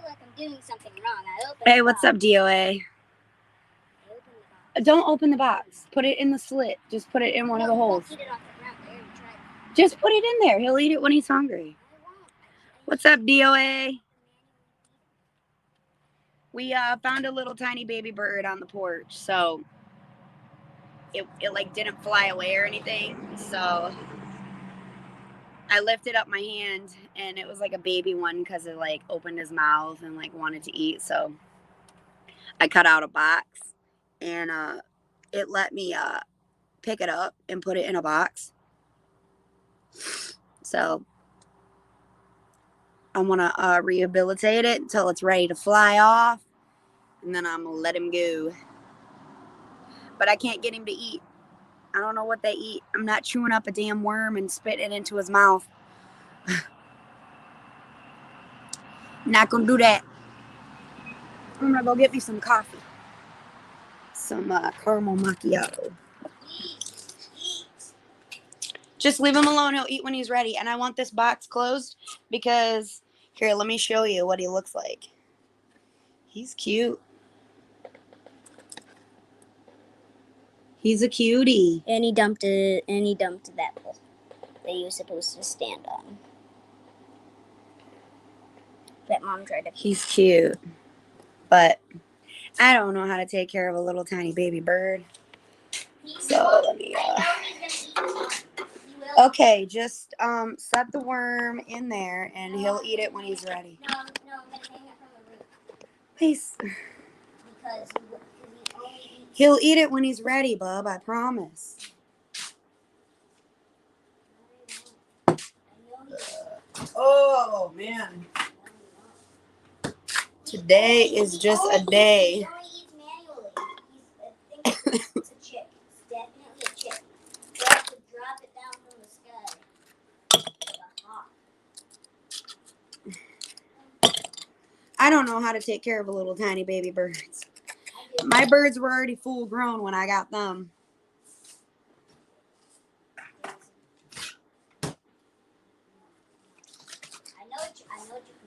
like I'm doing something wrong. Hey, what's up, DOA? Don't open the box. Put it in the slit. Just put it in one of the holes. Just put it in there. He'll eat it when he's hungry. What's up, DOA? We found a little tiny baby bird on the porch, so it like didn't fly away or anything. So I lifted up my hand and it was like a baby one because it like opened his mouth and like wanted to eat. So I cut out a box and it let me pick it up and put it in a box. So I'm going to rehabilitate it until it's ready to fly off. And then I'm going to let him go. But I can't get him to eat. I don't know what they eat. I'm not chewing up a damn worm and spitting it into his mouth. Not going to do that. I'm going to go get me some coffee. Some caramel macchiato. Just leave him alone. He'll eat when he's ready. And I want this box closed because... Here, let me show you what he looks like. He's cute. He's a cutie. And he dumped it. And he dumped that bowl that he was supposed to stand on. That Mom tried to. He's cute, but I don't know how to take care of a little tiny baby bird. So let me. Okay, just set the worm in there, and he'll eat it when he's ready. No, I'm gonna hang it from the roof. Please. Because he'll eat it when he's ready, bub. I promise. Oh man, today is just a day. He only eats manually. I think it's a chick. It's definitely a chick. You have to drop it down from the sky. I don't know how to take care of a little tiny baby birds. My birds were already full grown when I got them.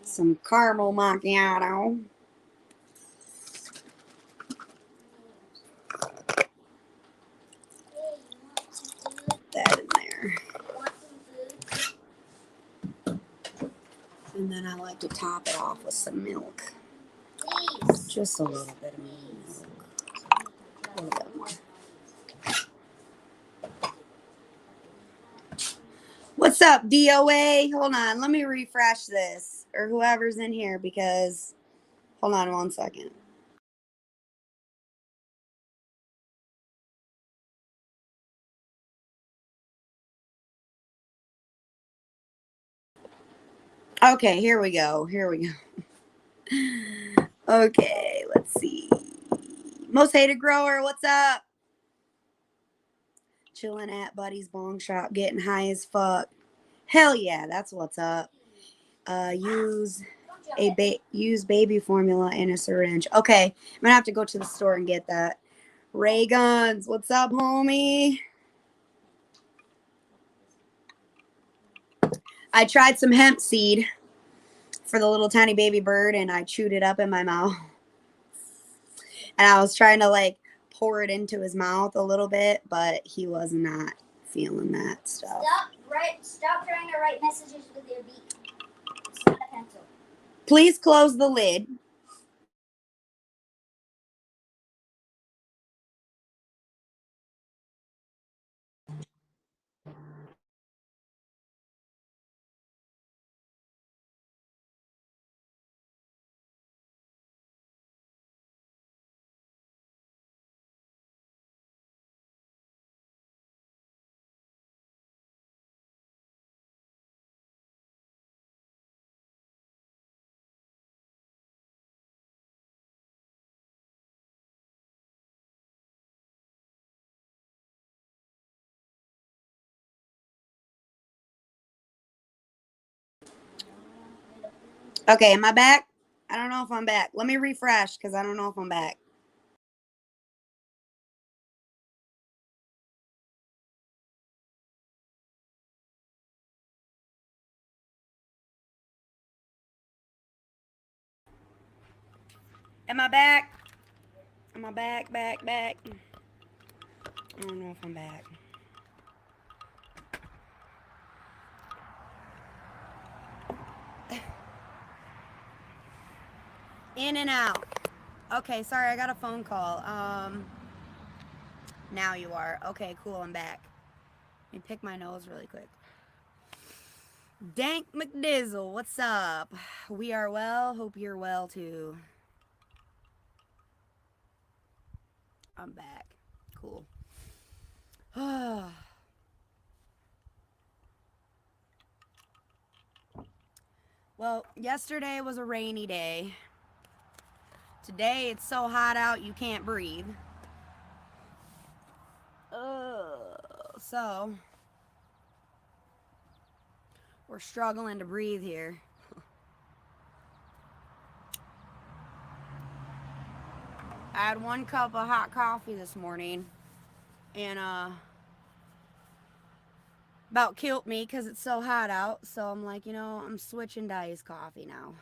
Some caramel macchiato. Put that in there. And then I like to top it off with some milk. Just a little bit of milk. A little bit more. What's up, DOA? Hold on. Let me refresh this. Or whoever's in here because... Hold on 1 second. Okay, here we go. Here we go. Okay, let's see. Most hated grower, what's up? Chilling at Buddy's Bong Shop, getting high as fuck. Hell yeah, that's what's up. Use baby formula in a syringe. Okay, I'm gonna have to go to the store and get that. Ray Guns, what's up, homie? I tried some hemp seed for the little tiny baby bird and I chewed it up in my mouth. And I was trying to like pour it into his mouth a little bit, but he was not feeling that stuff. Stop trying to write messages with your beak. It's not a pencil. Please close the lid. Okay, am I back? I don't know if I'm back. Let me refresh because I don't know if I'm back. Am I back? Am I back? I don't know if I'm back. In and out. Okay, sorry, I got a phone call. Now you are. Okay, cool, I'm back. Let me pick my nose really quick. Dank McDizzle, what's up? We are well. Hope you're well too. I'm back. Cool. Well, yesterday was a rainy day. Today it's so hot out you can't breathe. So we're struggling to breathe here. I had 1 cup of hot coffee this morning, and about killed me because it's so hot out. So I'm like, I'm switching to iced coffee now.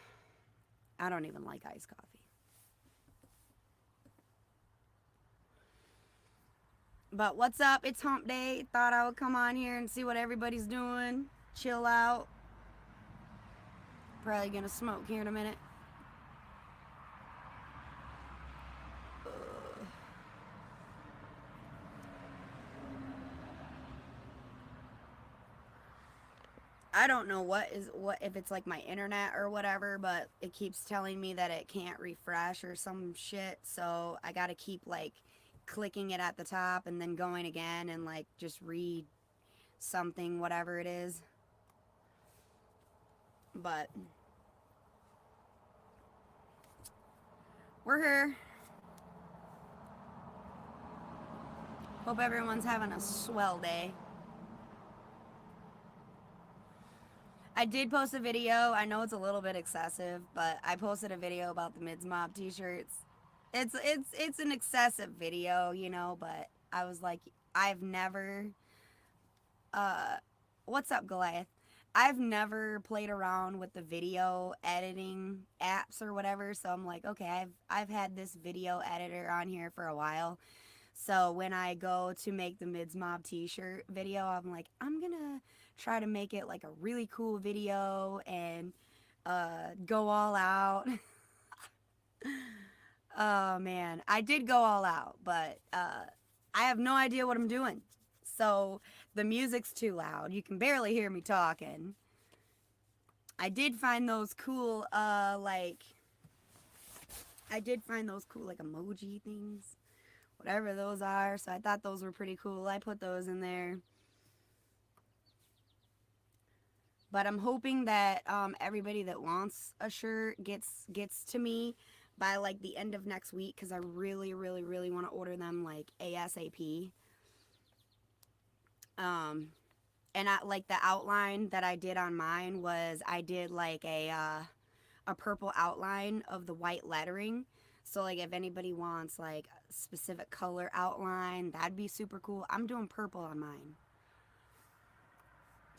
I don't even like iced coffee. But what's up? It's hump day. Thought I would come on here and see what everybody's doing. Chill out. Probably gonna smoke here in a minute. I don't know what if it's like my internet or whatever, but it keeps telling me that it can't refresh or some shit. So I gotta keep like clicking it at the top and then going again and like just read something, whatever it is. But we're here. Hope everyone's having a swell day. I did post a video. I know it's a little bit excessive, but I posted a video about the Mids Mob t-shirts. It's an excessive video, but I was like, I've never what's up, Goliath? I've never played around with the video editing apps or whatever, so I'm like, okay, I've had this video editor on here for a while. So when I go to make the Mids Mob t-shirt video, I'm like, I'm gonna try to make it like a really cool video and go all out. Oh man, I did go all out, but I have no idea what I'm doing. So the music's too loud. You can barely hear me talking. I did find those cool like emoji things. Whatever those are. So I thought those were pretty cool. I put those in there. But I'm hoping that everybody that wants a shirt gets to me by like the end of next week, because I really, really, really want to order them like ASAP. And I like the outline that I did on mine was I did like a purple outline of the white lettering. So like if anybody wants like a specific color outline, that'd be super cool. I'm doing purple on mine.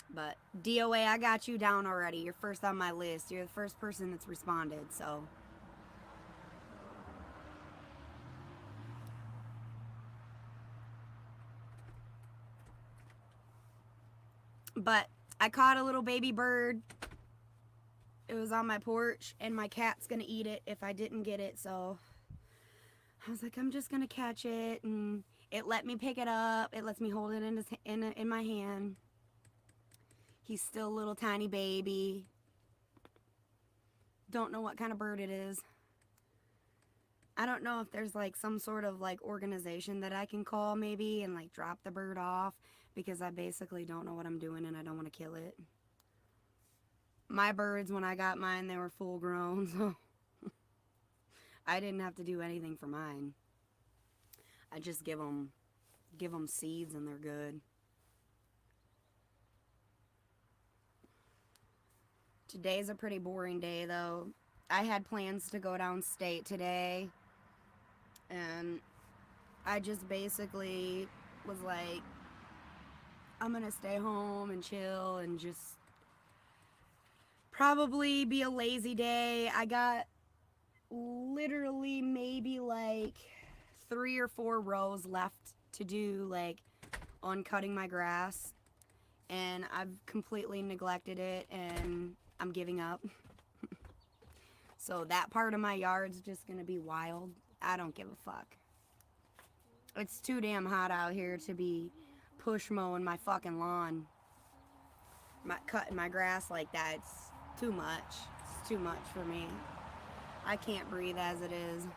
But DOA, I got you down already. You're first on my list. You're the first person that's responded, so. But I caught a little baby bird. It was on my porch, and my cat's gonna eat it if I didn't get it, so I was like, I'm just gonna catch it, and it let me pick it up. It lets me hold it in my hand. He's still a little tiny baby. Don't know what kind of bird it is. I don't know if there's like some sort of like organization that I can call maybe and like drop the bird off, because I basically don't know what I'm doing and I don't want to kill it. My birds, when I got mine, they were full grown, so I didn't have to do anything for mine. I just give them seeds and they're good. Today's a pretty boring day though. I had plans to go downstate today, and I just basically was like, I'm gonna stay home and chill and just probably be a lazy day. I got literally maybe like 3 or 4 rows left to do, like on cutting my grass, and I've completely neglected it and I'm giving up. So that part of my yard's just gonna be wild. I don't give a fuck. It's too damn hot out here to be push mowing my fucking lawn. Cutting my grass like that, it's too much. It's too much for me. I can't breathe as it is. Mom,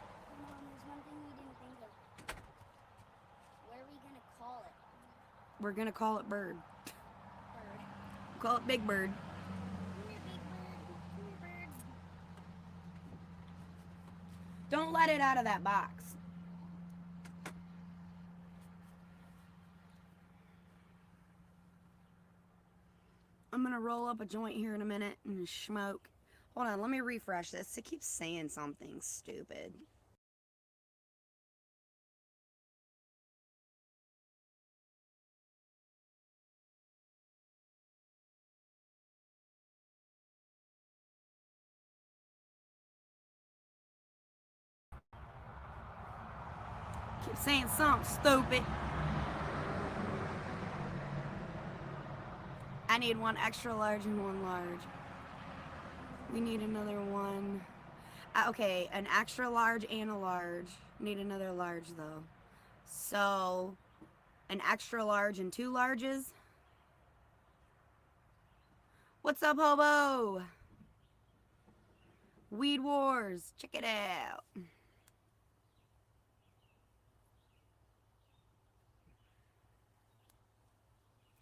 there's one thing we didn't think of. What are we gonna call it? We're gonna call it Bird. Bird. Call it Big Bird. Come here, big bird. Come here, bird. Don't let it out of that box. I'm gonna roll up a joint here in a minute and smoke. Hold on, let me refresh this. It keeps saying something stupid. Keep saying something stupid. I need one extra large and one large. We need another one. Okay, an extra large and a large. Need another large though. So, an extra large and 2 larges. What's up, hobo? Weed Wars. Check it out.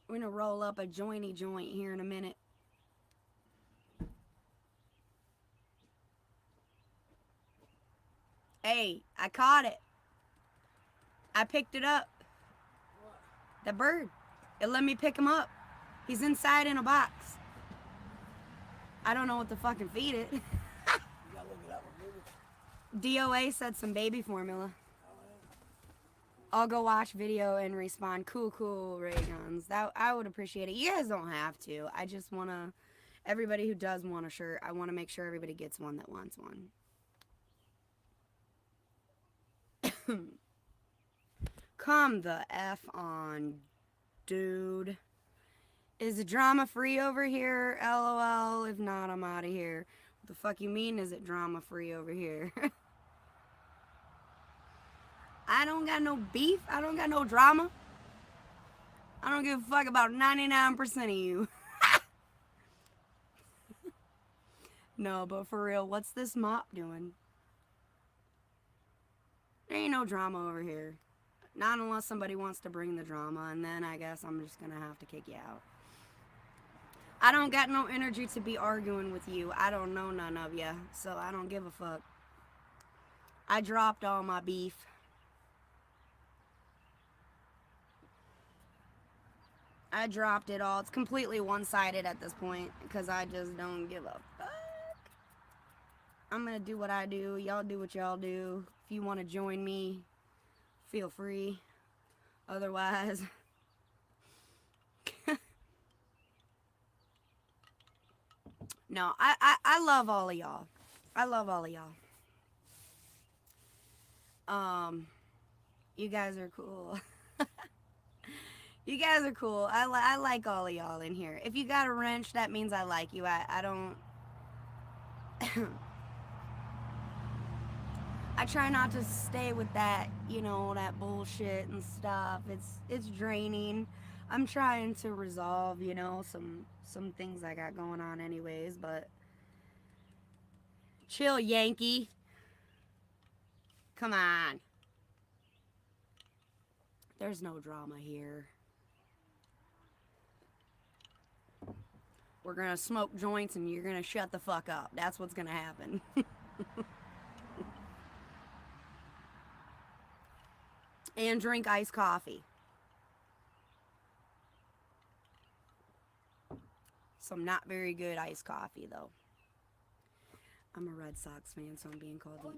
We're gonna roll up a jointy joint here in a minute. Hey, I caught it. I picked it up. What? The bird. It let me pick him up. He's inside in a box. I don't know what to fucking feed it. You gotta look it up. DOA said some baby formula. I'll go watch video and respond. Cool, ray guns. That I would appreciate it. You guys don't have to. I just wanna. Everybody who does want a shirt, I want to make sure everybody gets one that wants one. Come the F on, dude. Is it drama free over here? LOL. If not, I'm out of here. What the fuck you mean is it drama free over here? I don't got no beef. I don't got no drama. I don't give a fuck about 99% of you. No, but for real, what's this mop doing? There ain't no drama over here. Not unless somebody wants to bring the drama, and then I guess I'm just gonna have to kick you out. I don't got no energy to be arguing with you. I don't know none of you, so I don't give a fuck. I dropped all my beef. I dropped it all. It's completely one-sided at this point because I just don't give a fuck. I'm gonna do what I do. Y'all do what y'all do. If you want to join me, feel free. Otherwise, no, I love all of y'all. I love all of y'all. You guys are cool. You guys are cool. I like all of y'all in here. If you got a wrench, that means I like you. I don't. I try not to stay with that, you know, that bullshit and stuff. It's draining. I'm trying to resolve, you know, some things I got going on anyways, but chill, Yankee. Come on. There's no drama here. We're gonna smoke joints and you're gonna shut the fuck up. That's what's gonna happen. And drink iced coffee. Some not very good iced coffee though. I'm a Red Sox fan, so being called a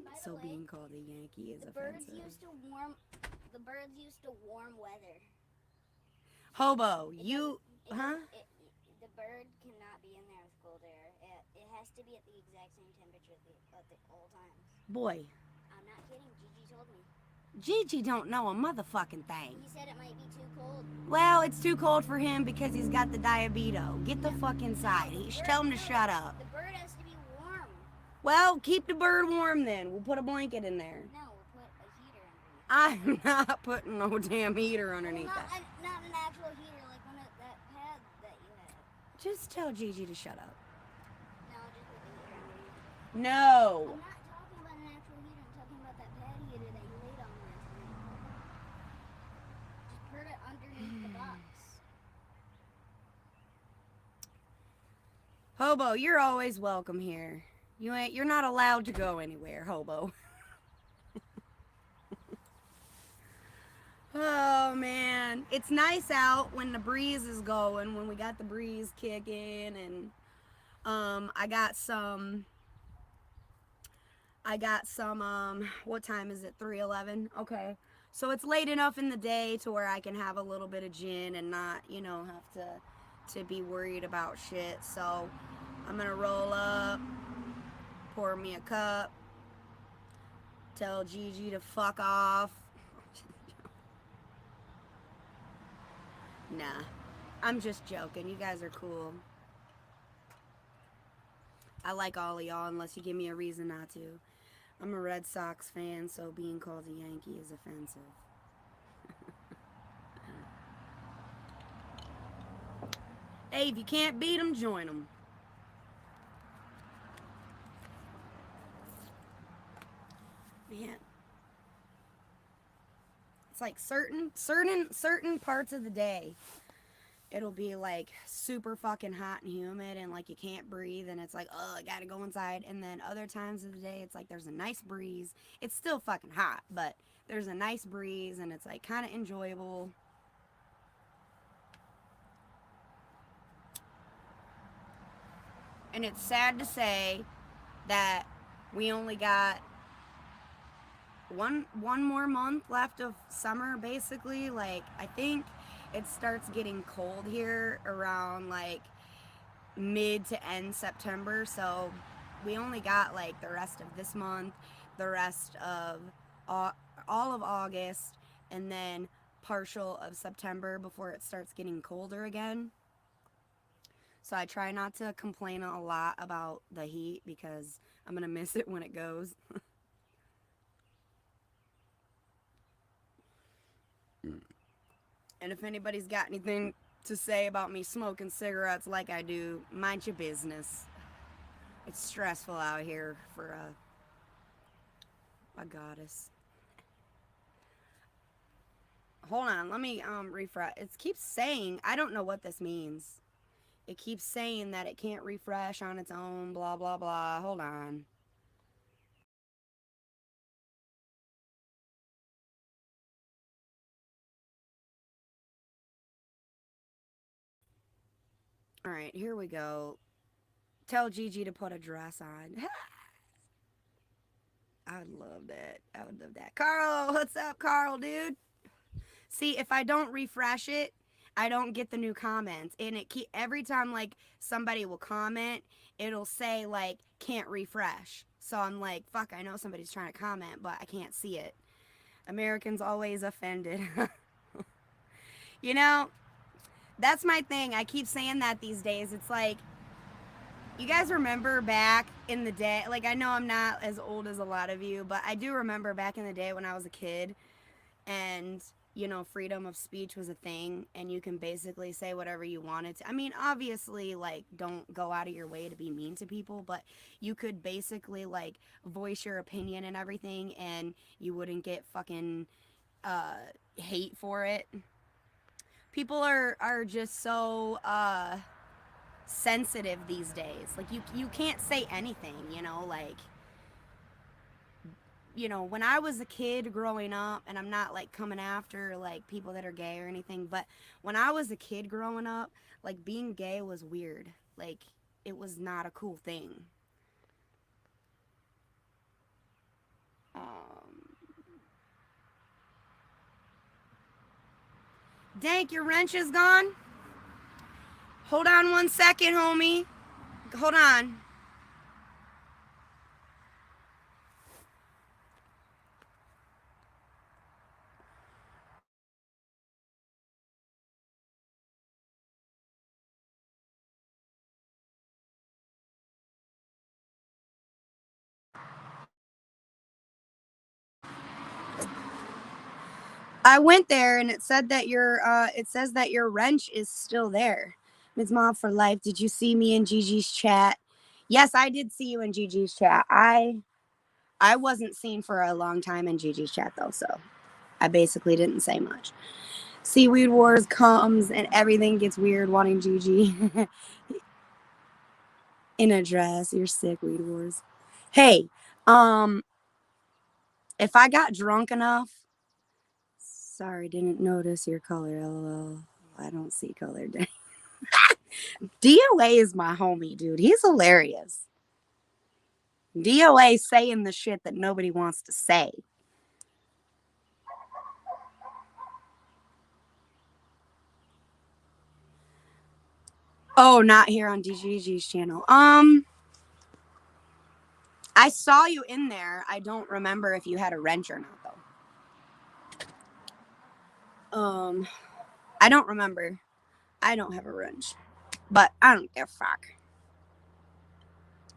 Yankee is offensive. The birds used to warm weather. Hobo, you, huh? The bird cannot be in there with cold air. It has to be at the exact same temperature at all times. Boy, I'm not kidding. Gigi told me. Gigi don't know a motherfucking thing. He said it might be too cold. Well, it's too cold for him because he's got the diabetes. Get the fuck inside. Tell him to shut up. The bird has to be warm. Well, keep the bird warm then. We'll put a blanket in there. No, we'll put a heater underneath. I'm not putting no damn heater underneath Well, that. not an actual heater like one of that pad that you had. Just tell Gigi to shut up. No, just put the heater underneath. No. I'm not talking about an actual heater. I'm talking about that pad heater that you laid on last night. Just put it underneath the box. Hobo, you're always welcome here. You're not allowed to go anywhere, Hobo. Oh man, it's nice out when the breeze is going, when we got the breeze kicking, and I got some what time is it? 3:11. Okay. So it's late enough in the day to where I can have a little bit of gin and not, have to be worried about shit. So I'm going to roll up, pour me a cup, tell Gigi to fuck off. Nah, I'm just joking. You guys are cool. I like all of y'all unless you give me a reason not to. I'm a Red Sox fan, so being called a Yankee is offensive. Hey, if you can't beat them, join them. Man. It's like certain parts of the day, it'll be like super fucking hot and humid and like you can't breathe and it's like, oh, I gotta go inside. And then other times of the day, it's like there's a nice breeze. It's still fucking hot, but there's a nice breeze and it's like kind of enjoyable. And it's sad to say that we only got one more month left of summer, basically. Like, I think it starts getting cold here around like mid to end September, so we only got like the rest of this month, the rest of all of August, and then partial of September before it starts getting colder again. So I try not to complain a lot about the heat because I'm gonna miss it when it goes. And if anybody's got anything to say about me smoking cigarettes like I do, mind your business. It's stressful out here for a goddess. Hold on, let me refresh. It keeps saying, I don't know what this means. It keeps saying that it can't refresh on its own, blah, blah, blah. Hold on. All right, here we go. Tell Gigi to put a dress on. I would love that. I would love that. Carl, what's up, Carl, dude? See, if I don't refresh it, I don't get the new comments. And every time like somebody will comment, it'll say like can't refresh. So I'm like, fuck, I know somebody's trying to comment, but I can't see it. Americans always offended. You know, that's my thing. I keep saying that these days. It's like, you guys remember back in the day, like I know I'm not as old as a lot of you, but I do remember back in the day when I was a kid and, freedom of speech was a thing and you can basically say whatever you wanted to. I mean, obviously, like, don't go out of your way to be mean to people, but you could basically, like, voice your opinion and everything and you wouldn't get fucking hate for it. People are just so sensitive these days. Like you can't say anything, like when I was a kid growing up, and I'm not like coming after like people that are gay or anything, but when I was a kid growing up, like being gay was weird. Like it was not a cool thing. Dank, your wrench is gone? Hold on 1 second, homie. Hold on. I went there and it said that it says that your wrench is still there. Ms. Mom for life. Did you see me in Gigi's chat? Yes, I did see you in Gigi's chat. I wasn't seen for a long time in Gigi's chat though, so I basically didn't say much. Seaweed Wars comes and everything gets weird wanting Gigi in a dress. You're sick, Weed Wars. Hey, if I got drunk enough, sorry, didn't notice your color, lol. I don't see color. DOA is my homie, dude. He's hilarious. DOA saying the shit that nobody wants to say. Oh, not here on DGG's channel. I saw you in there. I don't remember if you had a wrench or not, though. I don't remember. I don't have a wrench. But I don't give a fuck.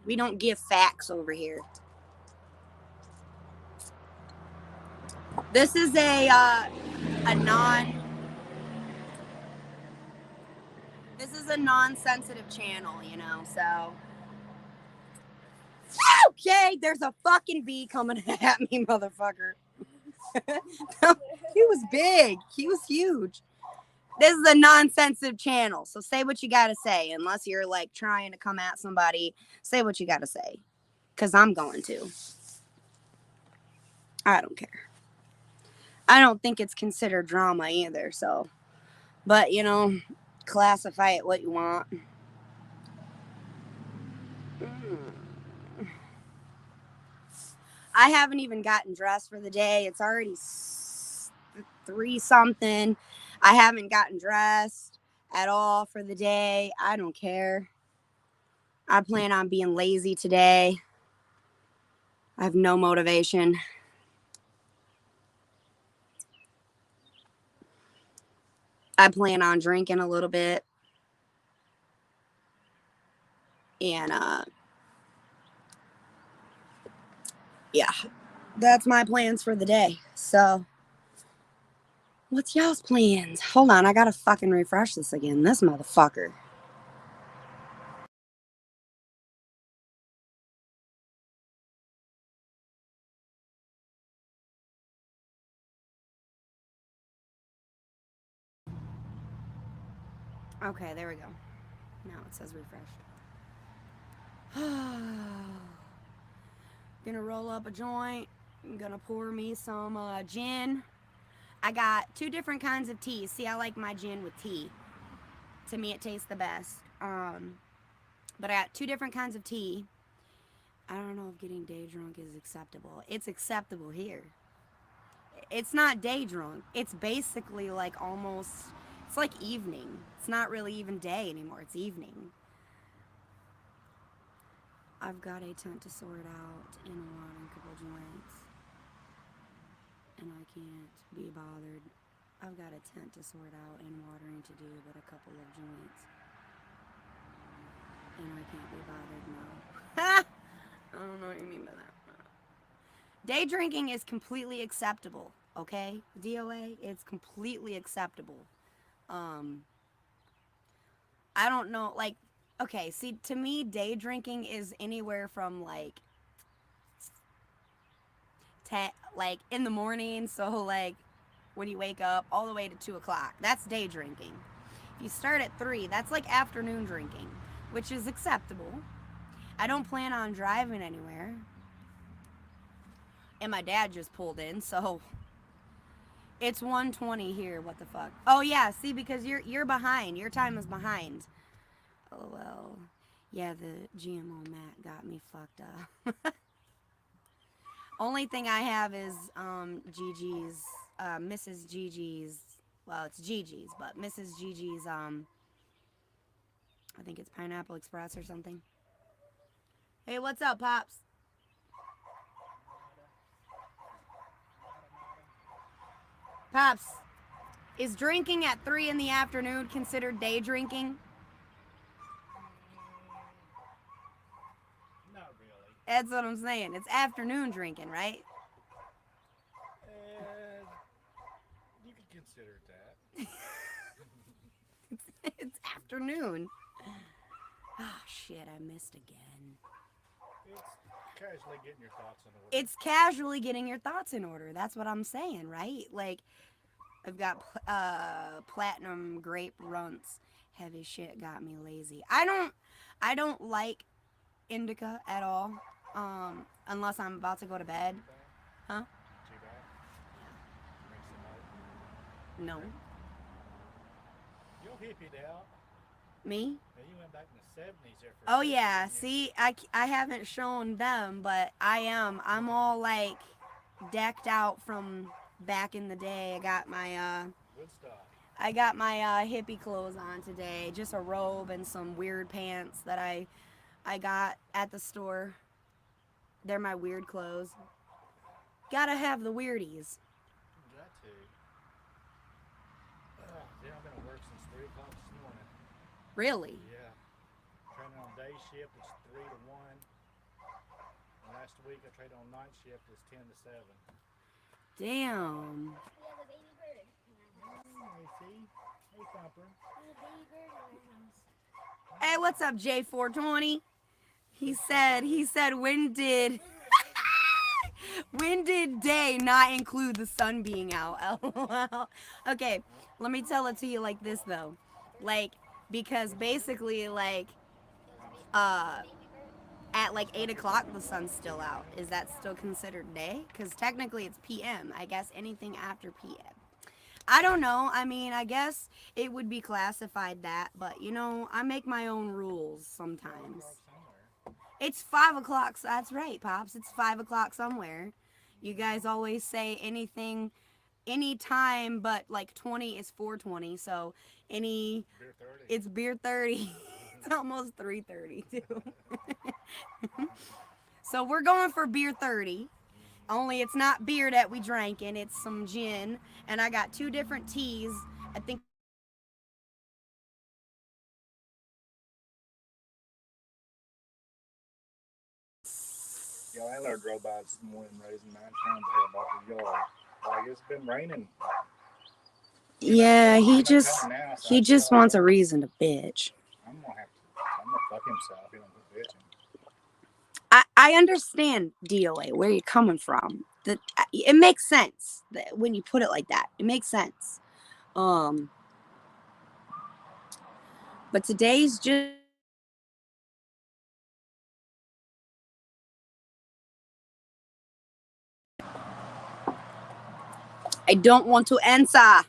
We don't give facts over here. This is a non-sensitive channel, you know, so. Okay, there's a fucking bee coming at me, motherfucker. He was big. He was huge. This is a non-sensitive channel, so say what you gotta say. Unless you're like trying to come at somebody, say what you gotta say. Because I'm going to. I don't care. I don't think it's considered drama either, so. But, you know, classify it what you want. I haven't even gotten dressed for the day. It's already 3 something. I haven't gotten dressed at all for the day. I don't care. I plan on being lazy today. I have no motivation. I plan on drinking a little bit. And, yeah, that's my plans for the day. So, what's y'all's plans? Hold on, I gotta fucking refresh this again. This motherfucker. Okay, there we go. Now it says refreshed. Gonna roll up a joint. I'm gonna pour me some gin. I got 2 different kinds of tea. See, I like my gin with tea. To me, it tastes the best. But I got 2 different kinds of tea. I don't know if getting day drunk is acceptable. It's acceptable here. It's not day drunk. It's basically like almost, it's like evening. It's not really even day anymore. It's evening. I've got a tent to sort out in a couple joints. And I can't be bothered. I've got a tent to sort out and watering to do, but a couple of joints. And I can't be bothered now. I don't know what you mean by that. Day drinking is completely acceptable, okay? DOA, it's completely acceptable. I don't know, like, okay, see, to me, day drinking is anywhere from, like, like, in the morning, so, like, when you wake up, all the way to 2 o'clock. That's day drinking. If you start at 3, that's like afternoon drinking, which is acceptable. I don't plan on driving anywhere. And my dad just pulled in, so it's 1:20 here. What the fuck? Oh yeah, see, because you're behind. Your time is behind. Oh well. Yeah, the GMO mat got me fucked up. Only thing I have is Gigi's, Mrs. Gigi's. Well, it's Gigi's, but Mrs. Gigi's. I think it's Pineapple Express or something. Hey, what's up, Pops? Pops, is drinking at 3 in the afternoon considered day drinking? Not really. That's what I'm saying. It's afternoon drinking, right? afternoon. Oh, shit, I missed again. It's casually getting your thoughts in order. It's casually getting your thoughts in order. That's what I'm saying, right? Like, I've got platinum grape runts. Heavy shit got me lazy. I don't like indica at all. Unless I'm about to go to bed. Huh? Too bad. Drink some more. No. You'll hippied out. Me? Yeah, you went back in the 70s there for Oh, 50 yeah. years. See, I haven't shown them, but I am. I'm all, like, decked out from back in the day. Woodstock. I got my hippie clothes on today. Just a robe and some weird pants that I got at the store. They're my weird clothes. Gotta have the weirdies. Got to. Yeah, I've been at work since 3 o'clock this morning. Really? Yeah. Training on day shift, it's 3 to 1. And last week I traded on night shift, it's 10 to 7. Damn. We have a baby bird in our house. Hey, see? Hey, Thumper. We have a baby bird in our house. Hey, what's up, J420? He said when did day not include the sun being out? LOL. Okay, let me tell it to you like this though. Like, because basically, like, at like 8 o'clock the sun's still out. Is that still considered day? Because technically it's PM. I guess anything after PM. I don't know. I mean, I guess it would be classified that, but you know, I make my own rules sometimes. It's 5 o'clock. So that's right, Pops. It's 5 o'clock somewhere. You guys always say anything, any time but like 20 is 420. So Beer 30. it's beer 30. It's almost 3:30 too. So we're going for beer 30. Only it's not beer that we drank in, it's some gin. And I got 2 different teas. I think Your landlord drove by this morning raising 9 pounds of hair off the yard. Like, it's been raining. yeah, he just Now, so wants a reason to bitch. I'm gonna fuck himself. He don't quit bitching. I understand, DOA, where you're coming from. It makes sense when you put it like that. It makes sense. But today's just I don't want to answer.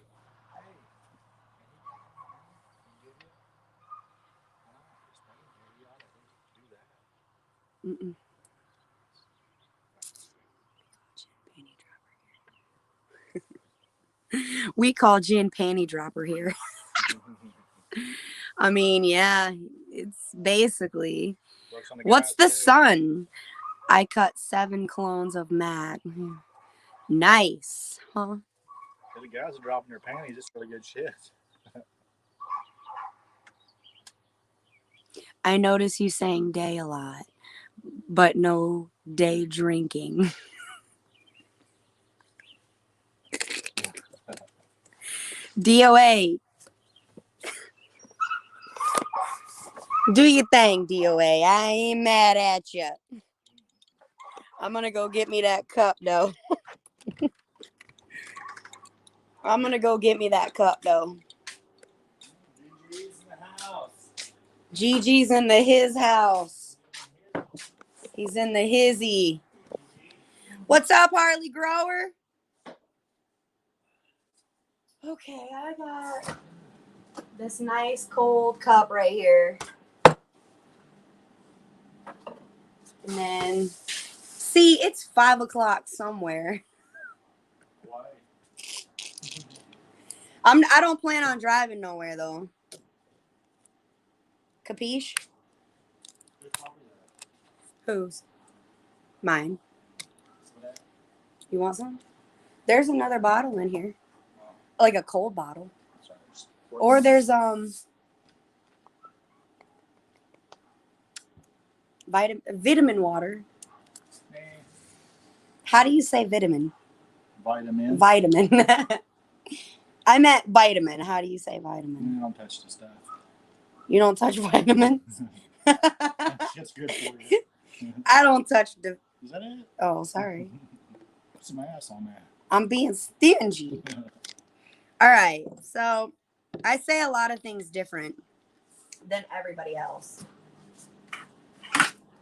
Mm-mm. We call gin panty dropper here. I mean, yeah, it's basically. What's the sun? I cut 7 clones of Mac. Nice, huh? The guys are dropping their panties. It's really good shit. I notice you saying day a lot, but no day drinking. DOA. Do your thing, DOA. I ain't mad at you. I'm gonna go get me that cup, though. I'm gonna go get me that cup, though. GG's in the house. Gigi's in his house. He's in the hizzy. What's up, Harley Grower? Okay, I got this nice cold cup right here. And then, see, it's 5 o'clock somewhere. Why? I don't plan on driving nowhere, though. Capiche? Whose? Mine. You want some? There's another bottle in here. Like a cold bottle. Or there's vitamin water. How do you say vitamin? Vitamin. Vitamin. I meant vitamin. How do you say vitamin? Don't touch the stuff. You don't touch vitamins. Shit's good for you. I don't touch the. Is that it? Oh, sorry. Put some ass on that. I'm being stingy. All right, so I say a lot of things different than everybody else.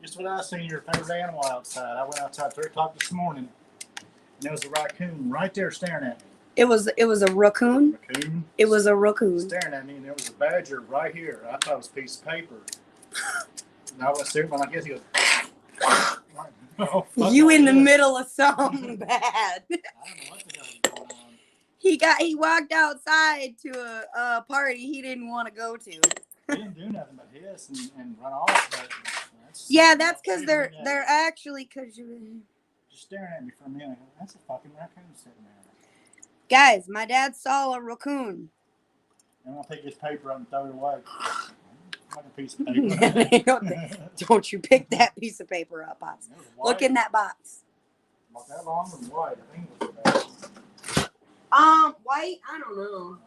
Just what I seen your favorite animal outside. I went outside 3 o'clock this morning, and there was a raccoon right there staring at me. It was a raccoon. Raccoon? It was a raccoon. Staring at me, and there was a badger right here. I thought it was a piece of paper. And I was there, but I guess he goes. Oh, You in the middle of something bad. I don't know what the hell is going on. He walked outside to a party he didn't want to go to. He didn't do nothing but hiss and run off. But That's because they're actually because you. Just staring at me for a minute. That's a fucking raccoon sitting there. Guys, my dad saw a raccoon. And I'll take his paper up and throw it away. Like a piece of paper. Don't you pick that piece of paper up, Pops. Look in that box. Not that long and white. I think it was White? I don't know.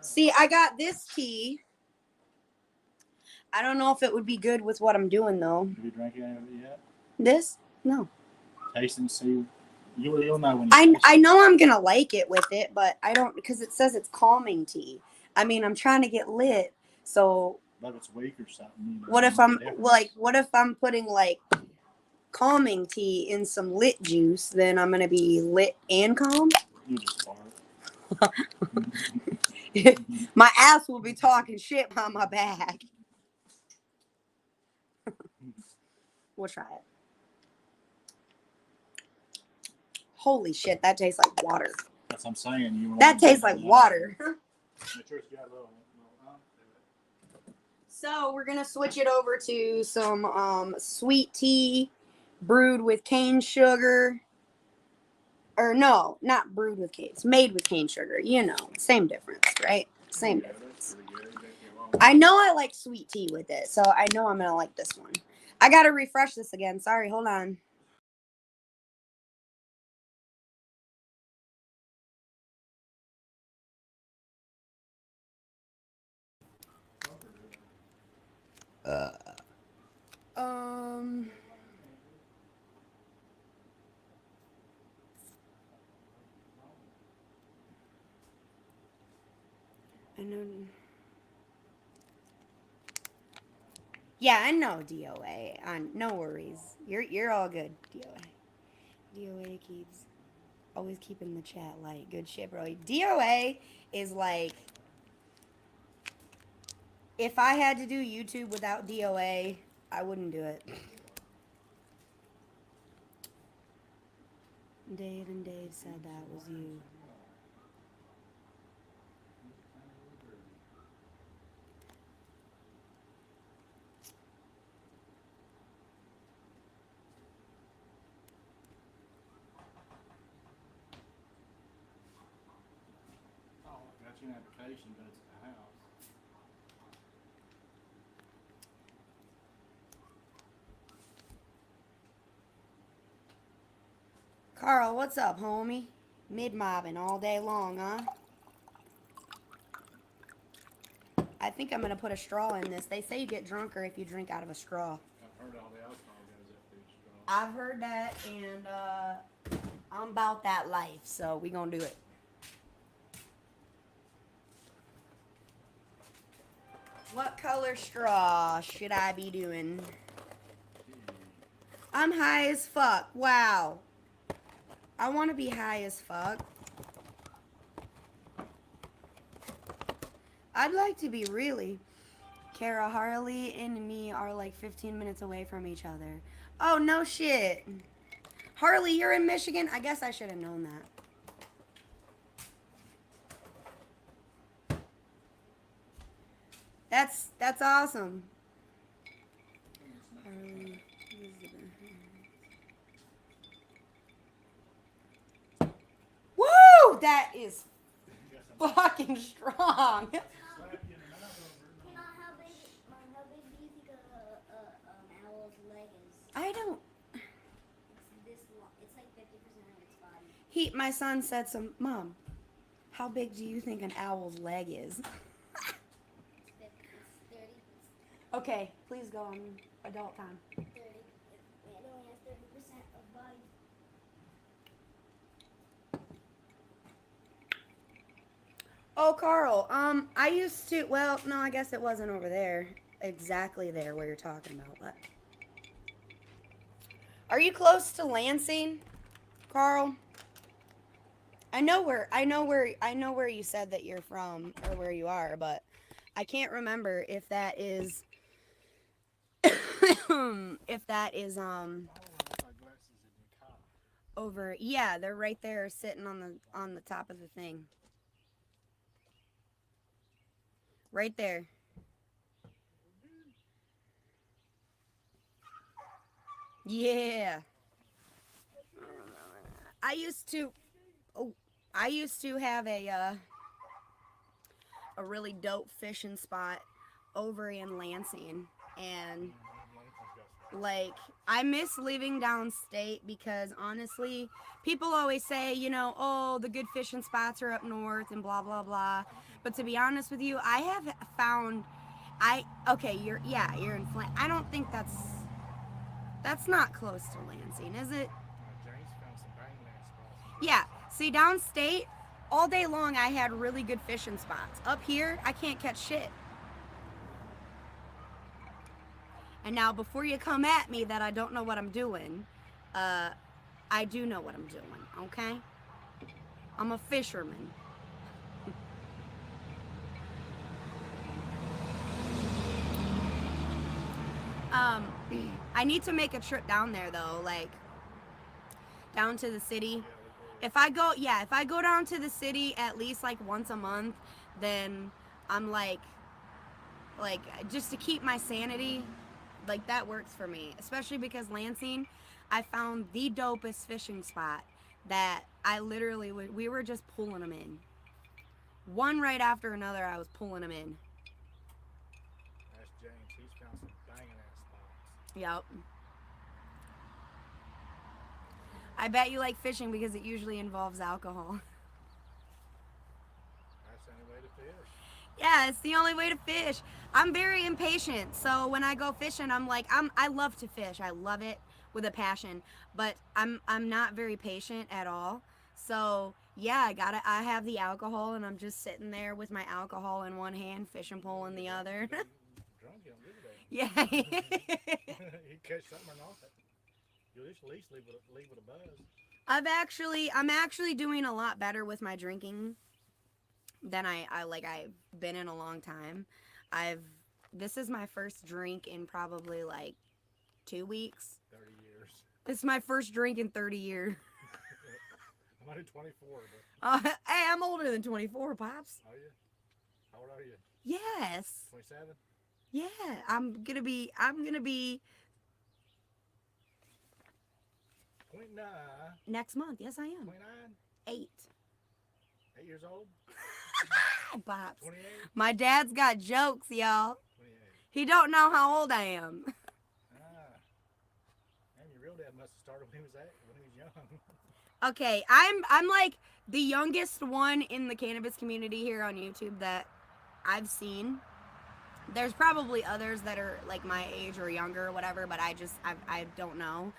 See, I got this tea. I don't know if it would be good with what I'm doing, though. Have you drank any of it yet? This? No. Taste and see. You'll know when you I know I'm going to like it with it, but I don't, because it says it's calming tea. I mean, I'm trying to get lit, so... But it's weak or something. You know, what if I'm putting, like, calming tea in some lit juice, then I'm going to be lit and calm? You just fart. My ass will be talking shit behind my back. We'll try it. Holy shit, that tastes like water. That's what I'm saying. That tastes like water. So we're gonna switch it over to some sweet tea brewed with cane sugar. Or no, not brewed with cane. It's made with cane sugar. You know, same difference, right? Same difference. I know I like sweet tea with it, so I know I'm gonna like this one. I gotta refresh this again. Sorry, hold on. I know. Yeah, I know DOA. No worries. You're all good, DOA. DOA keeps always keeping the chat light. Good shit, bro. DOA is like, if I had to do YouTube without DOA, I wouldn't do it. Dave and Dave said that was you. Got you an application, but it's at the house. Carl, what's up, homie? Mid-mobbing all day long, huh? I think I'm going to put a straw in this. They say you get drunker if you drink out of a straw. I've heard all the alcohol goes up through the straw. I've heard that, and I'm about that life, so we going to do it. What color straw should I be doing? I'm high as fuck. Wow. I want to be high as fuck. I'd like to be really. Kara, Harley and me are like 15 minutes away from each other. Oh, no shit. Harley, you're in Michigan? I guess I should have known that. That's awesome. Woo! That is fucking strong. You know how big do you think an owl's leg is? I don't. It's this long. It's like 50% of its body. My son said Mom, how big do you think an owl's leg is? It's 30. Okay, please go on adult time. 30. It only has 30% of body. Oh, Carl, I used to, well, no, I guess it wasn't over there. Exactly there where you're talking about. What? Are you close to Lansing, Carl? I know where you said that you're from or where you are, but I can't remember if that is if that is over. Yeah, they're right there sitting on the top of the thing. Right there. Yeah. I used to oh, I used to have a really dope fishing spot over in Lansing, and like I miss living downstate because honestly, people always say, you know, oh, the good fishing spots are up north and blah blah blah. But to be honest with you, I have found okay, you're in Flint. I don't think that's not close to Lansing, is it? James found some banging ass spots. Yeah. See, downstate, all day long I had really good fishing spots. Up here, I can't catch shit. And now, before you come at me that I don't know what I'm doing, I do know what I'm doing, okay? I'm a fisherman. Um, I need to make a trip down there though, like down to the city. If I go down to the city at least like once a month, then I'm like just to keep my sanity, like that works for me. Especially because Lansing, I found the dopest fishing spot that I literally we were just pulling them in. One right after another, I was pulling them in. That's James. He's found some banging ass spots. Yep. I bet you like fishing because it usually involves alcohol. That's the only way to fish. Yeah, it's the only way to fish. I'm very impatient, so when I go fishing, I love to fish. I love it with a passion, but I'm not very patient at all. So yeah, I have the alcohol, and I'm just sitting there with my alcohol in one hand, fishing pole in the other. Drunk, you don't give a damn. Yeah. You catch something or not. You at least leave with a buzz. I'm actually doing a lot better with my drinking than I've been in a long time. This is my first drink in probably like 2 weeks. 30 years. This is my first drink in 30 years. I'm only 24, but. Hey, I'm older than 24, Pops. Are you? How old are you? Yes. 27? Yeah, I'm gonna be 29. next month. Yes, I am. 29? 8. 8 years old? Pops. 28? My dad's got jokes, y'all. 28. He don't know how old I am. And your real dad must have started when he was young. Okay, I'm like the youngest one in the cannabis community here on YouTube that I've seen. There's probably others that are like my age or younger or whatever, but I don't know.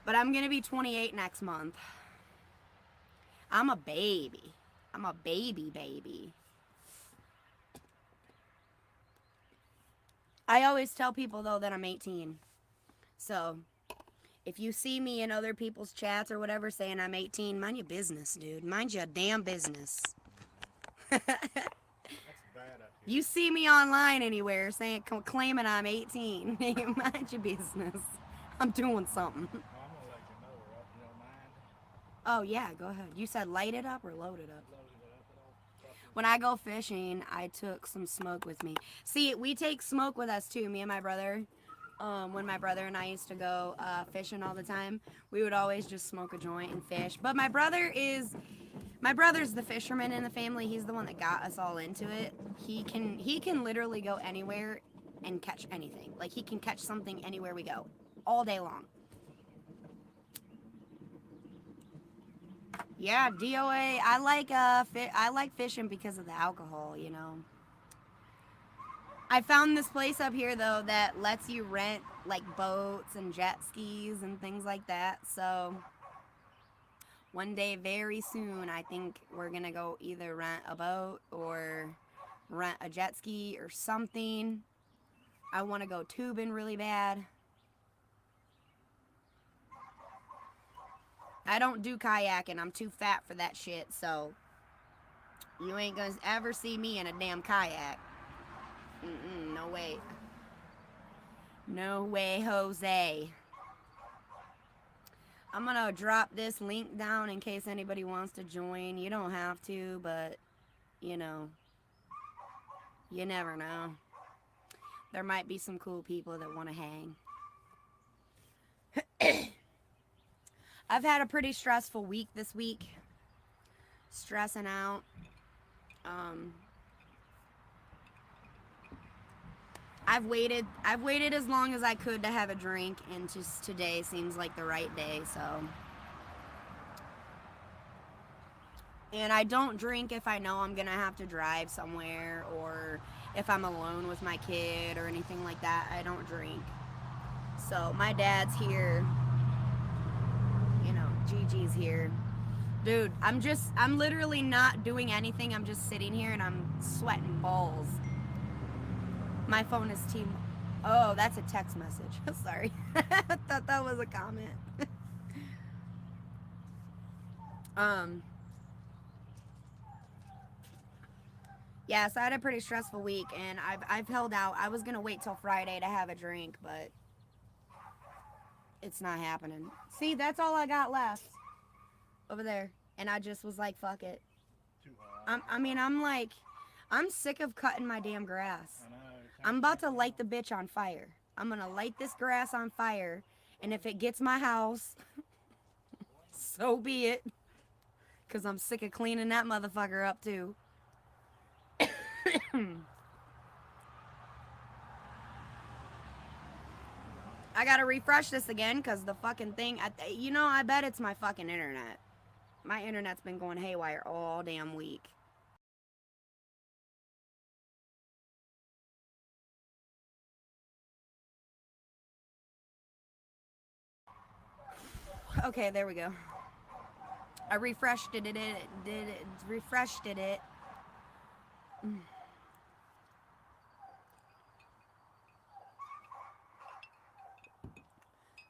But I'm gonna be 28 next month. I'm a baby. I'm a baby. I always tell people though that I'm 18. So if you see me in other people's chats or whatever saying I'm 18, mind your business, dude. Mind your damn business. That's bad up here. You see me online anywhere claiming I'm 18, mind your business. I'm doing something. Oh, I'm going to let you know, or you don't mind. Oh yeah, go ahead. You said light it up or load it up? Loaded it up at all. When I go fishing, I took some smoke with me. See, we take smoke with us too, me and my brother. When my brother and I used to go fishing all the time, we would always just smoke a joint and fish. But my brother's the fisherman in the family. He's the one that got us all into it. He can literally go anywhere and catch anything. Like he can catch something anywhere we go, all day long. Yeah, DOA. I like fishing because of the alcohol, you know. I found this place up here though that lets you rent like boats and jet skis and things like that. So one day very soon I think we're gonna go either rent a boat or rent a jet ski or something. I want to go tubing really bad. I don't do kayaking. I'm too fat for that shit, so you ain't gonna ever see me in a damn kayak. No way. No way, Jose. I'm gonna drop this link down in case anybody wants to join. You don't have to, but you know, you never know. There might be some cool people that want to hang. I've had a pretty stressful week this week. Stressing out. I've waited as long as I could to have a drink, and just today seems like the right day, so. And I don't drink if I know I'm gonna have to drive somewhere, or if I'm alone with my kid or anything like that. I don't drink. So my dad's here, you know, Gigi's here. Dude, I'm literally not doing anything. I'm just sitting here and I'm sweating balls. My phone is team. Oh, that's a text message. Sorry. I thought that was a comment. Yeah, so I had a pretty stressful week, and I've held out. I was gonna wait till Friday to have a drink, but it's not happening. See, that's all I got left over there, and I just was like, fuck it. I'm sick of cutting my damn grass. I'm about to light the bitch on fire. I'm gonna light this grass on fire, and if it gets my house, so be it. Cause I'm sick of cleaning that motherfucker up too. I gotta refresh this again because the fucking thing, I bet it's my fucking internet. My internet's been going haywire all damn week. Okay, there we go. I refreshed it. Refreshed it.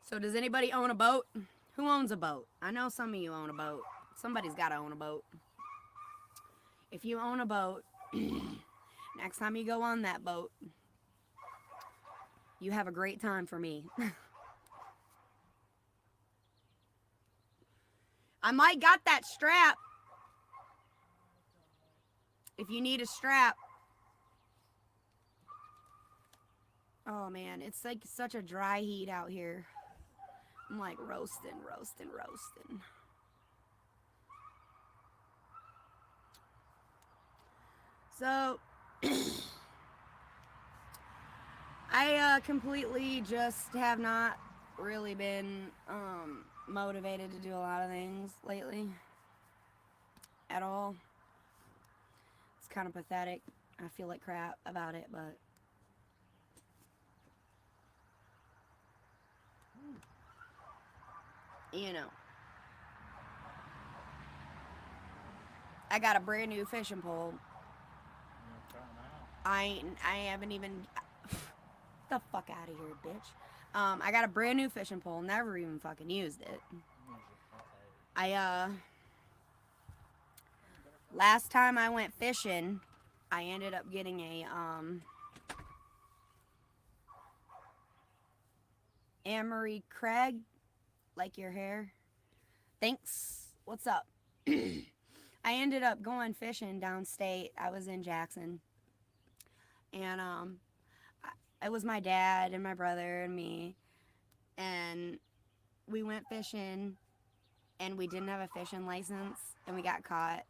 So does anybody own a boat? Who owns a boat? I know some of you own a boat. Somebody's got to own a boat. If you own a boat, next time you go on that boat, you have a great time for me. I might got that strap. If you need a strap. Oh man, it's like such a dry heat out here. I'm like roasting. So, I completely just have not really been motivated to do a lot of things lately. At all. It's kind of pathetic. I feel like crap about it, but you know. I got a brand new fishing pole. I haven't even. The fuck out of here, bitch. I got a brand new fishing pole. Never even fucking used it. Last time I went fishing, I ended up getting a Amory Craig, like your hair. Thanks. What's up? I ended up going fishing downstate. I was in Jackson. And it was my dad and my brother and me. And we went fishing and we didn't have a fishing license and we got caught.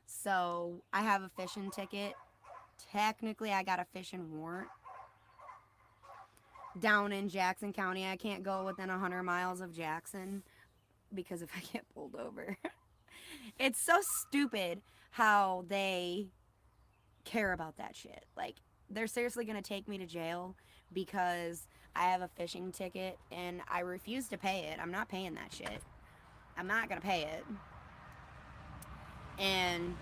So I have a fishing ticket. Technically, I got a fishing warrant. Down in Jackson County, I can't go within 100 miles of Jackson because if I get pulled over. It's so stupid how they care about that shit. Like, they're seriously gonna take me to jail because I have a fishing ticket and I refuse to pay it. I'm not paying that shit. I'm not gonna pay it. And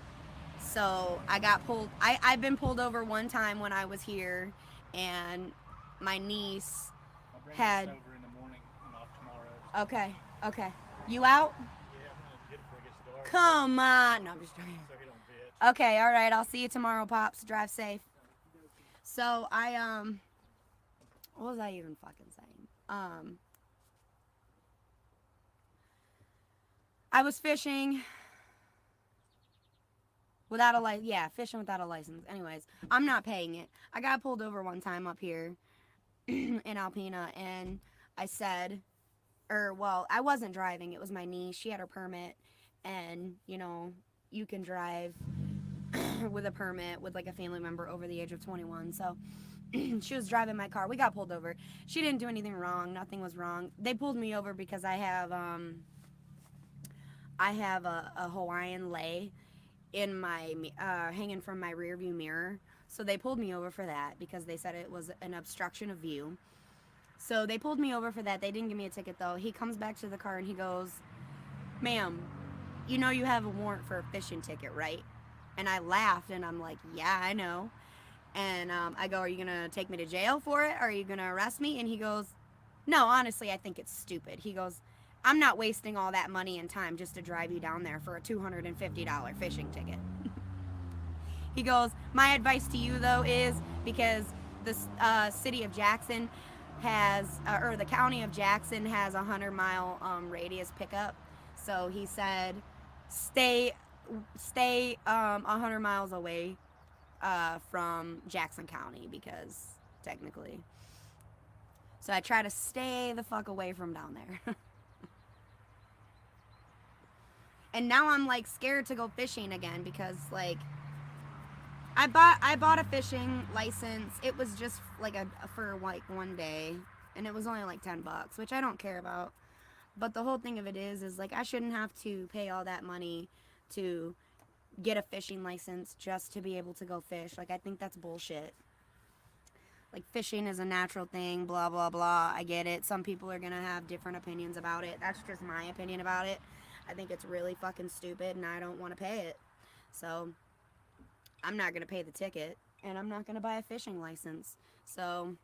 so I got pulled. I've been pulled over one time when I was here, and my niece I'll bring had. this over in the morning and off tomorrow. Okay, okay. You out? Yeah, I'm gonna get it before it gets dark. Come on. No, I'm just joking. So he don't bitch. Okay, all right. I'll see you tomorrow, Pops. Drive safe. So what was I even fucking saying? I was fishing without a license. Yeah, fishing without a license. Anyways, I'm not paying it. I got pulled over one time up here in Alpena, and I said, I wasn't driving. It was my niece. She had her permit, and you can drive with a permit with like a family member over the age of 21. So she was driving my car. We got pulled over. She didn't do anything wrong. Nothing was wrong. They pulled me over because I have a Hawaiian lei in my hanging from my rear view mirror. So they pulled me over for that because they said it was an obstruction of view. So they pulled me over for that. They didn't give me a ticket though. He comes back to the car and he goes, "Ma'am, you know you have a warrant for a fishing ticket, right?" And I laughed and I'm like, "Yeah, I know." And I go, "Are you gonna take me to jail for it? Are you gonna arrest me?" And he goes, "No, honestly, I think it's stupid." He goes, "I'm not wasting all that money and time just to drive you down there for a $250 fishing ticket." He goes, "My advice to you though is because the city of Jackson has, or the county of Jackson has a 100-mile radius pickup. So he said, stay 100 miles away from Jackson County because technically." So I try to stay the fuck away from down there. And now I'm like scared to go fishing again because like I bought a fishing license. It was just like for like one day, and it was only like $10, which I don't care about. But the whole thing of it is like I shouldn't have to pay all that money to get a fishing license just to be able to go fish. Like I think that's bullshit. Like fishing is a natural thing, blah blah blah. I get it. Some people are gonna have different opinions about it. That's just my opinion about it. I think it's really fucking stupid, and I don't want to pay it. So I'm not gonna pay the ticket, and I'm not gonna buy a fishing license. So,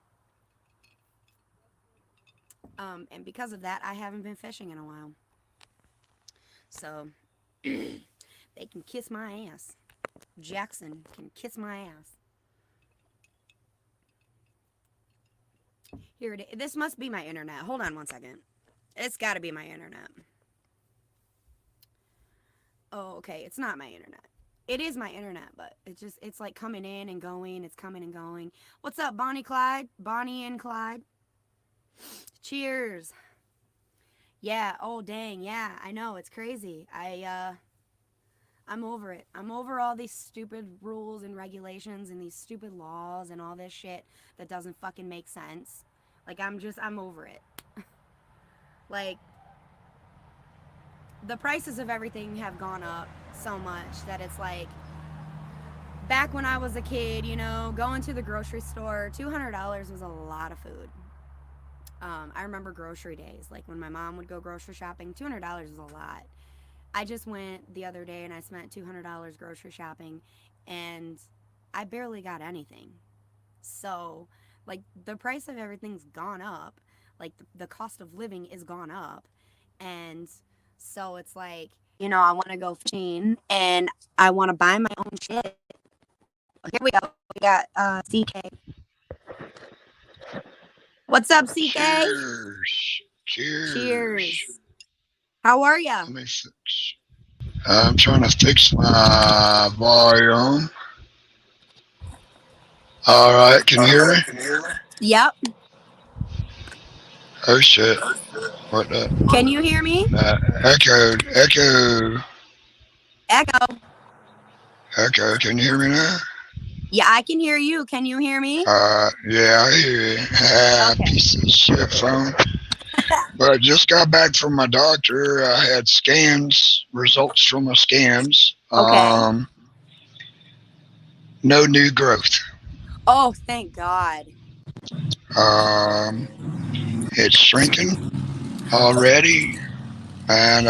and because of that, I haven't been fishing in a while. So they can kiss my ass. Jackson can kiss my ass. Here it is. This must be my internet. Hold on one second. It's got to be my internet. Oh, okay. It's not my internet. It is my internet, but it's like coming in and going. It's coming and going. What's up, Bonnie Clyde? Bonnie and Clyde. Cheers. Yeah. Oh, dang. Yeah, I know. It's crazy. I'm over it. I'm over all these stupid rules and regulations and these stupid laws and all this shit that doesn't fucking make sense. Like, I'm over it. Like, the prices of everything have gone up so much that it's like, back when I was a kid, going to the grocery store, $200 was a lot of food. I remember grocery days, like when my mom would go grocery shopping, $200 was a lot. I just went the other day and I spent $200 grocery shopping and I barely got anything. So, like, the price of everything's gone up. Like, the cost of living is gone up. And so it's like, I want to go fishing and I want to buy my own shit. Here we go. We got CK. What's up, CK? Cheers. Cheers. How are ya? Let me fix. I'm trying to fix my volume. All right, can you hear me? Yep. Oh shit! What the? Can you hear me? Echo. Can you hear me now? Yeah, I can hear you. Can you hear me? Yeah, I hear you. Okay. Piece of shit phone. But I just got back from my doctor. I had results from my scans. Okay. No new growth. Oh, thank God. Um, it's shrinking already, and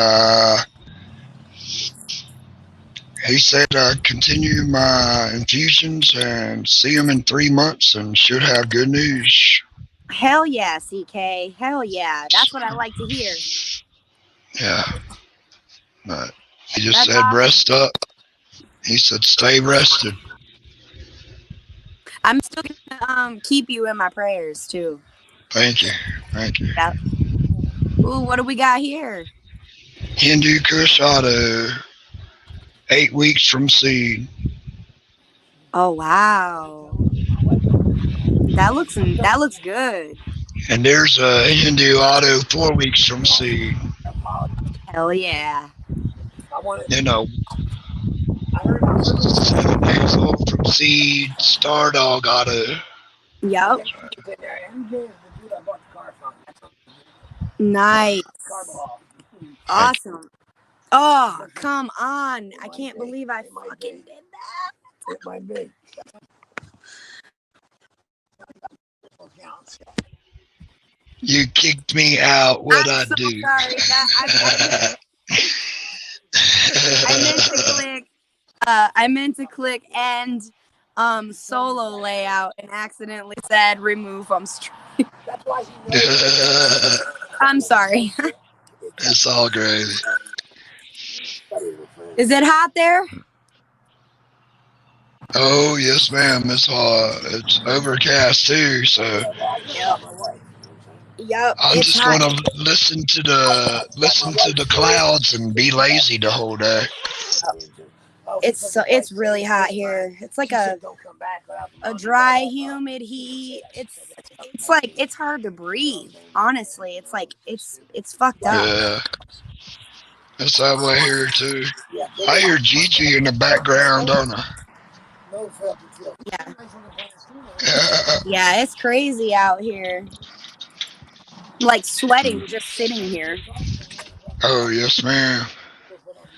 he said continue my infusions and see him in 3 months, and should have good news. Hell yeah, CK. Hell yeah. That's what I like to hear. Yeah, but he just That's said awesome. rest up. He said stay rested. I'm still gonna keep you in my prayers too. Thank you, thank you. Yep. Ooh, what do we got here? Hindu Kush Auto, 8 weeks from seed. Oh wow. That looks good. And there's a Hindu Auto, 4 weeks from seed. Hell yeah. You know, 7 days old from seed. Star Dog Auto. Yep. Nice. Awesome. Oh, come on. I can't believe I fucking did that. You kicked me out. What'd I'm I so do? sorry. I meant to click end solo layout and accidentally said remove from stream. I'm sorry. It's all gravy. Is it hot there? Oh yes, ma'am. It's overcast too, so Yep, I'm it's just hot. gonna listen to the clouds and be lazy the whole day. It's really hot here. It's like a dry, humid heat. It's like it's hard to breathe. Honestly, it's like it's fucked up. Yeah, it's that way here too. I hear Gigi in the background, don't I? Yeah, yeah, it's crazy out here. Like sweating just sitting here. Oh yes, ma'am.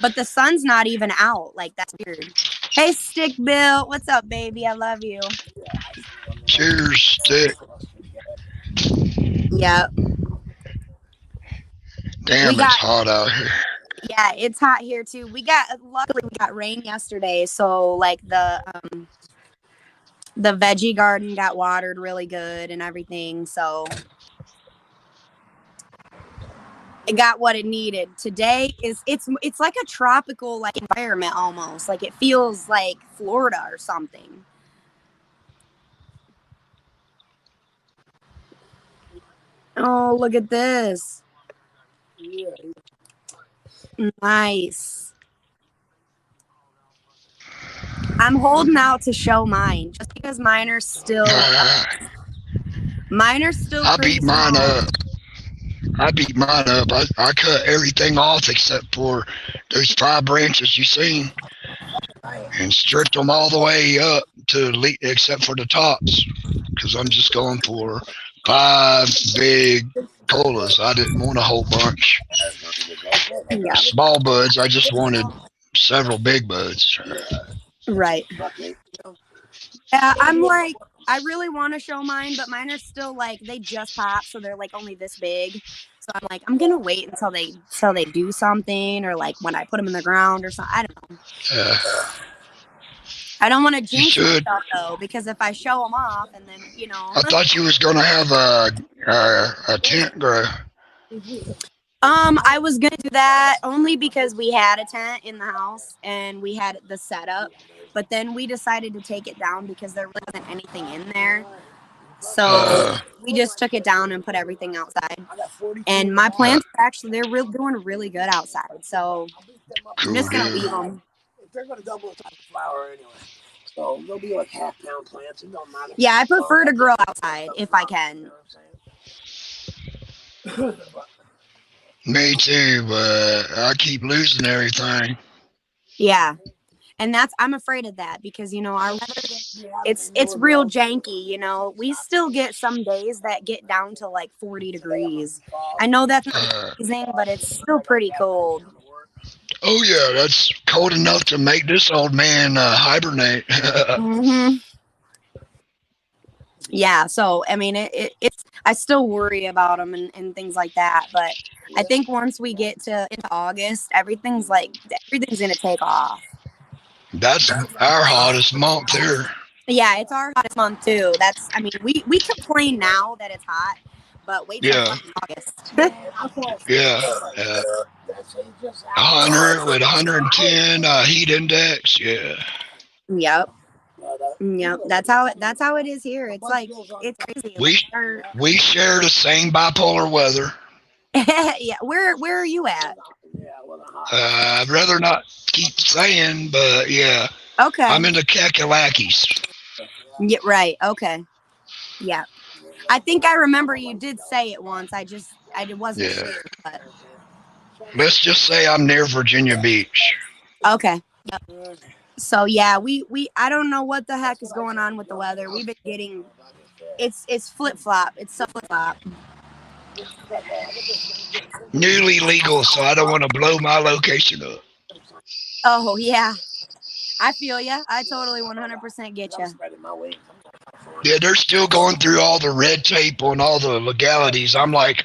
But the sun's not even out. Like that's weird. Hey, Stick Bill, what's up, baby? I love you. Cheers, stick. Yep. Damn, it's hot out here. Yeah, it's hot here too. Luckily we got rain yesterday, so like the veggie garden got watered really good and everything, so it got what it needed. Today it's like a tropical like environment almost. Like it feels like Florida or something. Oh, look at this. Nice. I'm holding out to show mine just because mine are still I pretty beat mine small. up. I cut everything off except for those 5 branches you seen, and stripped them all the way up except for the tops, because I'm just going for 5 big colas. I didn't want a whole bunch. Yeah. Small buds. I just wanted several big buds. Right. Yeah, I'm like, I really want to show mine, but mine are still like they just pop, so they're like only this big. So I'm like, I'm gonna wait until they do something, or like when I put them in the ground or something. I don't know. Yeah. I don't want to jinx should. myself though, because if I show them off and then I thought you was gonna have a tent grow. I was gonna do that only because we had a tent in the house and we had the setup, but then we decided to take it down because there wasn't anything in there. So we just took it down and put everything outside. And my plants are actually doing really good outside. So I'm just gonna leave them. They're gonna double the type of flower anyway. So they'll be like half-pound plants. It don't matter. Yeah, I prefer to grow outside if I can. Me too, but I keep losing everything. Yeah. And I'm afraid of that because, our weather, it's real janky, we still get some days that get down to like 40 degrees. I know that's not amazing, but it's still pretty cold. Oh yeah, that's cold enough to make this old man hibernate. Mm-hmm. Yeah, so I mean, it's I still worry about them and things like that, but I think once we get to into August, everything's gonna take off. That's our hottest month here. Yeah, it's our hottest month too. That's I mean, we complain now that it's hot, but wait till Yeah, fucking August. yeah. 100 with 110 heat index. Yeah. Yep. Yep. That's how it is here. It's like it's crazy. We we share the same bipolar weather. Yeah. Where are you at? I'd rather not keep saying, but yeah, Okay. I'm in the Kakalakis. Yeah, right. Okay. Yeah. I think I remember you did say it once. I wasn't Yeah. sure. But Let's just say I'm near Virginia Beach. okay. Yep. So yeah, we I don't know what the heck is going on with the weather. We've been getting it's flip flop. It's so flip flop. Newly legal, so I don't want to blow my location up. Oh yeah. I feel ya. I totally 100% get ya. Yeah, they're still going through all the red tape on all the legalities. I'm like,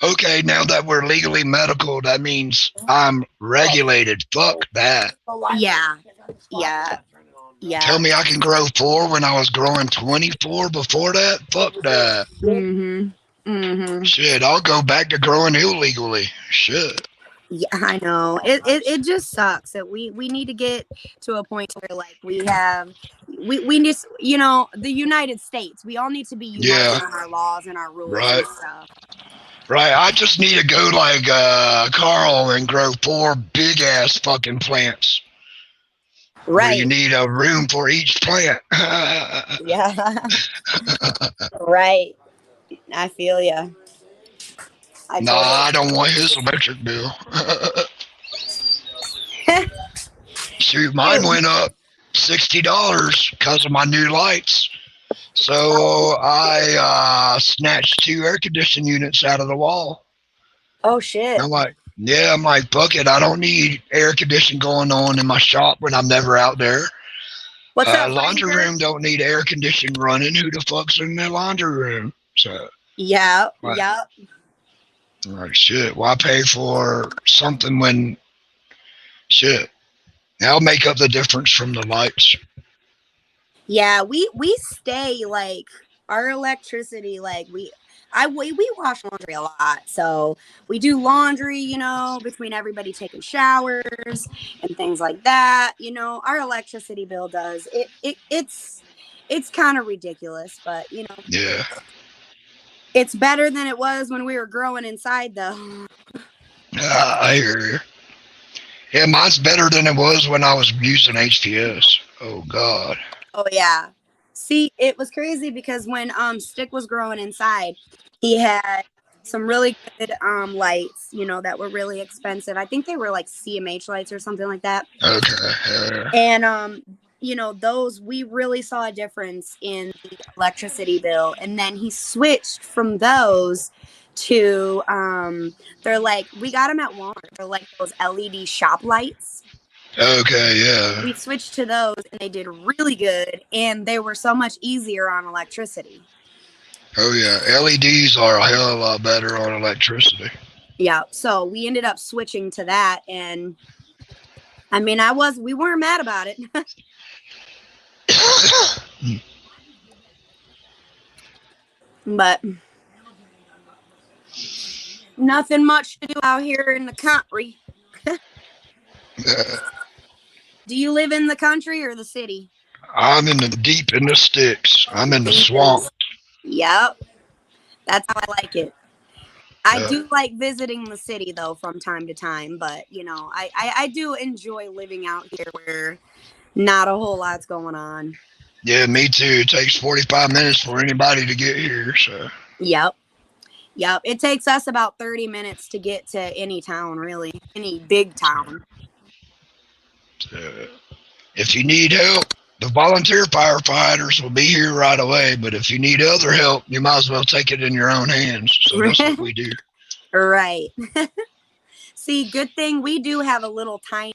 okay, now that we're legally medical, that means I'm regulated. Fuck that. Yeah. Yeah. Yeah. Tell me I can grow 4 when I was growing 24 before that? Fuck that. Shit, I'll go back to growing illegally. Shit. Yeah, I know. It just sucks that we need to get to a point where like we just the United States, we all need to be united on our laws and our rules and stuff. Right, I just need to go like Carl and grow 4 big ass fucking plants. Right. Where you need a room for each plant. Yeah. Right. I feel ya. I don't want his electric bill. Shoot, mine went up $60 because of my new lights. So I snatched 2 air conditioning units out of the wall. Oh shit. I'm like, fuck it. I don't need air conditioning going on in my shop when I'm never out there. What's up, laundry room don't need air conditioning running. Who the fuck's in the laundry room? So yeah. Like shit, why pay for something when shit? I'll make up the difference from the lights. Yeah, we stay like our electricity, like we wash laundry a lot. So we do laundry, between everybody taking showers and things like that. Our electricity bill does. It's kind of ridiculous, but Yeah. It's better than it was when we were growing inside, though. I hear you. Yeah, mine's better than it was when I was using HPS. Oh, God. Oh, yeah. See, it was crazy because when Stick was growing inside, he had some really good lights, that were really expensive. I think they were like CMH lights or something like that. Okay. And those, we really saw a difference in the electricity bill. And then he switched from those to they're like, we got them at Walmart. They're like those LED shop lights. Okay, yeah. We switched to those and they did really good, and they were so much easier on electricity. Oh yeah, LEDs are a hell of a lot better on electricity. Yeah, so we ended up switching to that, and I mean, we weren't mad about it. But nothing much to do out here in the country. Do you live in the country or the city? I'm deep in the sticks. I'm in the swamp. Yep. That's how I like it. I do like visiting the city though from time to time, but I do enjoy living out here where not a whole lot's going on. Yeah, me too. It takes 45 minutes for anybody to get here, so. Yep. It takes us about 30 minutes to get to any town, really. Any big town. If you need help, the volunteer firefighters will be here right away. But if you need other help, you might as well take it in your own hands. So that's what we do. Right. See, good thing we do have a little tiny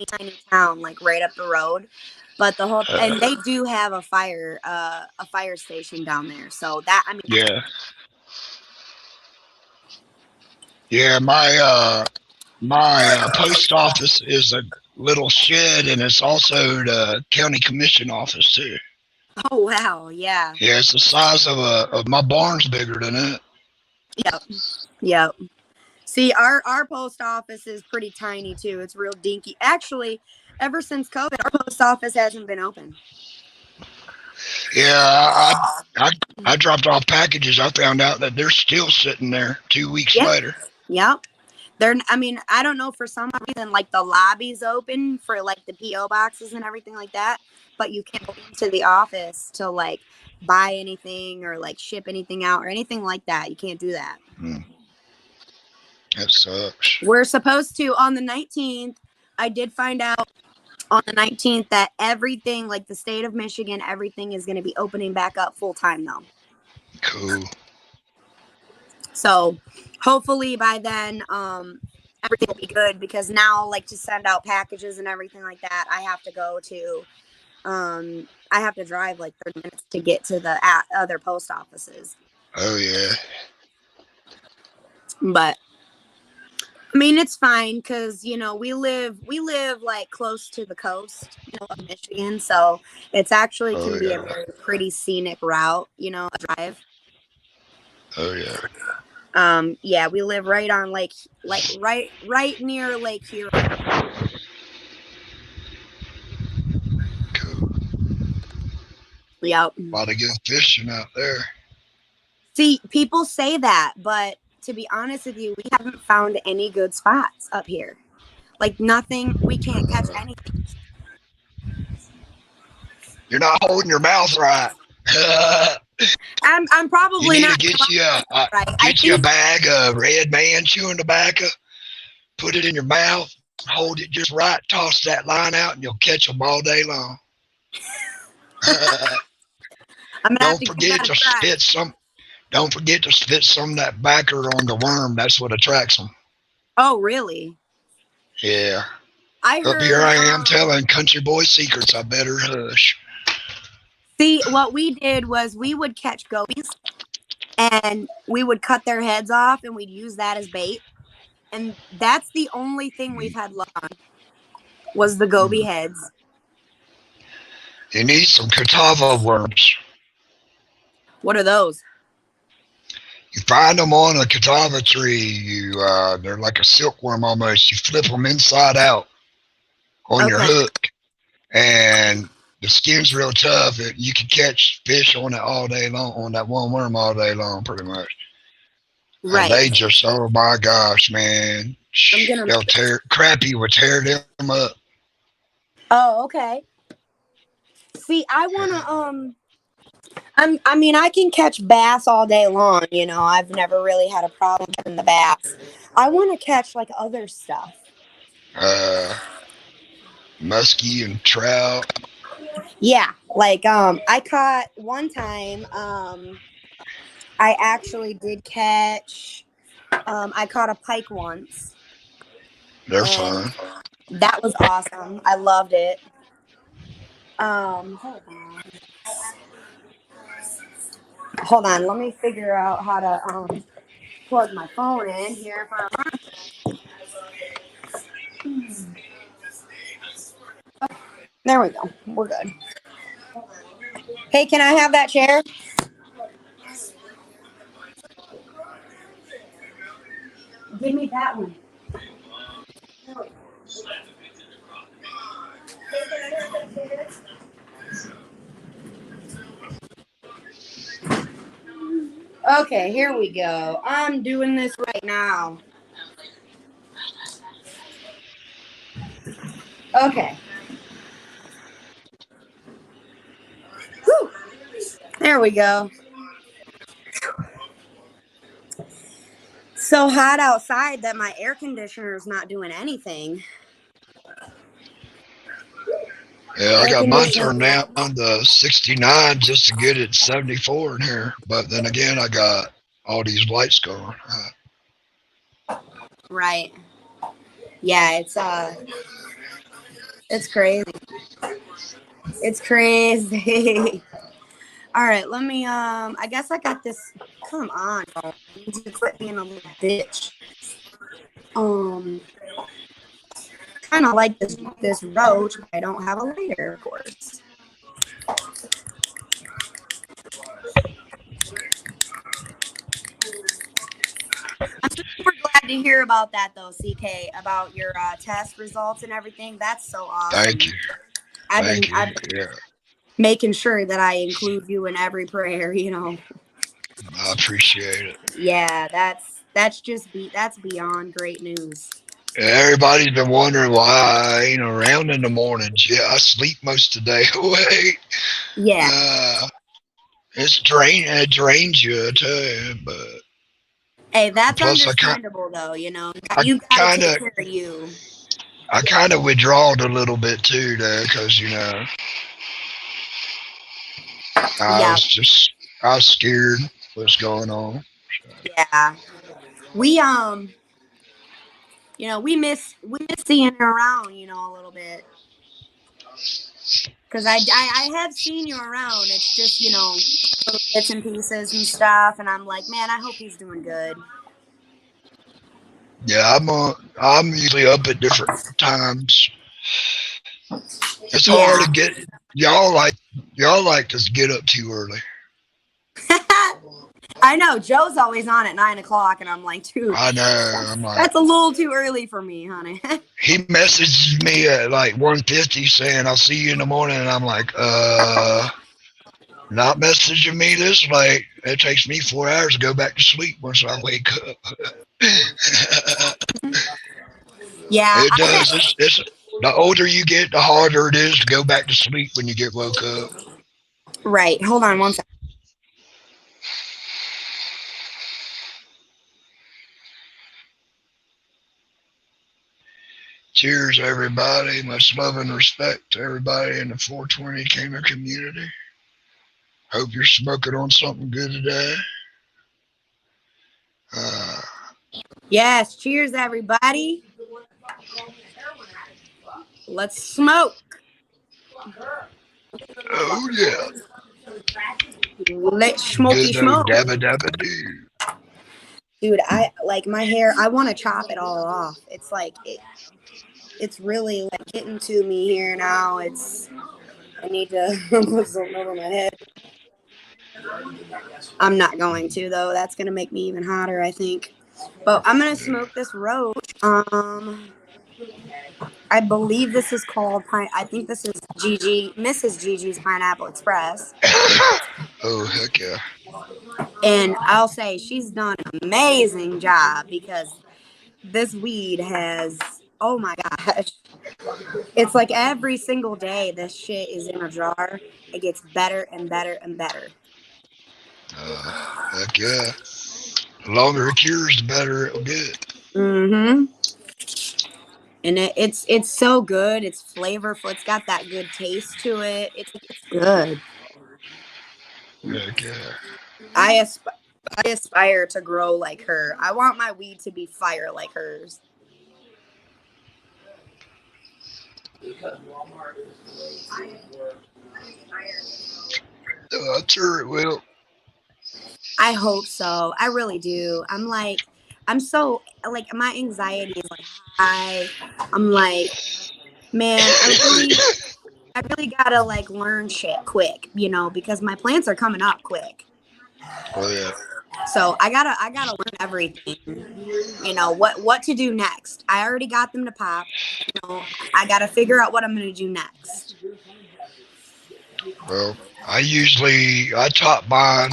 town like right up the road, but the whole and they do have a fire station down there. So that I mean, Yeah. Yeah, my post office is a little shed, and it's also the county commission office too. oh wow, yeah, Yeah, it's the size of my barn's bigger than it. yep. See, our post office is pretty tiny too. It's real dinky. Actually, ever since COVID, our post office hasn't been open. Yeah, I dropped off packages. I found out that they're still sitting there 2 weeks Yeah. later. Yep. I mean, I don't know, for some reason, like the lobby's open for like the PO boxes and everything like that, but you can't go into the office to like buy anything or like ship anything out or anything like that. You can't do that. That sucks. We're supposed to on the 19th. I did find out on the 19th that everything, like the state of Michigan, everything is going to be opening back up full time though. Cool. So hopefully by then, everything will be good, because now, like, to send out packages and everything like that, I have to go to, I have to drive like 30 minutes to get to the other post offices. Oh yeah. But I mean, it's fine because, you know, we live like close to the coast, you know, of Michigan, so it's actually can be a very pretty scenic route, you know, a drive. Oh yeah. Yeah, we live right on right near Lake Huron. Cool. Yep. A lot of good fishing out there. See, people say that, but to be honest with you, we haven't found any good spots up here. Like nothing, we can't catch anything. You're not holding your mouth right. I'm probably You need not. to get you right. a bag of Red Man chewing tobacco, put it in your mouth, hold it just right, toss that line out, and you'll catch them all day long. Don't forget to spit some. Don't forget to spit some of that backer on the worm. That's what attracts them. Oh, really? Yeah. I heard, up here I am telling country boy secrets. I better hush. See, what we did was we would catch gobies and we would cut their heads off and we'd use that as bait. And that's the only thing we've had luck on was the goby heads. You need some catawba worms. What are those? You find them on a catawba tree. They're like a silkworm almost. You flip them inside out on your hook, and the skin's real tough. You can catch fish on it all day long, on that one worm all day long, pretty much. Right. And they just, oh my gosh, man. They'll Crappie would tear them up. Oh, okay. See, I want to, I mean, I can catch bass all day long, you know. I've never really had a problem catching the bass. I want to catch, like, other stuff. Muskie and trout. Yeah, like, I caught one time, I actually did catch, I caught a pike once. They're fun. That was awesome. I loved it. Hold on. Let me figure out how to plug my phone in here for a minute. There we go. We're good. Hey, can I have that chair? Give me that one. Okay, here we go. I'm doing this right now. Okay. Whew. There we go. So hot outside that my air conditioner is not doing anything. Yeah, I got mine turned down to 69 just to get it 74 in here. But then again, I got all these lights going. Right. Yeah, it's crazy. It's crazy. All right, let me I guess I got this. Come on, phone. You need to quit being a little bitch. Um kind of like this roach, but I don't have a lighter, of course. I'm super glad to hear about that though, CK, about your test results and everything. That's so awesome. Thank you. I've been Yeah, making sure that I include you in every prayer, you know. I appreciate it. Yeah, that's beyond great news. Everybody's been wondering why I ain't around in the mornings. Yeah, I sleep most of the day away. Yeah. Uh, it drains you, I tell you. But Hey, that's plus, understandable though, you know. I You got to kind take of, care of you. I kind of withdrawed a little bit too, though, because I Yeah. was just, I was scared what's going on. Yeah. We you know, we miss seeing her around, you know, a little bit. Cause I have seen you around. It's just, you know, little bits and pieces and stuff, and I'm like, man, I hope he's doing good. Yeah, I'm usually up at different times. It's hard Yeah. to get y'all like to get up too early. I know Joe's always on at 9 o'clock, and I'm like, dude, I know. I'm like, that's a little too early for me, honey. he messages me at like 1:50 saying I'll see you in the morning, and I'm like, not messaging me this late. It takes me 4 hours to go back to sleep once I wake up. Yeah. It does. It's the older you get, the harder it is to go back to sleep when you get woke up. Right. Hold on one second. Cheers, everybody. Much love and respect to everybody in the 420 Gamer community. Hope you're smoking on something good today. Uh, Yes. Cheers, everybody. Let's smoke. oh, yeah. Let's smoky Good old smoke. dabba dabba doo. Dude, I like my hair. I want to chop it all off. It's like it's really like getting to me here now. I need to put something over my head. I'm not going to though. That's gonna make me even hotter, I think. But I'm gonna smoke this roach. I believe this is called I think this is Mrs. Gigi's Pineapple Express. Oh, heck yeah. And I'll say she's done an amazing job because this weed has, oh my gosh. It's like every single day this shit is in a jar. It gets better and better and better. Uh, heck yeah. The longer it cures, the better it'll get. Mm-hmm. And it's so good. It's flavorful. It's got that good taste to it. It's good. Heck yeah. I asp- I aspire to grow like her. I want my weed to be fire like hers. I'm sure it will. I hope so. I really do. I'm so like my anxiety is like high. I'm like, man, I really gotta like learn shit quick, you know, because my plants are coming up quick. Oh, yeah. So I gotta learn everything. You know, what to do next. I already got them to pop. You know, I gotta figure out what I'm gonna do next. Well, I top mine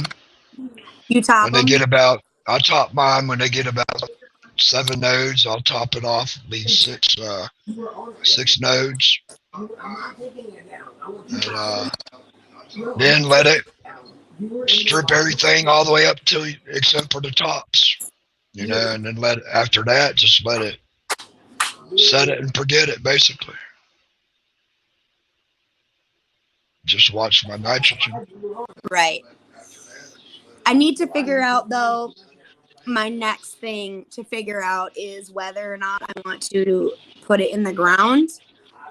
You top when they them? get about, I top mine when they get about 7 nodes. I'll top it off, leave six nodes, and then let it strip everything all the way up till except for the tops, and then after that just let it set it and forget it. Basically, just watch my nitrogen. Right. I need to figure out though. my next thing to figure out is whether or not I want to put it in the ground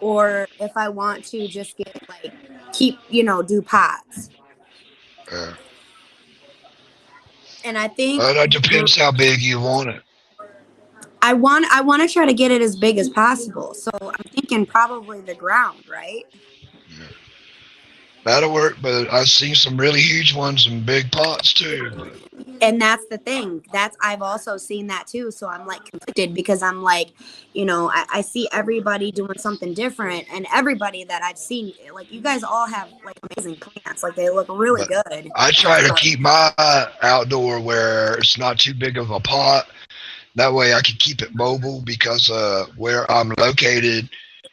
or if I want to just get like do pots. And I think That depends how big you want it. I want to try to get it as big as possible. So I'm thinking probably the ground, right? Yeah. That'll work, but I've seen some really huge ones in big pots too. But And that's the thing. I've also seen that too. So I'm like conflicted because I'm like, I see everybody doing something different, and everybody that I've seen, like you guys all have like amazing plants. Like they look really but good. I try to keep my outdoor where it's not too big of a pot. That way I can keep it mobile because where I'm located,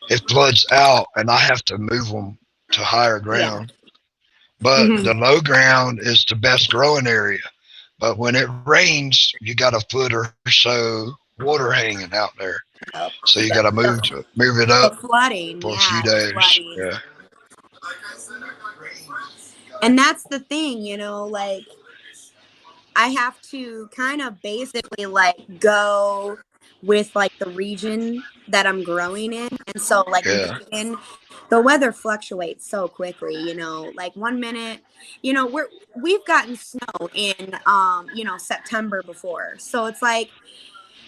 it floods out and I have to move them to higher Yeah. ground. But Mhm. the low ground is the best growing area. But when it rains, you got a foot or so water hanging out there. Yep. So you got to move it The up flooding, for a yeah, few the days. flooding. Yeah. And that's the thing, like I have to kind of basically like go with like the region that I'm growing in. And so like in Yeah. Michigan, the weather fluctuates so quickly, like 1 minute, we've gotten snow in September before. So it's like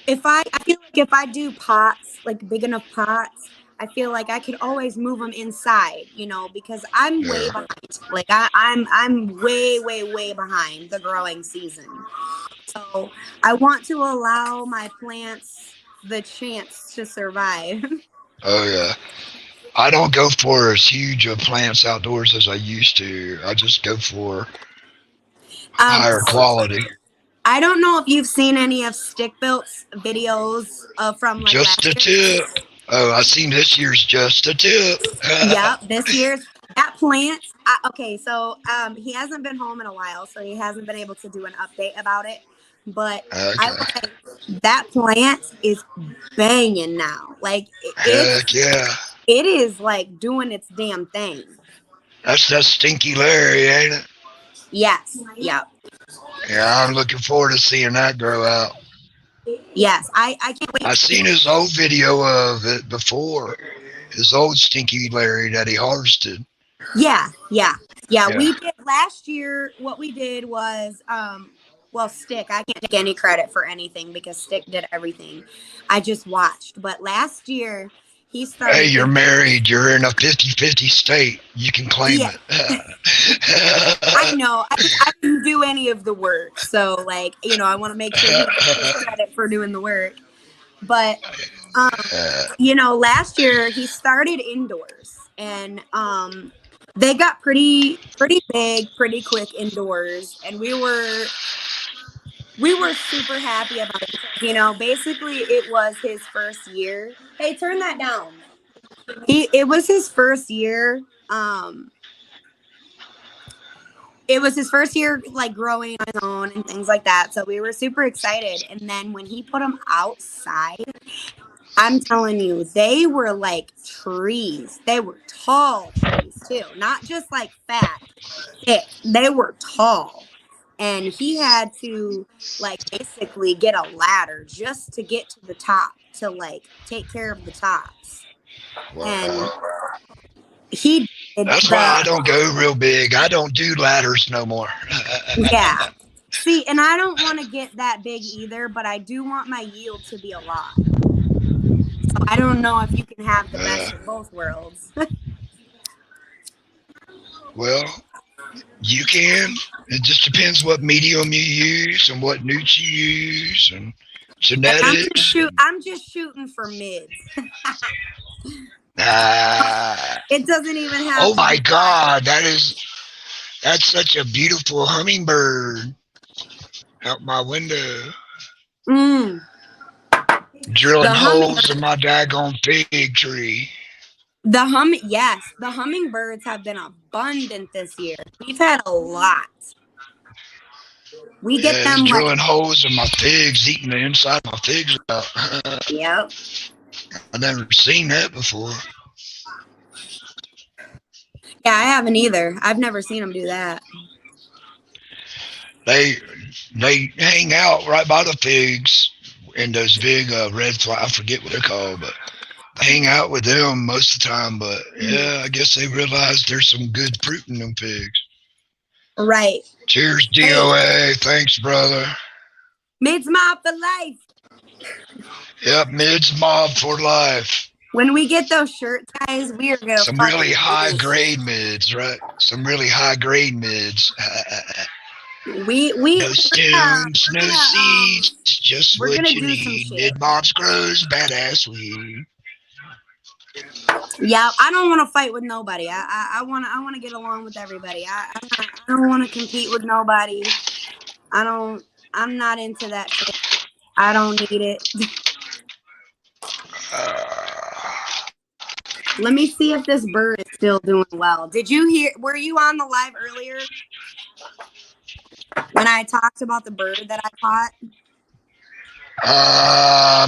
I feel like if I do pots, like big enough pots, I feel like I could always move them inside, because I'm way Yeah. behind. Like I'm way, way, way behind the growing season. So I want to allow my plants the chance to survive. Oh, yeah. I don't go for as huge of plants outdoors as I used to. I just go for um, higher quality. I don't know if you've seen any of Stick Built's videos from like Just a last year. tip. Oh, I seen this year's just a tip. Yep, this year's that plant. Okay, so he hasn't been home in a while, so he hasn't been able to do an update about it. But I will Okay. say that plant is banging now. Like Heck yeah. it is like doing its damn thing. That's that stinky Larry, ain't it? Yes. Yep. Yeah, I'm looking forward to seeing that grow out. Yes. I can't wait. I seen his old video of it before. His old stinky Larry that he harvested. Yeah. Yeah. We did last year. What we did was Stick. I can't take any credit for anything because Stick did everything. I just watched. But last year he started. Hey, you're married. You're in a 50-50 state. You can claim Yeah. it. I know. I didn't do any of the work. So, like, I want to make sure he gets credit for doing the work. But, last year he started indoors. And they got pretty big, pretty quick indoors. And we were super happy about it. Basically it was his first year. Hey, turn that down. It was his first year. It was his first year like growing on his own and things like that. So we were super excited. And then when he put them outside, I'm telling you, they were like trees. They were tall trees too, not just like fat, thick. They were tall. And he had to like basically get a ladder just to get to the top to like take care of the tops. Wow. And he did. That's why I don't go real big. I don't do ladders no more. Yeah. See, and I don't want to get that big either, but I do want my yield to be a lot. So I don't know if you can have the best of both worlds. Well, you can. It just depends what medium you use and what newts you use and genetics. I'm just shooting for mids. Ah. It doesn't even have. Oh my God, that's such a beautiful hummingbird out my window. Drilling holes in my daggone fig tree. The hummingbirds have been abundant this year. We've had a lot. We get them drilling holes in my figs, eating the inside of my figs out. Yep. I've never seen that before. Yeah, I haven't either. I've never seen them do that. They they hang out right by the pigs and those big red fly. I forget what they're called, but I hang out with them most of the time. But yeah, I guess they realized there's some good fruit in them pigs. Right. Cheers, Hey, DOA. Thanks, brother. Mids Mob for life. Yep, Mids Mob for life. When we get those shirts, guys, we are gonna Some fucking really high do this grade mids, right? Some really high grade mids. shit. No stones, no seeds, just we're what gonna you do some need. shit. Mid Mobs grows badass weed. Yeah, I don't want to fight with nobody. I want to get along with everybody. I don't want to compete with nobody. I'm not into that shit. I don't need it. Let me see if this bird is still doing well. Did you hear? Were you on the live earlier when I talked about the bird that I caught?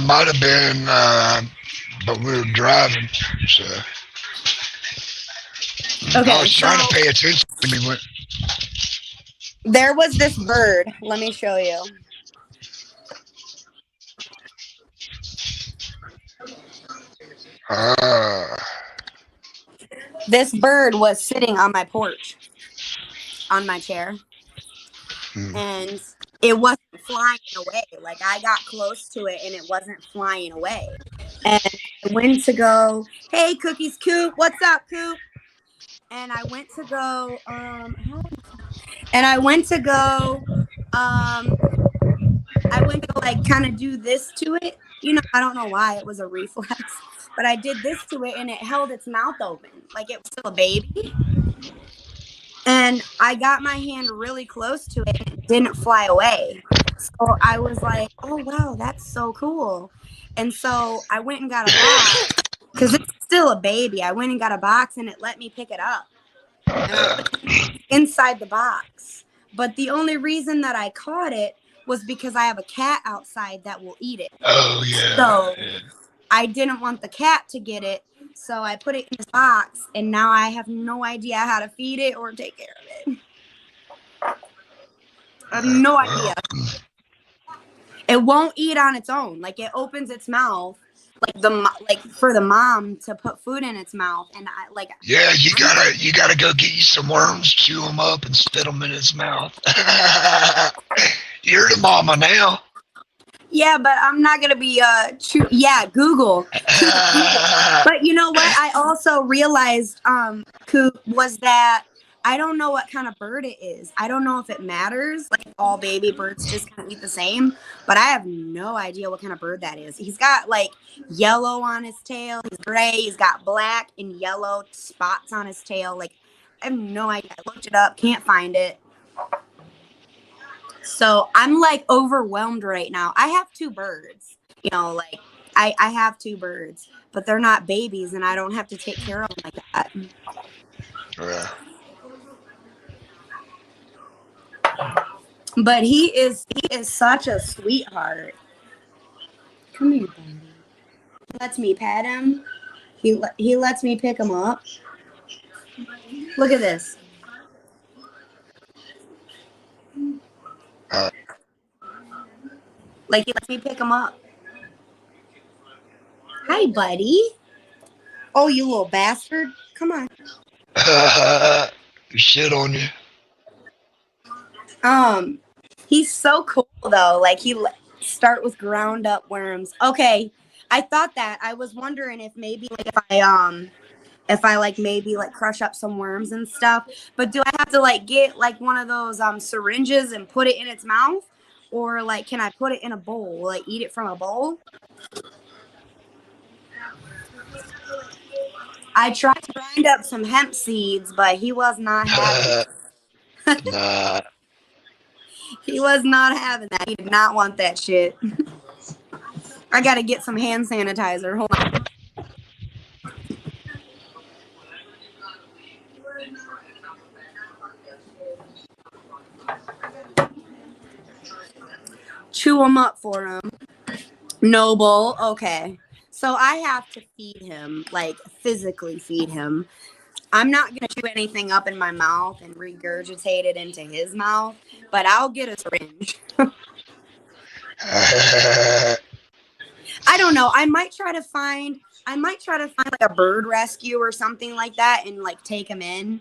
Might have been, but we were driving, so Okay, I was trying so to pay attention. We went, there was this bird. Let me show you. This bird was sitting on my porch, on my chair, and it wasn't flying away. Like, I got close to it and it wasn't flying away. And I went to go, hey, Cookies Coop, what's up, Coop? And I went to go, like kind of do this to it. You know, I don't know why, it was a reflex, but I did this to it and it held its mouth open like it was still a baby. And I got my hand really close to it and it didn't fly away. So I was like, oh, wow, that's so cool. And so I went and got a box because it's still a baby. I went and got a box and it let me pick it up. And I put it inside the box. But the only reason that I caught it was because I have a cat outside that will eat it. oh yeah. So I didn't want the cat to get it. So I put it in this box, and now I have no idea how to feed it or take care of it. I have no idea. It won't eat on its own. Like, it opens its mouth, like for the mom to put food in its mouth, and Yeah, you gotta go get you some worms, chew them up, and spit them in its mouth. You're the mama now. Yeah, but I'm not gonna be Google. But you know what? I also realized, Coop, was that I don't know what kind of bird it is. I don't know if it matters. Like, all baby birds just kind of eat the same, but I have no idea what kind of bird that is. He's got like yellow on his tail. He's gray. He's got black and yellow spots on his tail. Like, I have no idea. I looked it up. Can't find it. So I'm like overwhelmed right now. I have 2 birds, you know, like I have 2 birds, but they're not babies and I don't have to take care of them like that. Yeah. But he is such a sweetheart. Come here, baby. He lets me pet him. He lets me pick him up. Look at this. Like, he lets me pick him up. Hi, buddy. Oh, you little bastard. Come on. Shit on you. He's so cool though. Like, he start with ground up worms. Okay, I thought that. I was wondering if maybe like if I like maybe like crush up some worms and stuff. But do I have to like get like one of those syringes and put it in its mouth, or like can I put it in a bowl? Like, eat it from a bowl? I tried to grind up some hemp seeds, but he was not having it. Nah. He was not having that. He did not want that shit. I gotta get some hand sanitizer. Hold on. Chew him up for him. Noble. Okay. So I have to feed him, like physically feed him. I'm not going to chew anything up in my mouth and regurgitate it into his mouth, but I'll get a syringe. I don't know. I might try to find like a bird rescue or something like that and like take him in.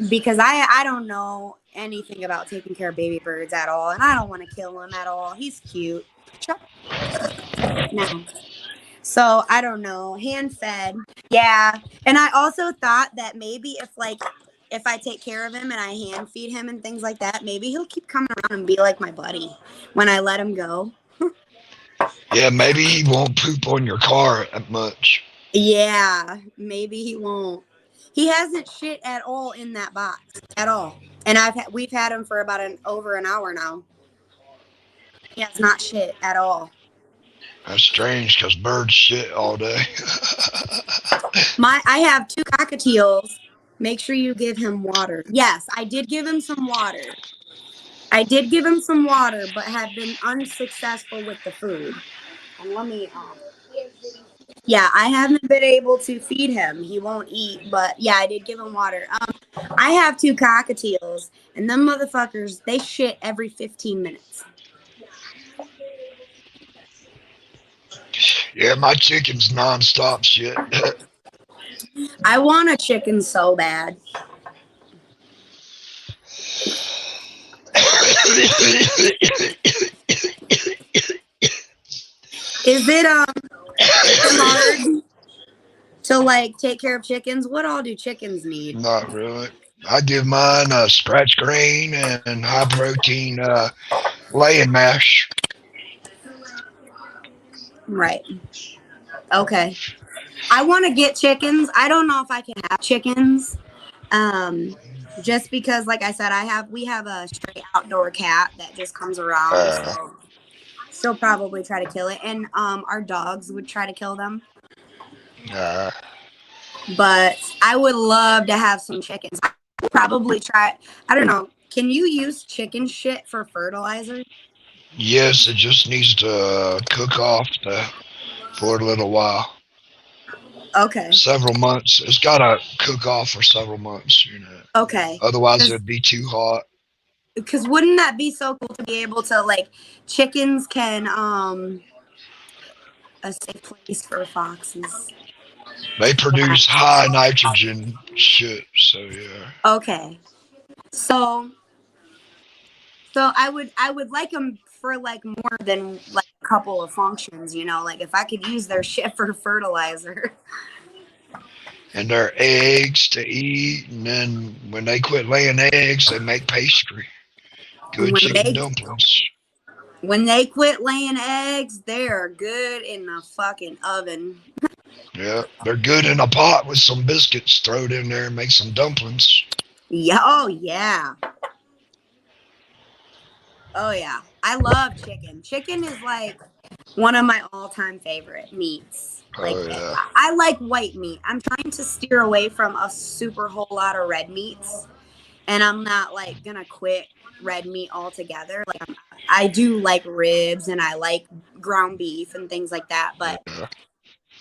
Because I don't know anything about taking care of baby birds at all, and I don't want to kill him at all. He's cute. No. So I don't know. Hand fed. Yeah. And I also thought that maybe if I take care of him and I hand feed him and things like that, maybe he'll keep coming around and be like my buddy when I let him go. Yeah, maybe he won't poop on your car that much. Yeah, maybe he won't. He hasn't shit at all in that box at all, and we've had him for about over an hour now. He has not shit at all. That's strange because birds shit all day. I have 2 cockatiels. Make sure you give him water. Yes, I did give him some water. But have been unsuccessful with the food. And let me. Yeah, I haven't been able to feed him. He won't eat, but yeah, I did give him water. I have 2 cockatiels, and them motherfuckers, they shit every 15 minutes. Yeah, my chicken's nonstop shit. I want a chicken so bad. Is it hard to like take care of chickens? What all do chickens need? Not really. I give mine a scratch grain and high protein laying mash. Right. Okay. I want to get chickens. I don't know if I can have chickens. Just because, like I said, we have a stray outdoor cat that just comes around, so she'll probably try to kill it, and our dogs would try to kill them. But I would love to have some chickens. I would probably try. I don't know. Can you use chicken shit for fertilizer? Yes, it just needs to cook off for a little while. Okay. Several months. It's got to cook off for several months, Okay. Otherwise, it'd be too hot. Because wouldn't that be so cool to be able to, like, chickens can, a safe place for foxes. They produce high nitrogen shit, so yeah. Okay. So I would like them for like more than like a couple of functions, like if I could use their shit for fertilizer. And their eggs to eat, and then when they quit laying eggs, they make pastry. Good chicken dumplings. When they quit laying eggs, they are good in the fucking oven. Yeah, they're good in a pot with some biscuits. Throw it in there and make some dumplings. Yeah, oh yeah. Oh yeah. I love chicken. Chicken is like one of my all-time favorite meats. Like, yeah. I like white meat. I'm trying to steer away from a super whole lot of red meats, and I'm not like gonna quit red meat altogether. Like I do like ribs and I like ground beef and things like that, but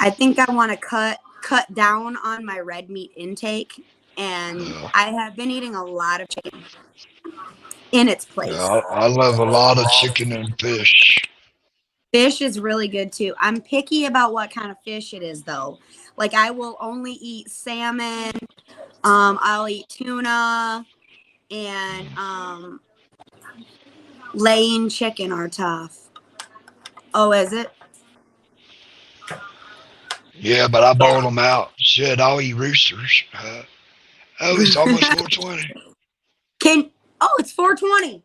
I think I want to cut down on my red meat intake, and I have been eating a lot of chicken in its place. Yeah, I love a lot of chicken and fish. Fish is really good too. I'm picky about what kind of fish it is though. Like I will only eat salmon. I'll eat tuna, and laying chicken are tough. Oh, is it? Yeah, but I boil them out. Shit, I'll eat roosters. It's almost 4:20. It's 4:20.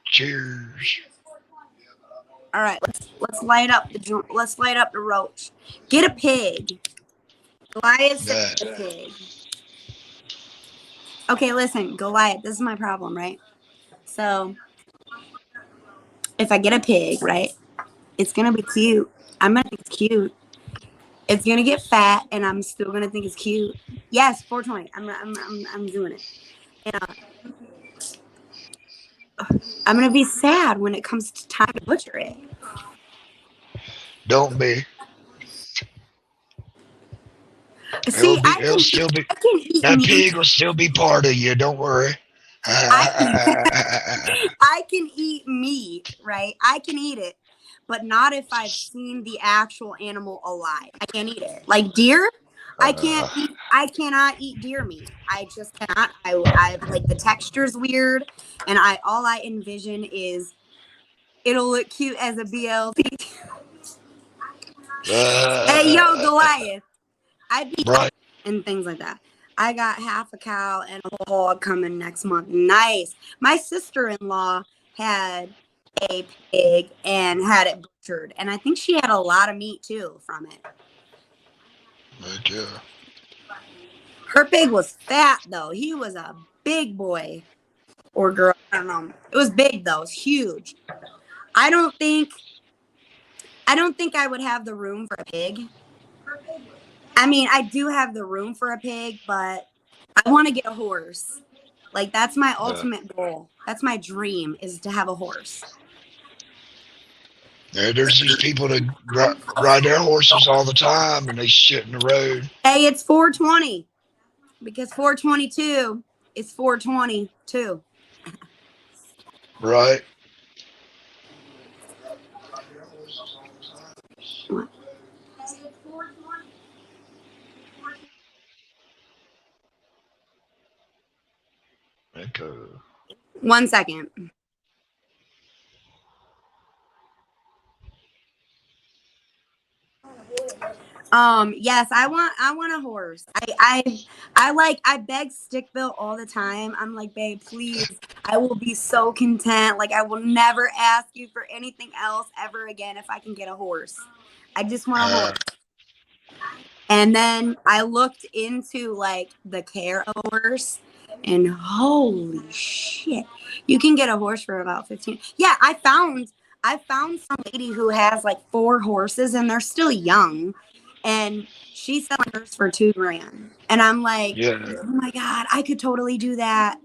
Cheers. All right, let's light up the roach. Get a pig. Goliath said a pig. Okay, listen, Goliath, this is my problem, right? So, if I get a pig, right, it's going to be cute. I'm going to think it's cute. It's going to get fat, and I'm still going to think it's cute. Yes, 420. I'm doing it. And, I'm going to be sad when it comes to time to butcher it. Don't be. See, It'll still be I can eat that meat. pig will still be part of you. Don't worry. I can eat meat, right? I can eat it, but not if I've seen the actual animal alive. I can't eat it. Like deer, I can't eat. I cannot eat deer meat. I just cannot. I like the texture's weird, and all I envision is it'll look cute as a BLT. Hey, yo, Goliath. I'd be Right. and things like that. I got half a cow and a whole hog coming next month. Nice. My sister-in-law had a pig and had it butchered, and I think she had a lot of meat too from it. Heck yeah. Her pig was fat though. He was a big boy or girl. I don't know. It was big though. It was huge. I don't think I would have the room for a pig. I mean, I do have the room for a pig, but I want to get a horse. Like, that's my ultimate goal. That's my dream, is to have a horse. Yeah, there's these people that ride their horses all the time and they shit in the road. Hey, it's 420. Because 422 is 422. Right. What? Echo. 1 second. Yes, I want a horse. I beg Stick Built all the time. I'm like, babe, please, I will be so content. Like, I will never ask you for anything else ever again if I can get a horse. I just want a horse. And then I looked into like the care of a horse, and holy shit, you can get a horse for about 15. Yeah, I found some lady who has like 4 horses and they're still young, and she's selling hers for $2,000. And I'm like, oh my God, I could totally do that.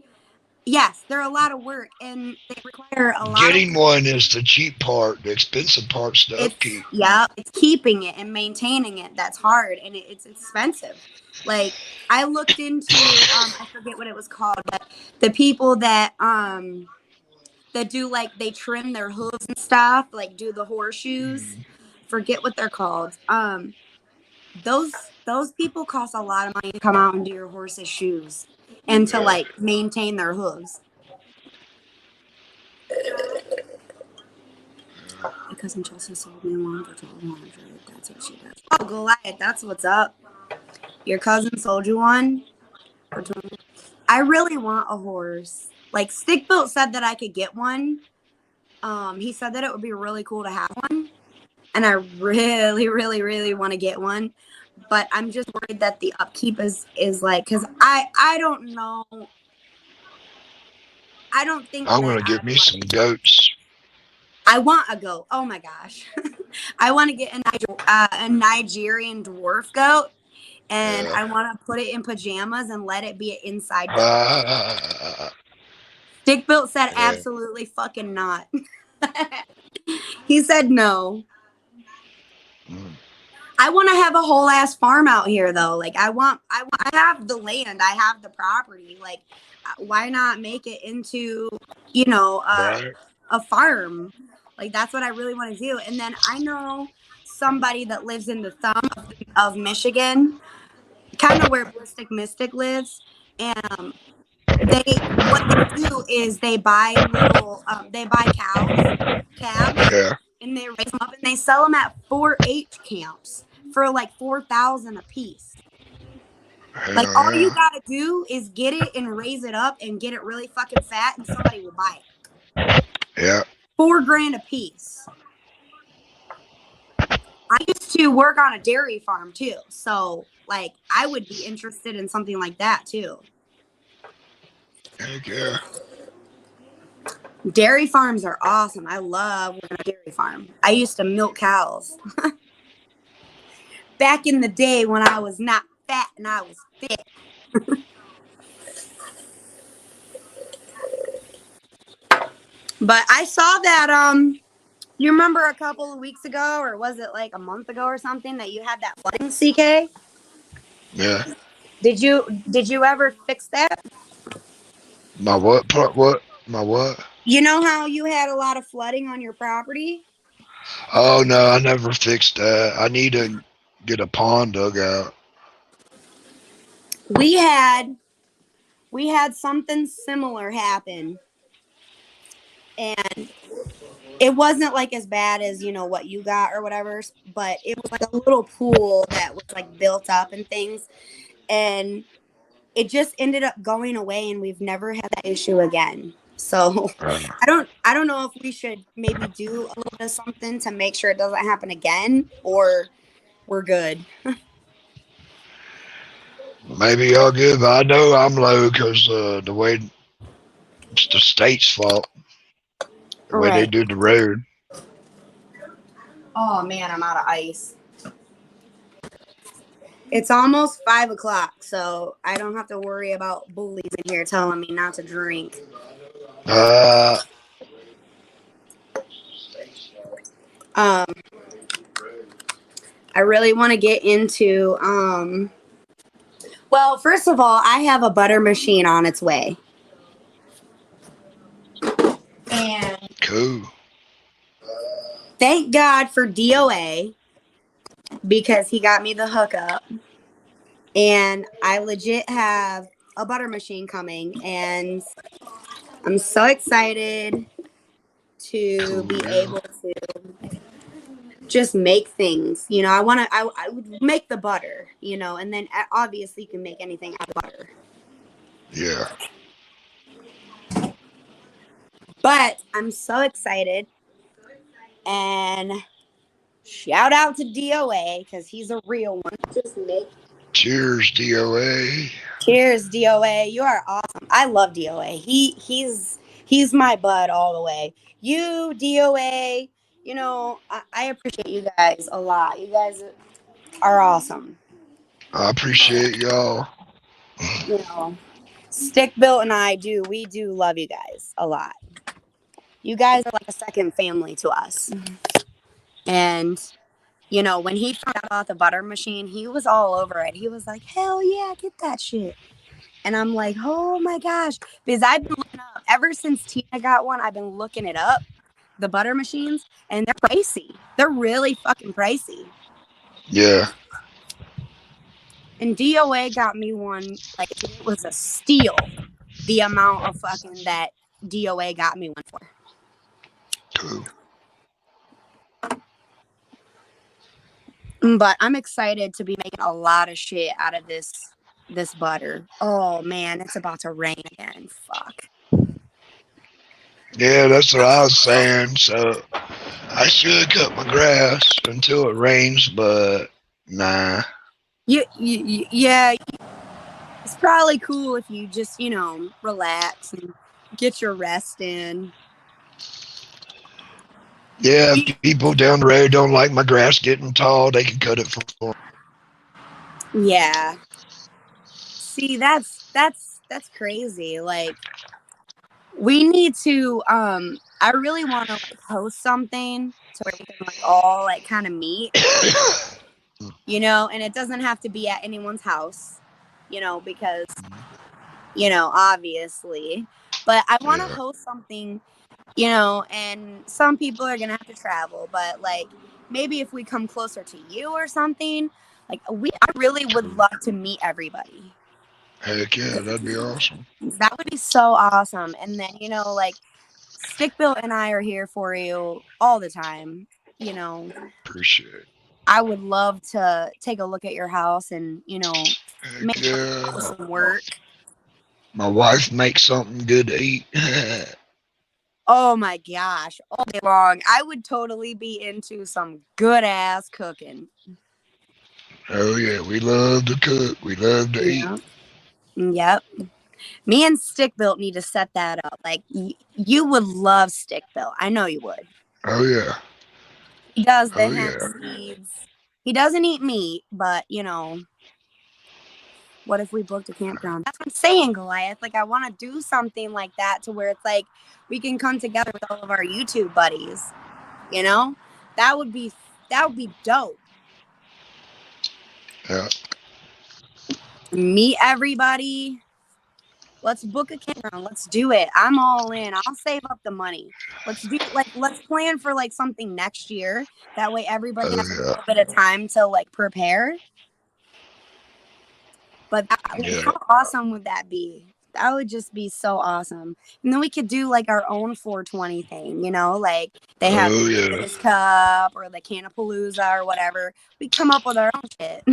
Yes, they're a lot of work and they require a lot. Getting one is the cheap part. The expensive part's the upkeep. Yeah, it's keeping it and maintaining it that's hard, and it's expensive. Like, I looked into I forget what it was called, but the people that do, like, they trim their hooves and stuff, like do the horseshoes. Forget what they're called. Those people cost a lot of money to come out and do your horse's shoes and to like maintain their hooves. Because Chelsea sold me one for $1,200. That's what she does. Oh, Goliath, that's what's up. Your cousin sold you one for $200. I really want a horse. Like, Stick Built said that I could get one. He said that it would be really cool to have one. And I really, really, really want to get one. But I'm just worried that the upkeep is like, because I don't know. I don't think I'm going to get me some goats. I want a goat. Oh my gosh. I want to get a Nigerian dwarf goat, and I want to put it in pajamas and let it be an inside goat. Stick Built said absolutely fucking not. He said no. I want to have a whole ass farm out here though. Like, I have the land, I have the property. Like, why not make it into, a farm? Like, that's what I really want to do. And then I know somebody that lives in the thumb of Michigan, kind of where Ballistic Mystic lives. And what they do is they buy calves, and they raise them up and they sell them at 4-H camps for like $4,000 a piece. Like, all you gotta do is get it and raise it up and get it really fucking fat, and somebody will buy it. Yeah. $4,000 a piece. I used to work on a dairy farm too, so like I would be interested in something like that too. Heck yeah. Dairy farms are awesome. I love working on a dairy farm. I used to milk cows. Back in the day when I was not fat and I was fit. But I saw that you remember a couple of weeks ago, or was it like a month ago or something, that you had that flooding, CK? Yeah. Did you ever fix that? My what part? What? My what? You know how you had a lot of flooding on your property? Oh no, I never fixed that. I need to get a pond dug out. We had we had something similar happen, and it wasn't like as bad as what you got or whatever, but it was like a little pool that was like built up and things, and it just ended up going away, and we've never had that issue again. So Uh, I don't know if we should maybe do a little bit of something to make sure it doesn't happen again, or we're good. maybe y'all good, but I know I'm low because the way it's the state's fault. The All way they right. do the road. Oh man, I'm out of ice. It's almost 5 o'clock, so I don't have to worry about bullies in here telling me not to drink. Uh, Um, I really want to get into. Well, first of all, I have a butter machine on its way, and cool. thank God for DOA because he got me the hookup, and I legit have a butter machine coming, and I'm so excited to Cool be deal. able to just make things. I would make the butter, and then obviously you can make anything out of butter. Yeah. But I'm so excited, and shout out to DOA because he's a real one. Just make Cheers, DOA. cheers, DOA. You are awesome. I love DOA. He's my bud all the way. You, DOA, I appreciate you guys a lot. You guys are awesome. I appreciate y'all. You know, Stick Built and we do love you guys a lot. You guys are like a second family to us. And when he found out about the butter machine, he was all over it. He was like, hell yeah, get that shit. And I'm like, oh my gosh. Because I've been looking up, ever since Tina got one, I've been looking it up, the butter machines, and they're pricey. They're really fucking pricey. Yeah. And DOA got me one, like, it was a steal, the amount of fucking that DOA got me one for. Cool. But I'm excited to be making a lot of shit out of this butter. Oh man, it's about to rain again. Fuck. Yeah, that's what I was saying. So I should cut my grass until it rains, but nah. Yeah, it's probably cool if you just, relax and get your rest in. Yeah, if people down the road don't like my grass getting tall, they can cut it for me. Yeah. See, that's crazy. Like, we need to I really want to like post something to where we can like all like kind of meet, and it doesn't have to be at anyone's house, because obviously, but I want to Yeah. host something, and some people are gonna have to travel, but like maybe if we come closer to you or something, like I really would love to meet everybody. Heck yeah, that'd be awesome. That would be so awesome. And then, like Stick Built and I are here for you all the time. Appreciate it. I would love to take a look at your house and, Heck maybe yeah. some work. My wife makes something good to eat. Oh my gosh, all day long. I would totally be into some good ass cooking. Oh yeah, we love to cook. We love to eat. Yeah. Yep. Me and Stick Built need to set that up. Like, you would love Stick Built. I know you would. Oh yeah. He does the Oh hemp yeah. seeds. He doesn't eat meat, but, what if we booked a campground? That's what I'm saying, Goliath. Like, I want to do something like that to where it's like we can come together with all of our YouTube buddies. That would be dope. Yeah. Meet everybody. Let's book a campground. Let's do it. I'm all in. I'll save up the money. Let's plan for like something next year. That way everybody has a Yeah. little bit of time to like prepare. But how awesome would that be? That would just be so awesome. And then we could do like our own 420 thing, like they have Oh the yeah. Vegas Cup or the Canapalooza or whatever. We come up with our own shit.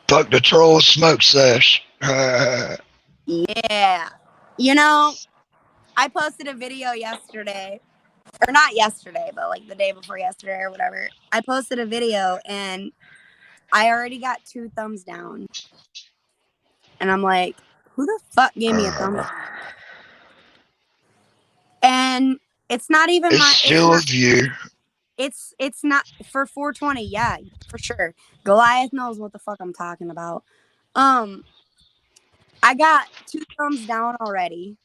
Fuck the troll smoke sesh. Yeah. I posted a video yesterday, or not yesterday, but like the day before yesterday or whatever. I posted a video and I already got 2 thumbs down. And I'm like, who the fuck gave me a thumbs down? And it's not even It's still a view. it's not for 420. Yeah, for sure. Goliath knows what the fuck I'm talking about. I got 2 thumbs down already.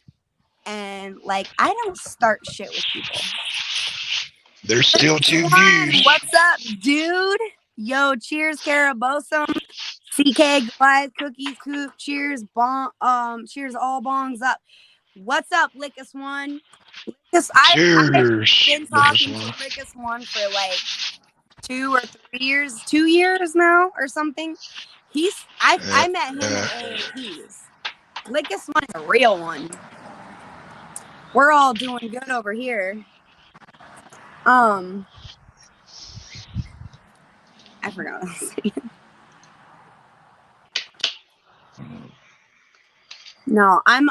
And like, I don't start shit with people. There's still 2 views. What's up, dude? Yo, cheers, Carabosum. CK, Goliath, Cookies, Coop, cheers, cheers, all bongs up. What's up, Lickus One? I've been talking to Lickus One for like 2 or 3 years, 2 years now or something. I met him at AAP's. Lickus One is a real one. We're all doing good over here. I forgot what I was saying. No, I'm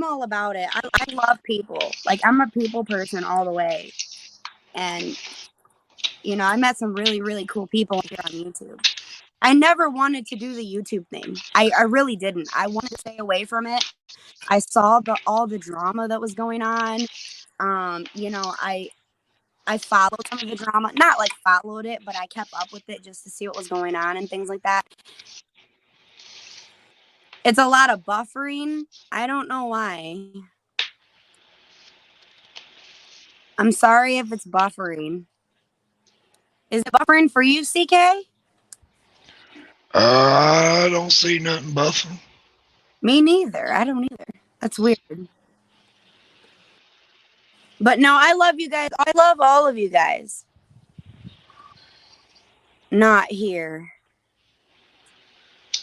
all about it. I love people. Like, I'm a people person all the way. And, I met some really, really cool people here on YouTube. I never wanted to do the YouTube thing. I really didn't. I wanted to stay away from it. I saw all the drama that was going on. I followed some of the drama. Not like followed it, but I kept up with it just to see what was going on and things like that. It's a lot of buffering. I don't know why. I'm sorry if it's buffering. Is it buffering for you, CK? I don't see nothing buffering. Me neither. I don't either. That's weird. But no, I love you guys. I love all of you guys. Not here.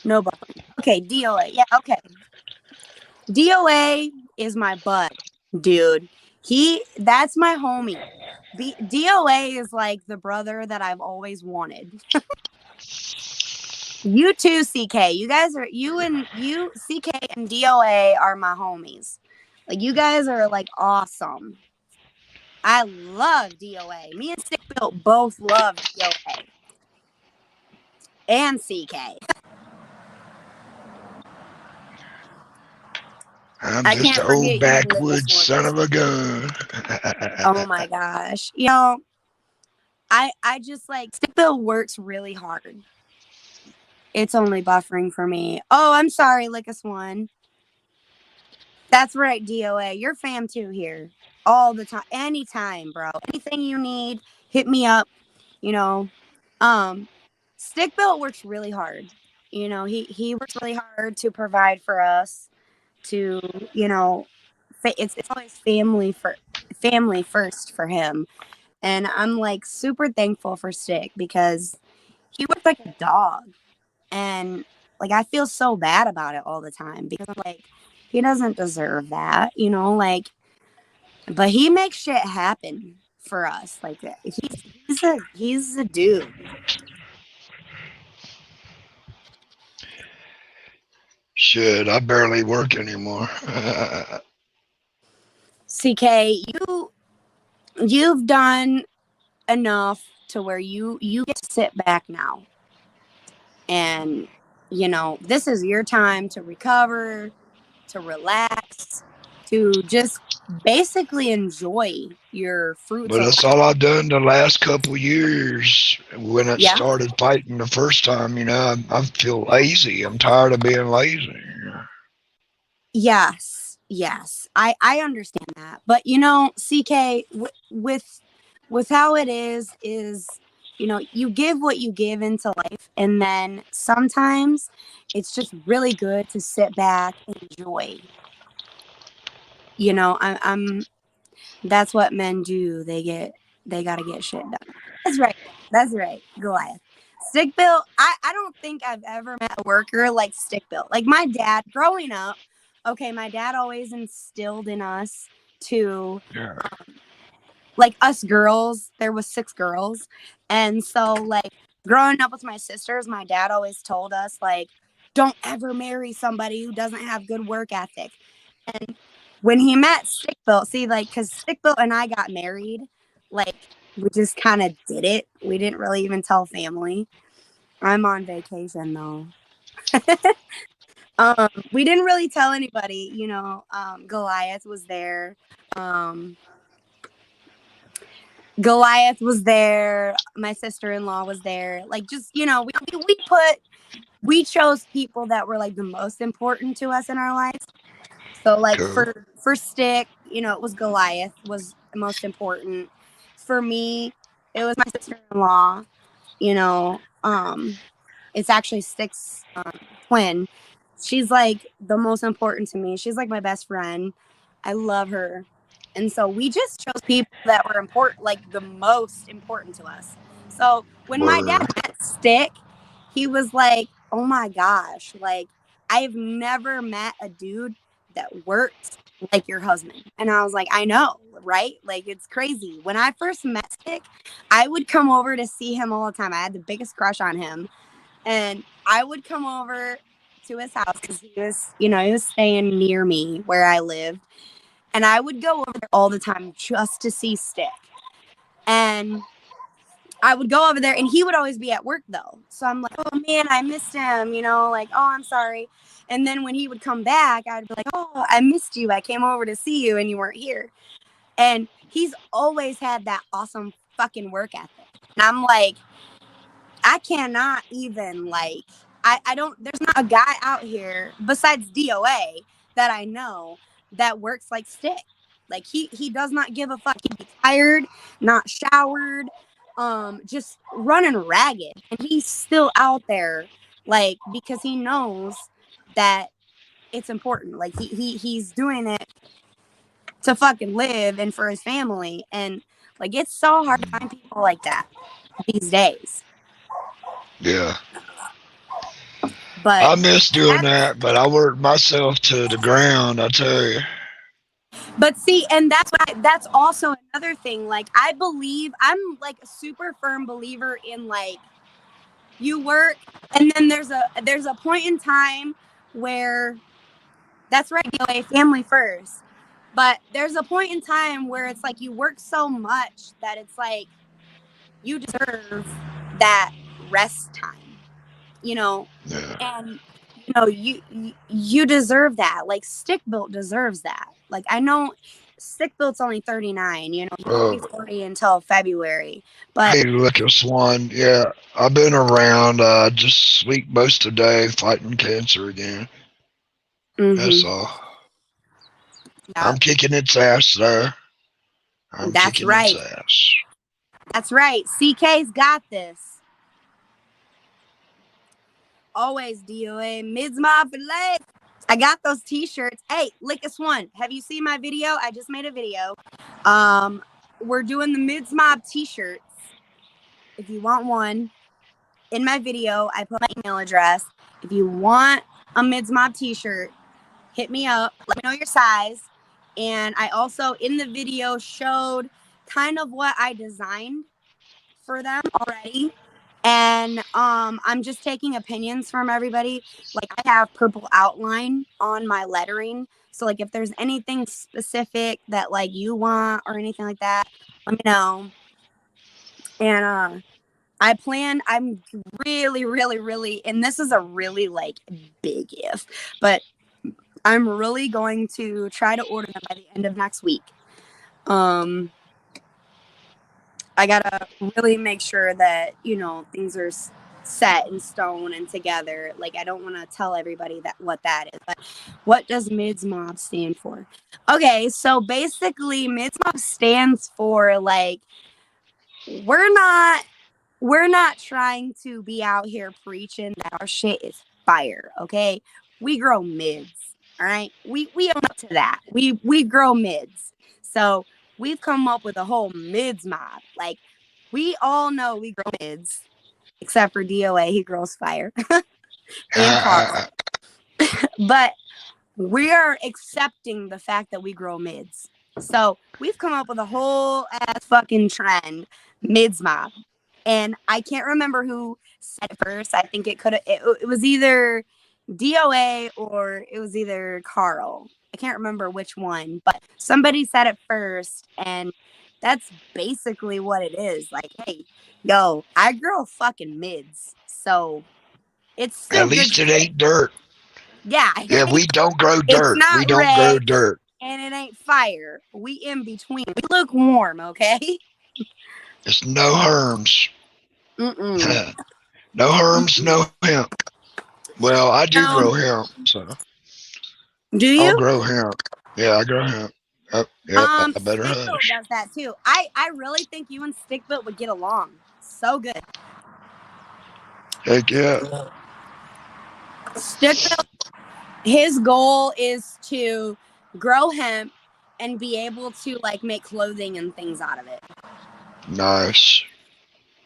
No buffering. Okay, DOA. Yeah, okay. DOA is my bud, dude. That's my homie. DOA is like the brother that I've always wanted. You too, CK. You guys are CK and DOA are my homies. Like, you guys are like awesome. I love DOA. Me and Stick Built both love DOA. And CK. I'm just an old backwoods son of a gun. Oh my gosh. I just like, Stick Built works really hard. It's only buffering for me. Oh, I'm sorry, Lickus One. That's right, DOA. You're fam too here. All the time. Anytime, bro. Anything you need, hit me up. Stick Built works really hard. He works really hard to provide for us. To, it's always family first for him. And I'm like super thankful for Stick because he works like a dog. And like, I feel so bad about it all the time because I'm like, he doesn't deserve that, but he makes shit happen for us. Like, he's a dude. Shit, I barely work anymore. CK, you've done enough to where you get to sit back now. And, this is your time to recover, to relax, to just basically enjoy your fruits. But that's all I've done the last couple years. When I started fighting the first time, I feel lazy. I'm tired of being lazy. Yes, I understand that. But CK, with how it is you know, you give what you give into life, and then sometimes it's just really good to sit back and enjoy. You know, I'm that's what men do. They gotta get shit done. That's right. That's right. Goliath. Stick built. I don't think I've ever met a worker like stick built. Like my dad growing up, okay, my dad always instilled in us to Yeah. like us girls, there was 6 girls. And so like growing up with my sisters, my dad always told us like, don't ever marry somebody who doesn't have good work ethic. And when he met Stick Built, see, like, because Stick Built and I got married, like, we just kind of did it. We didn't really even tell family. I'm on vacation though. We didn't really tell anybody, you know. Goliath was there. Goliath was there. My sister-in-law was there. Like, just, you know, we chose people that were like the most important to us in our lives. So like Cool. for Stick, you know, it was Goliath was the most important. For me, it was my sister-in-law, you know. It's actually Stick's twin. She's like the most important to me. She's like my best friend. I love her. And so we just chose people that were important, like the most important to us. So when my dad Word. met Stick, he was like, oh my gosh, like I've never met a dude that worked like your husband. And I was like, I know, right? Like it's crazy. When I first met Stick, I would come over to see him all the time. I had the biggest crush on him. And I would come over to his house because he was, you know, he was staying near me where I lived. And I would go over there all the time just to see Stick. And I would go over there and he would always be at work though. So I'm like, oh man, I missed him, you know, like, oh, I'm sorry. And then when he would come back, I'd be like, oh, I missed you. I came over to see you and you weren't here. And he's always had that awesome fucking work ethic. And I'm like, I cannot even like I don't there's not a guy out here besides DOA that I know that works like Stick. Like he does not give a fuck. He'd be tired, not showered, just running ragged. And he's still out there like because he knows that it's important. Like he's doing it to fucking live and for his family. And like it's so hard to find people like that these days. Yeah. But I miss doing that's that, but I worked myself to the ground, I tell you. but see, and that's also another thing. Like I believe I'm like a super firm believer in like you work and then there's a point in time where that's right, DOA, family first. But there's a point in time where it's like you work so much that it's like you deserve that rest time. You know, Yeah. and you know you deserve that. Like Stick Built deserves that. Like I know Stick Built's only 39, you know, he won't be Oh, 40 until February, but hey, Lucas One. Yeah, I've been around just week most of the day fighting cancer again. That's mm-hmm, all. yeah, I'm kicking its ass there. I'm that's kicking its right, ass. that's right, CK's got this. Always DOA mids mob for life. I got those t-shirts. Hey, Lickus One, have you seen my video? I just made a video. We're doing the mids mob t-shirts. If you want one, in my video, I put my email address. If you want a Mids Mob t-shirt, hit me up. Let me know your size. And I also, in the video, showed kind of what I designed for them already. And I'm just taking opinions from everybody. Like I have purple outline on my lettering. So like if there's anything specific that like you want or anything like that, let me know. And I'm really, really, really, and this is a really like big if, but I'm really going to try to order them by the end of next week. I gotta really make sure that, you know, things are set in stone and together. Like, I don't want to tell everybody that what that is, but what does Mids Mob stand for? Okay, so basically, Mids Mob stands for like, we're not we're not trying to be out here preaching that our shit is fire, okay? We grow mids, all right? We own up to that. We grow mids. So we've come up with a whole mids mob. Like, we all know we grow mids, except for DOA, he grows fire, and Carl. But we are accepting the fact that we grow mids. So we've come up with a whole ass fucking trend, mids mob. And I can't remember who said it first. I think it was either DOA or it was either Carl. I can't remember which one, but somebody said it first, and that's basically what it is. Like, hey, yo, I grow fucking mids, so it's still At least good it shit. ain't dirt. Yeah, Yeah, we don't grow it's dirt. not We don't grow red dirt. and it ain't fire. We in between. We look warm, okay? It's no herms. Mm-mm. No herms, no hemp. Well, I do No. grow hemp, so Do I'll you? grow hemp. Yeah, I grow hemp. Yep, I better Stick Built hush. does that too. I really think you and Stick Built would get along. So good. Heck yeah. Stick Built, his goal is to grow hemp and be able to like make clothing and things out of it. Nice.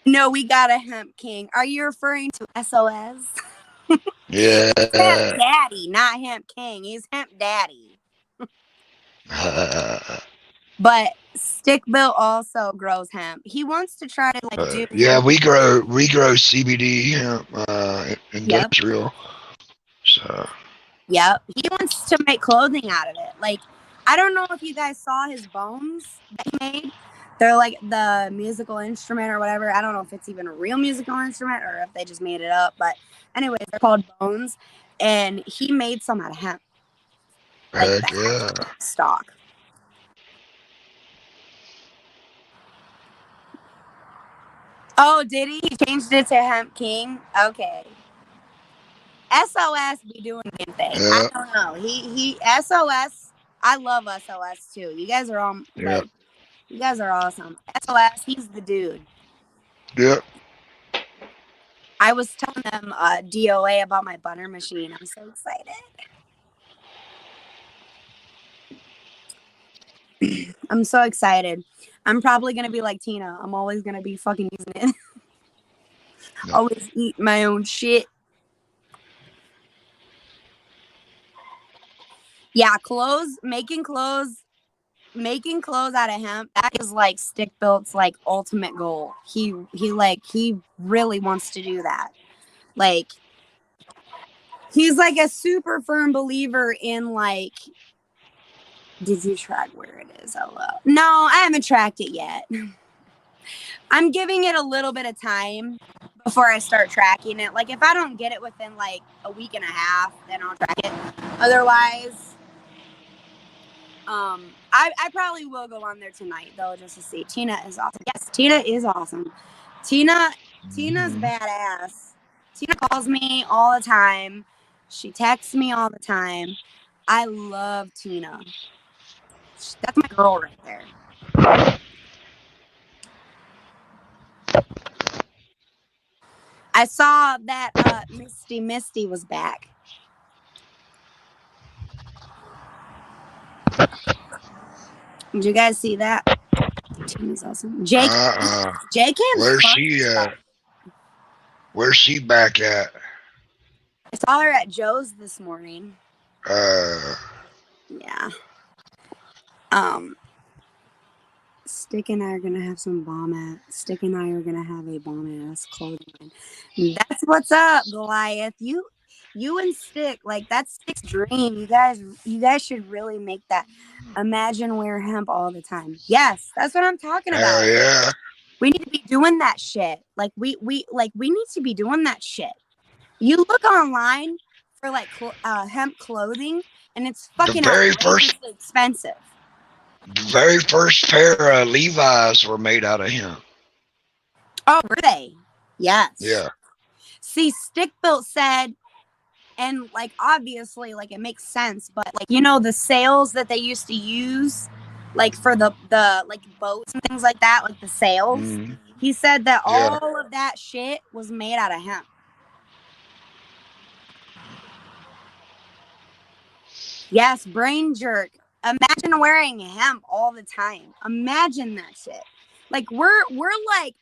No, we got a hemp king. Are you referring to SOS? Yeah. Hemp daddy, not hemp king. He's hemp daddy. But Stick Built also grows hemp. He wants to try to like do. Yeah, we grow CBD hemp, industrial. So Yep. He wants to make clothing out of it. Like, I don't know if you guys saw his bones that he made. They're like the musical instrument or whatever. I don't know if it's even a real musical instrument or if they just made it up. But anyways, they're called bones. And he made some out of hemp. Like heck the yeah. stock. Oh, did he? He changed it to Hemp King? Okay. SOS be doing the thing. Yeah. I don't know. He SOS. I love SOS too. You guys are all Yeah. like, you guys are awesome. SOS. He's the dude. Yep. I was telling them DOA about my butter machine. I'm so excited. I'm so excited. I'm probably gonna be like Tina. I'm always gonna be fucking using it. Yeah. Always eat my own shit. Yeah, making clothes out of hemp, that is like Stick Built's like ultimate goal. He really wants to do that. Like, he's like a super firm believer in like, did you track where it is? Hello. No, I haven't tracked it yet. I'm giving it a little bit of time before I start tracking it. Like, if I don't get it within like a week and a half, then I'll track it. Otherwise, I probably will go on there tonight though, just to see. Tina is awesome. Yes, Tina is awesome. Tina's badass. Tina calls me all the time. She texts me all the time. I love Tina. That's my girl right there. I saw that Misty was back. Did you guys see that? Tina's awesome. Jake can't. Where's she at? Where's she back at? I saw her at Joe's this morning. Yeah. Stick and I are gonna have some Stick and I are gonna have a bomb ass clothing line. That's what's up, Goliath. You and Stick, like, that's Stick's dream. You guys should really make that. Imagine wear hemp all the time. Yes, that's what I'm talking about. Hell yeah. We need to be doing that shit. Like, we need to be doing that shit. You look online for like hemp clothing, and it's fucking outrageously expensive. The very first pair of Levi's were made out of hemp. Oh, were they? Yes. Yeah. See, Stick Built said, and like obviously, like, it makes sense, but like, you know, the sails that they used to use, like for the like boats and things like that, like the sails. He said that Yeah. all of that shit was made out of hemp. Yes, brain jerk. Imagine wearing hemp all the time. Imagine that shit. Like we're like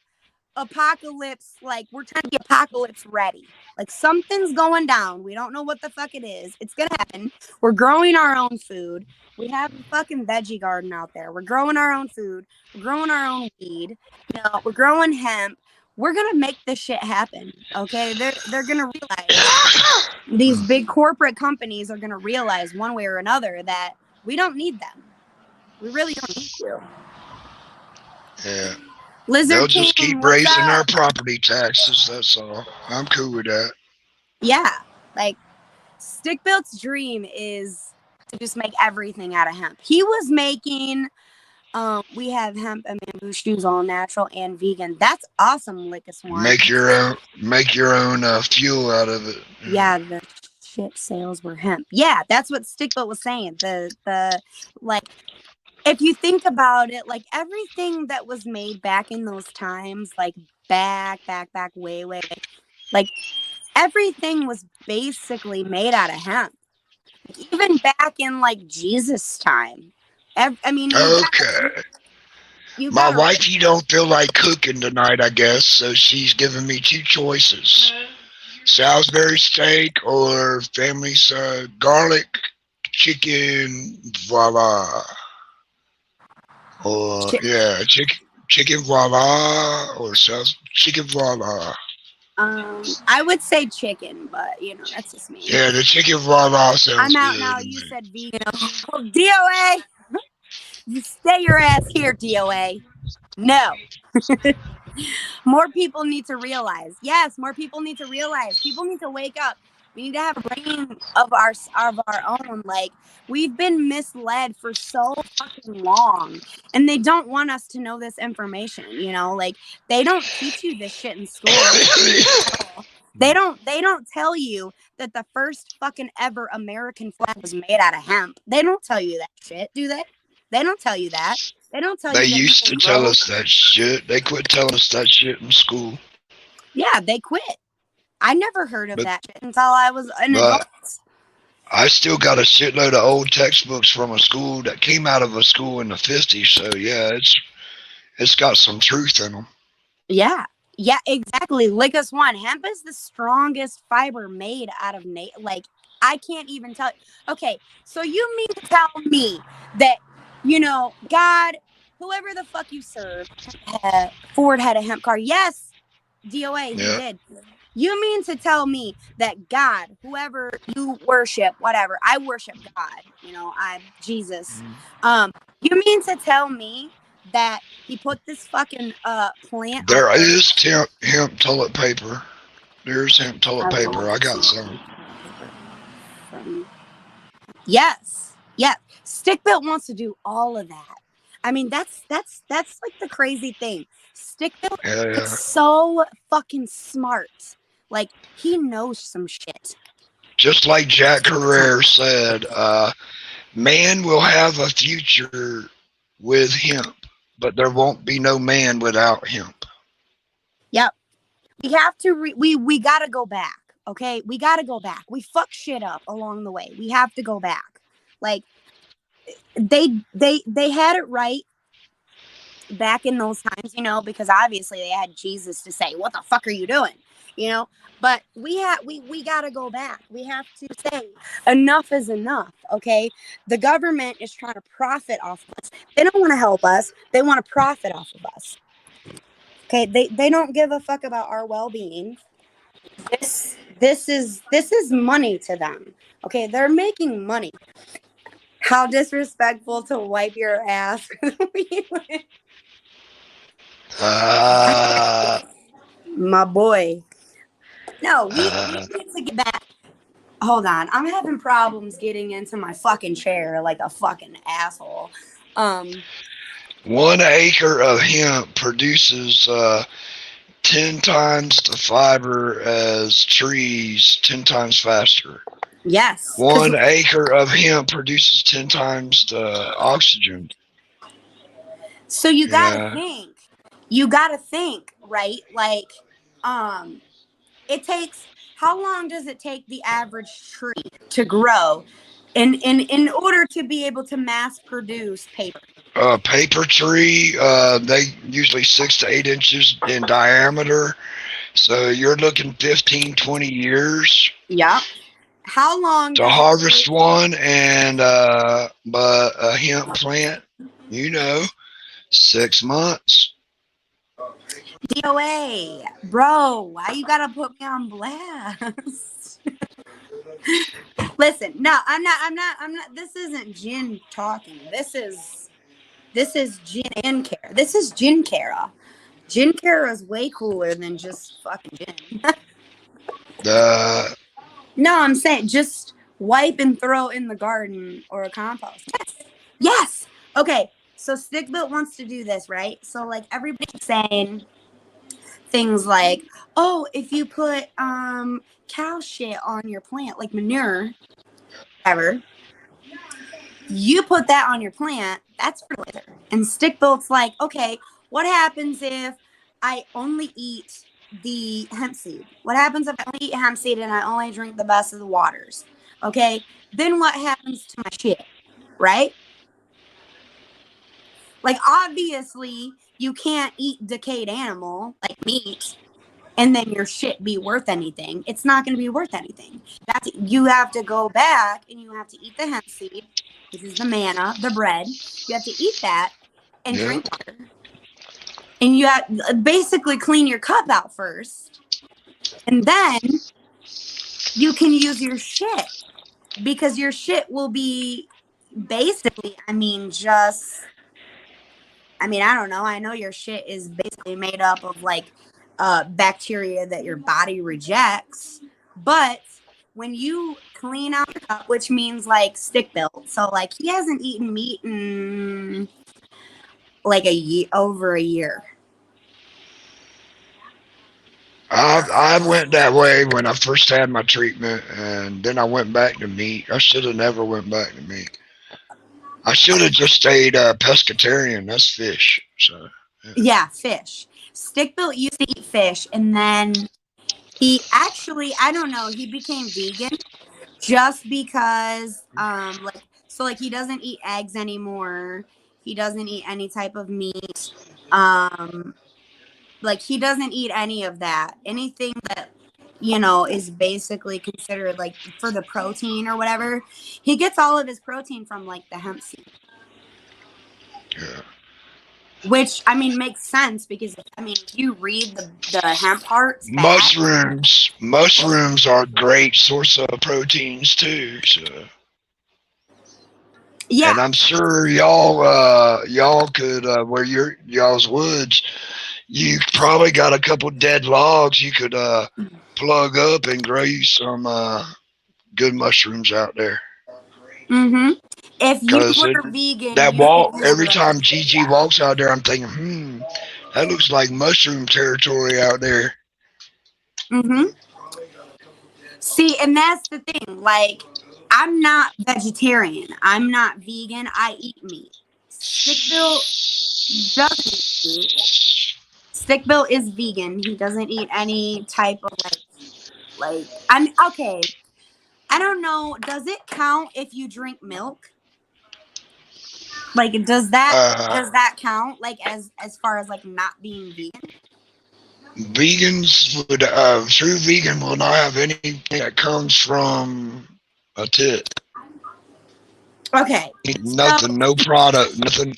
apocalypse, like we're trying to get apocalypse ready. Like something's going down. We don't know what the fuck it is. It's gonna happen. We're growing our own food. We have a fucking veggie garden out there. We're growing our own food. We're growing our own weed. You know, we're growing hemp. We're gonna make this shit happen. Okay, they're gonna realize, these big corporate companies are gonna realize one way or another that we don't need them. We really don't need you. Yeah. Lizard They'll just King, keep what's raising our up? property taxes. That's all. I'm cool with that. Yeah, like Stickbuilt's dream is to just make everything out of hemp. He was making, we have hemp and bamboo shoes, all natural and vegan. That's awesome, Lickus One. Make your own fuel out of it. Yeah, the shit sales were hemp. Yeah, that's what Stickbuilt was saying. The like, if you think about it, like everything that was made back in those times, like back way, like everything was basically made out of hemp. Like, even back in like Jesus' time. I mean, Okay. My wifey don't feel like cooking tonight, I guess, so she's giving me two choices: Salisbury steak or family's garlic chicken voila. Or yeah, chicken voila or chicken voila. I would say chicken, but you know, that's just me. Yeah, the chicken voila sounds I'm out good. now. You said vegan. Oh, DOA, you stay your ass here, DOA. No. More people need to realize. Yes, more people need to realize. People need to wake up. We need to have a brain of our own. Like, we've been misled for so fucking long, and they don't want us to know this information. You know, like they don't teach you this shit in school. They don't tell you that the first fucking ever American flag was made out of hemp. They don't tell you that shit, do they? They don't tell you that. They don't tell you. They used to tell us that shit. They quit telling us that shit in school. Yeah, they quit. I never heard of that shit until I was an adult. I still got a shitload of old textbooks from a school that came out of a school in the 50s. So yeah, it's got some truth in them. Yeah, exactly. Lickus One, hemp is the strongest fiber made out of like, I can't even tell. Okay, so you mean to tell me that, you know, God, whoever the fuck you serve, Ford had a hemp car? Yes, DOA, he did. You mean to tell me that God, whoever you worship, whatever, I worship God, you know, I'm Jesus. You mean to tell me that he put this fucking plant? There is hemp toilet paper. There's hemp toilet paper. I got some. Yes. Yeah. Stickbuilt wants to do all of that. I mean, that's like the crazy thing. Stickbuilt is so fucking smart. Like, he knows some shit. Just like Jack Herrera said, man will have a future with hemp, but there won't be no man without hemp. Yep. We have to, we got to go back. Okay. We got to go back. We fuck shit up along the way. We have to go back. Like, they had it right back in those times, you know, because obviously they had Jesus to say, what the fuck are you doing? You know, but we got to go back. We have to say enough is enough. Okay. The government is trying to profit off of us. They don't want to help us. They want to profit off of us. Okay. They don't give a fuck about our well-being. This is money to them. Okay. They're making money. How disrespectful to wipe your ass. My boy. No, we need to get back. Hold on. I'm having problems getting into my fucking chair like a fucking asshole. 1 acre of hemp produces 10 times the fiber as trees, 10 times faster. Yes. 1 acre of hemp produces 10 times the oxygen. So you gotta think. you got to think, right? Like, it takes, how long does it take the average tree to grow in order to be able to mass produce paper? Paper tree, they usually 6 to 8 inches in diameter. So you're looking 15, 20 years Yeah. How long to does it harvest take? one, and but a hemp plant, you know, 6 months. DOA, bro, why you gotta put me on blast? Listen, no, I'm not. This isn't Jin talking. This is Jin and Kara. This is Jin Kara. Jin Kara is way cooler than just fucking Jin. The No, I'm saying just wipe and throw in the garden or compost. Yes. Yes. Okay. So Stickbuilt wants to do this, right? So like everybody's saying things like, oh, if you put cow shit on your plant, like manure, whatever, you put that on your plant, that's fertilizer. And Stickbuilt's like, okay, what happens if I only eat the hemp seed? What happens if I only eat hemp seed and I only drink the best of the waters? Okay, then what happens to my shit, right? Like, obviously, you can't eat decayed animal like meat and then your shit be worth anything. It's not going to be worth anything. You have to go back and you have to eat the hemp seed, which is the manna, the bread. You have to eat that and yeah, drink water. And you have basically clean your cup out first. And then you can use your shit, because your shit will be basically, I don't know. I know your shit is basically made up of like bacteria that your body rejects. But when you clean out your cup, which means like Stickbuilt, so like he hasn't eaten meat in like over a year. I went that way when I first had my treatment, and then I went back to meat. I should have never went back to meat. I should have just stayed pescatarian. That's fish. So Yeah, fish. Stickbuilt used to eat fish, and then he actually, I don't know, he became vegan just because like he doesn't eat eggs anymore. He doesn't eat any type of meat. Like he doesn't eat any of that. Anything that is basically considered like for the protein or whatever. He gets all of his protein from like the hemp seed. yeah. Which makes sense because if you read the hemp parts back. Mushrooms are a great source of proteins too. So, Yeah. and I'm sure y'all could where y'all's woods, you probably got a couple dead logs you could plug up and grow you some good mushrooms out there. Mm-hmm. If you Because were vegan, that you could walk use every like. time Gigi walks out there, I'm thinking, that looks like mushroom territory out there. Mm-hmm. See, and that's the thing. Like, I'm not vegetarian. I'm not vegan. I eat meat. Stickbill doesn't eat meat. Stickbill is vegan. He doesn't eat any type of like. Okay. I don't know. Does it count if you drink milk? Like, does that count? Like, as far as like not being vegan? Vegans would true vegan will not have anything that comes from a tit. Okay. Nothing, no product, nothing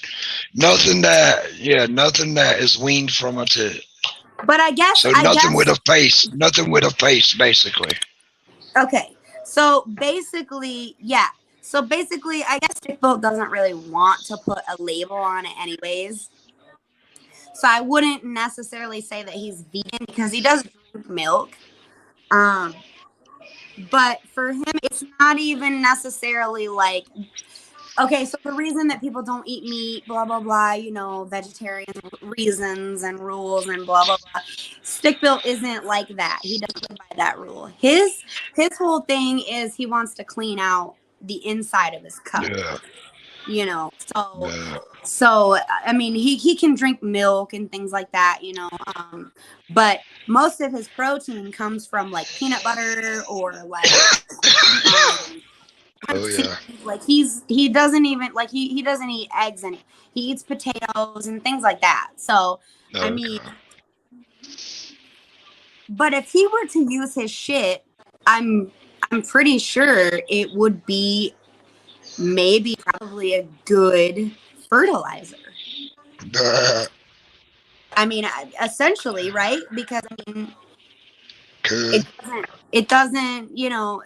that is weaned from a tit. But I guess nothing with a face, basically. Okay. So basically, yeah. So basically, I guess Stickboat doesn't really want to put a label on it anyways. So I wouldn't necessarily say that he's vegan because he does drink milk. But for him, it's not even necessarily like, okay, so the reason that people don't eat meat, blah, blah, blah, vegetarian reasons and rules and blah, blah, blah. Stickbill isn't like that. He doesn't live by that rule. His whole thing is he wants to clean out the inside of his cup. Yeah. you know. So Yeah. so I mean, he can drink milk and things like that, you know. But most of his protein comes from like peanut butter or like um Oh yeah. like he doesn't even like he doesn't eat eggs and he eats potatoes and things like that. So I mean, Okay. but if he were to use his shit, I'm I'm pretty sure it would be maybe probably a good fertilizer. I mean, essentially, right? Because I mean, Could. it doesn't, you know,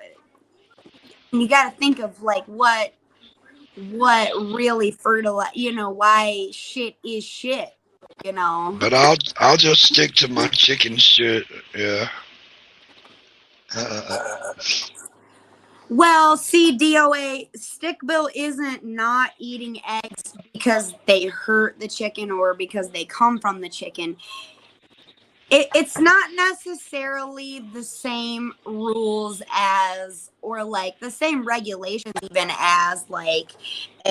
you got to think of like what really fertilize, you know, why shit is shit, you know. But I'll just stick to my chicken shit. Yeah. Uh, Well, see, DOA, stick bill isn't not eating eggs because they hurt the chicken or because they come from the chicken. It's not necessarily the same rules as, or like the same regulations even as like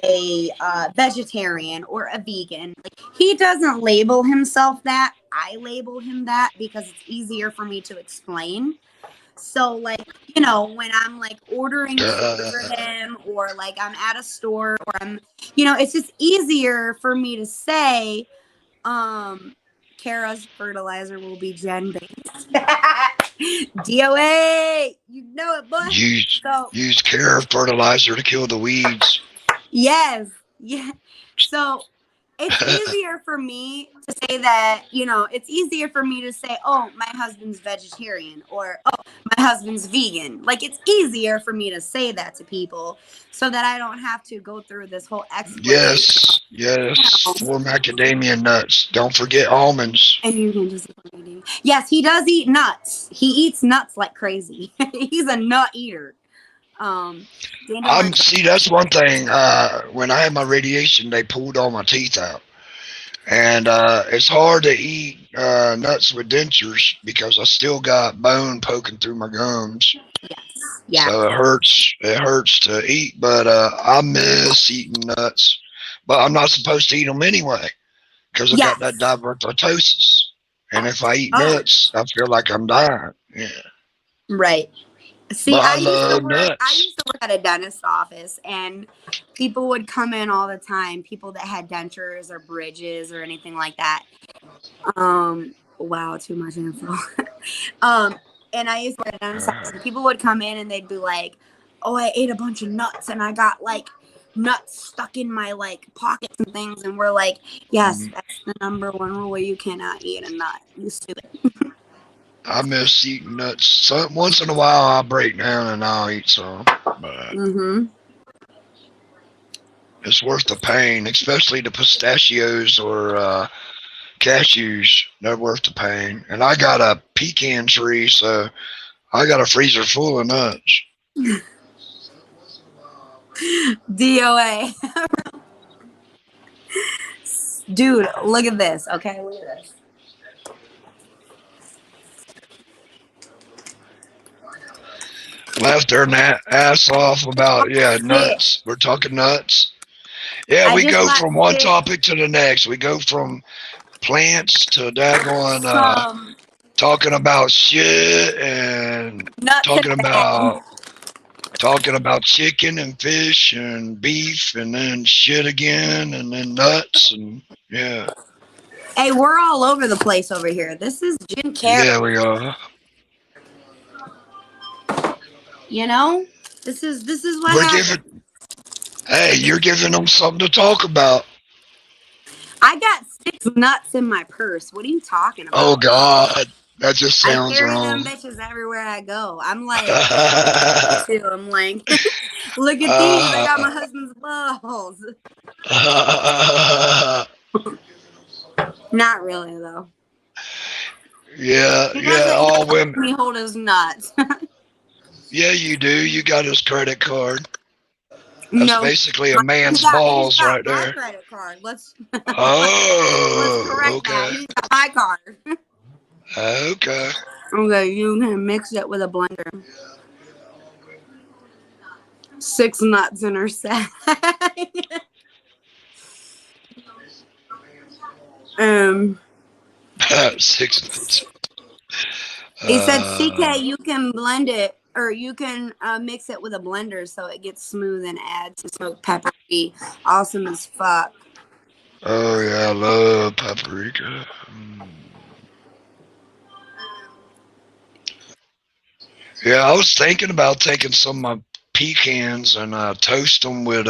a vegetarian or a vegan. Like, he doesn't label himself that. I label him that because it's easier for me to explain. So like, you know, when I'm like ordering food for him or like I'm at a store or I'm, you know, it's just easier for me to say, Kara's fertilizer will be gen based. DOA, you know it, boy. use So use care fertilizer to kill the weeds. yes, yeah. So it's easier for me to say that, you know, it's easier for me to say, oh, my husband's vegetarian or, oh, my husband's vegan. Like, it's easier for me to say that to people so that I don't have to go through this whole explanation. Yes, yes. 4 macadamia nuts. Don't forget almonds. And you can just, yes, he does eat nuts. He eats nuts like crazy. He's a nut eater. Dandelion. See, that's one thing. When I had my radiation, they pulled all my teeth out. And it's hard to eat nuts with dentures because I still got bone poking through my gums. Yes. Yeah. So it hurts. It hurts to eat, but I miss eating nuts. But I'm not supposed to eat them anyway because I Yes. got that diverticulosis. And if I eat Oh. nuts, I feel like I'm dying. Yeah. Right. See, But I I love used to nuts. work at a dentist's office, and people would come in all the time. People that had dentures or bridges or anything like that. Wow, too much info. And I used to work at a dentist's office, and people would come in and they'd be like, "Oh, I ate a bunch of nuts, and I got like nuts stuck in my like pockets and things." And we're like, "Yes, that's the number one rule. You cannot eat a nut. You stupid." I miss eating nuts. So once in a while, I'll break down and I'll eat some. But Mm-hmm. it's worth the pain, especially the pistachios or cashews. They're worth the pain. And I got a pecan tree, so I got a freezer full of nuts. DOA. Dude, look at this. Okay, look at this. Left their ass off about, yeah, Shit. nuts. We're talking nuts. Yeah, I we just go got from one sick topic to the next. We go from plants to daggone from talking about shit and nuts and talking bed. about chicken and fish and beef and then shit again and then nuts and yeah. Hey, we're all over the place over here. This is Jim Carrey. Yeah, we are. You know? This is what We're happens. giving Hey, you're giving them something to talk about. I got 6 nuts in my purse. What are you talking about? Oh God. That just I sounds carry them wrong. bitches everywhere I go. I'm like, too. I'm like, look at these. I got my husband's balls. Not really though. Yeah, He yeah, all doesn't women. let me hold his nuts. Yeah, you do. You got his credit card. That's No, basically a man's he's balls got right my there. credit card. Let's Oh, correct that. okay. He's got my card. Okay. Okay, you can mix it with a blender. 6 nuts in her sack. Um, 6 months. he said, CK, you can blend it, or you can mix it with a blender so it gets smooth and add to smoked pepper. Be awesome as fuck. Oh yeah, I love paprika. Yeah, I was thinking about taking some of my pecans and toast them with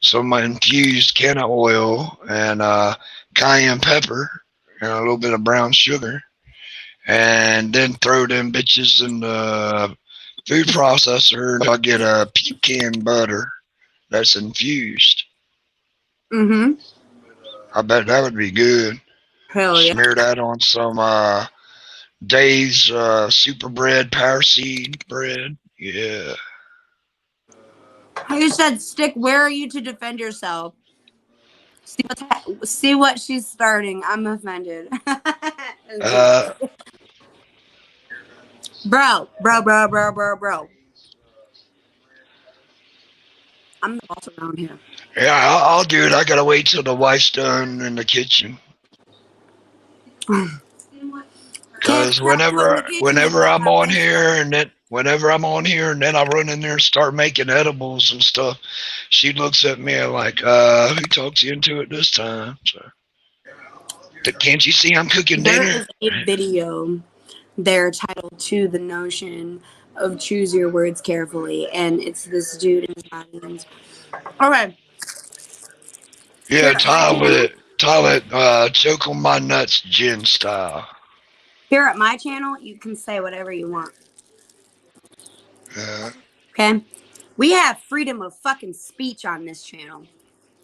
some of my infused canna oil and cayenne pepper and a little bit of brown sugar, and then throw them bitches in the food processor, and I get a pecan butter that's infused. Mm-hmm. I bet that would be good. Hell yeah. Smear that on some Dave's super bread, power seed bread. Yeah. He said, Stick, where are you to defend yourself? See what she's starting. I'm offended. Uh, Bro. I'm the boss around here. yeah, I'll do it. I gotta wait till the wife's done in the kitchen. Cause whenever I'm on here and then I run in there and start making edibles and stuff, she looks at me like, who talks you into it this time? So, can't you see I'm cooking There dinner? is a video there titled To the Notion of Choose Your Words Carefully, and it's this dude in his audience. Okay. Yeah, Tyler, choke on my nuts, gin style. Here at my channel, you can say whatever you want. Okay? We have freedom of fucking speech on this channel.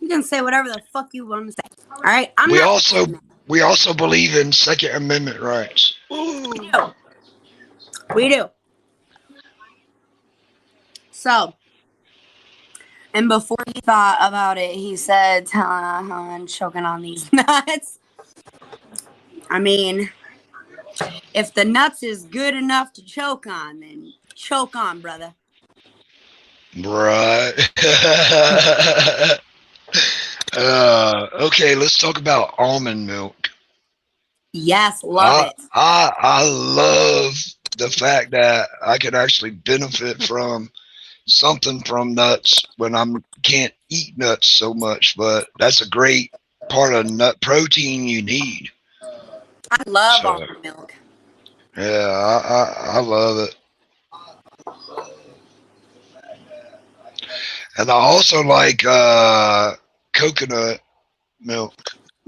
You can say whatever the fuck you want to say. All right? We also believe in Second Amendment rights. We do. So, and before he thought about it, he said, I'm choking on these nuts. I mean, if the nuts is good enough to choke on, then choke on, brother. Right. Okay, let's talk about almond milk. Yes, love it. I love the fact that I can actually benefit from something from nuts when I can't eat nuts so much, but that's a great part of nut protein you need. I love almond milk. Yeah, I love it. And I also like coconut milk,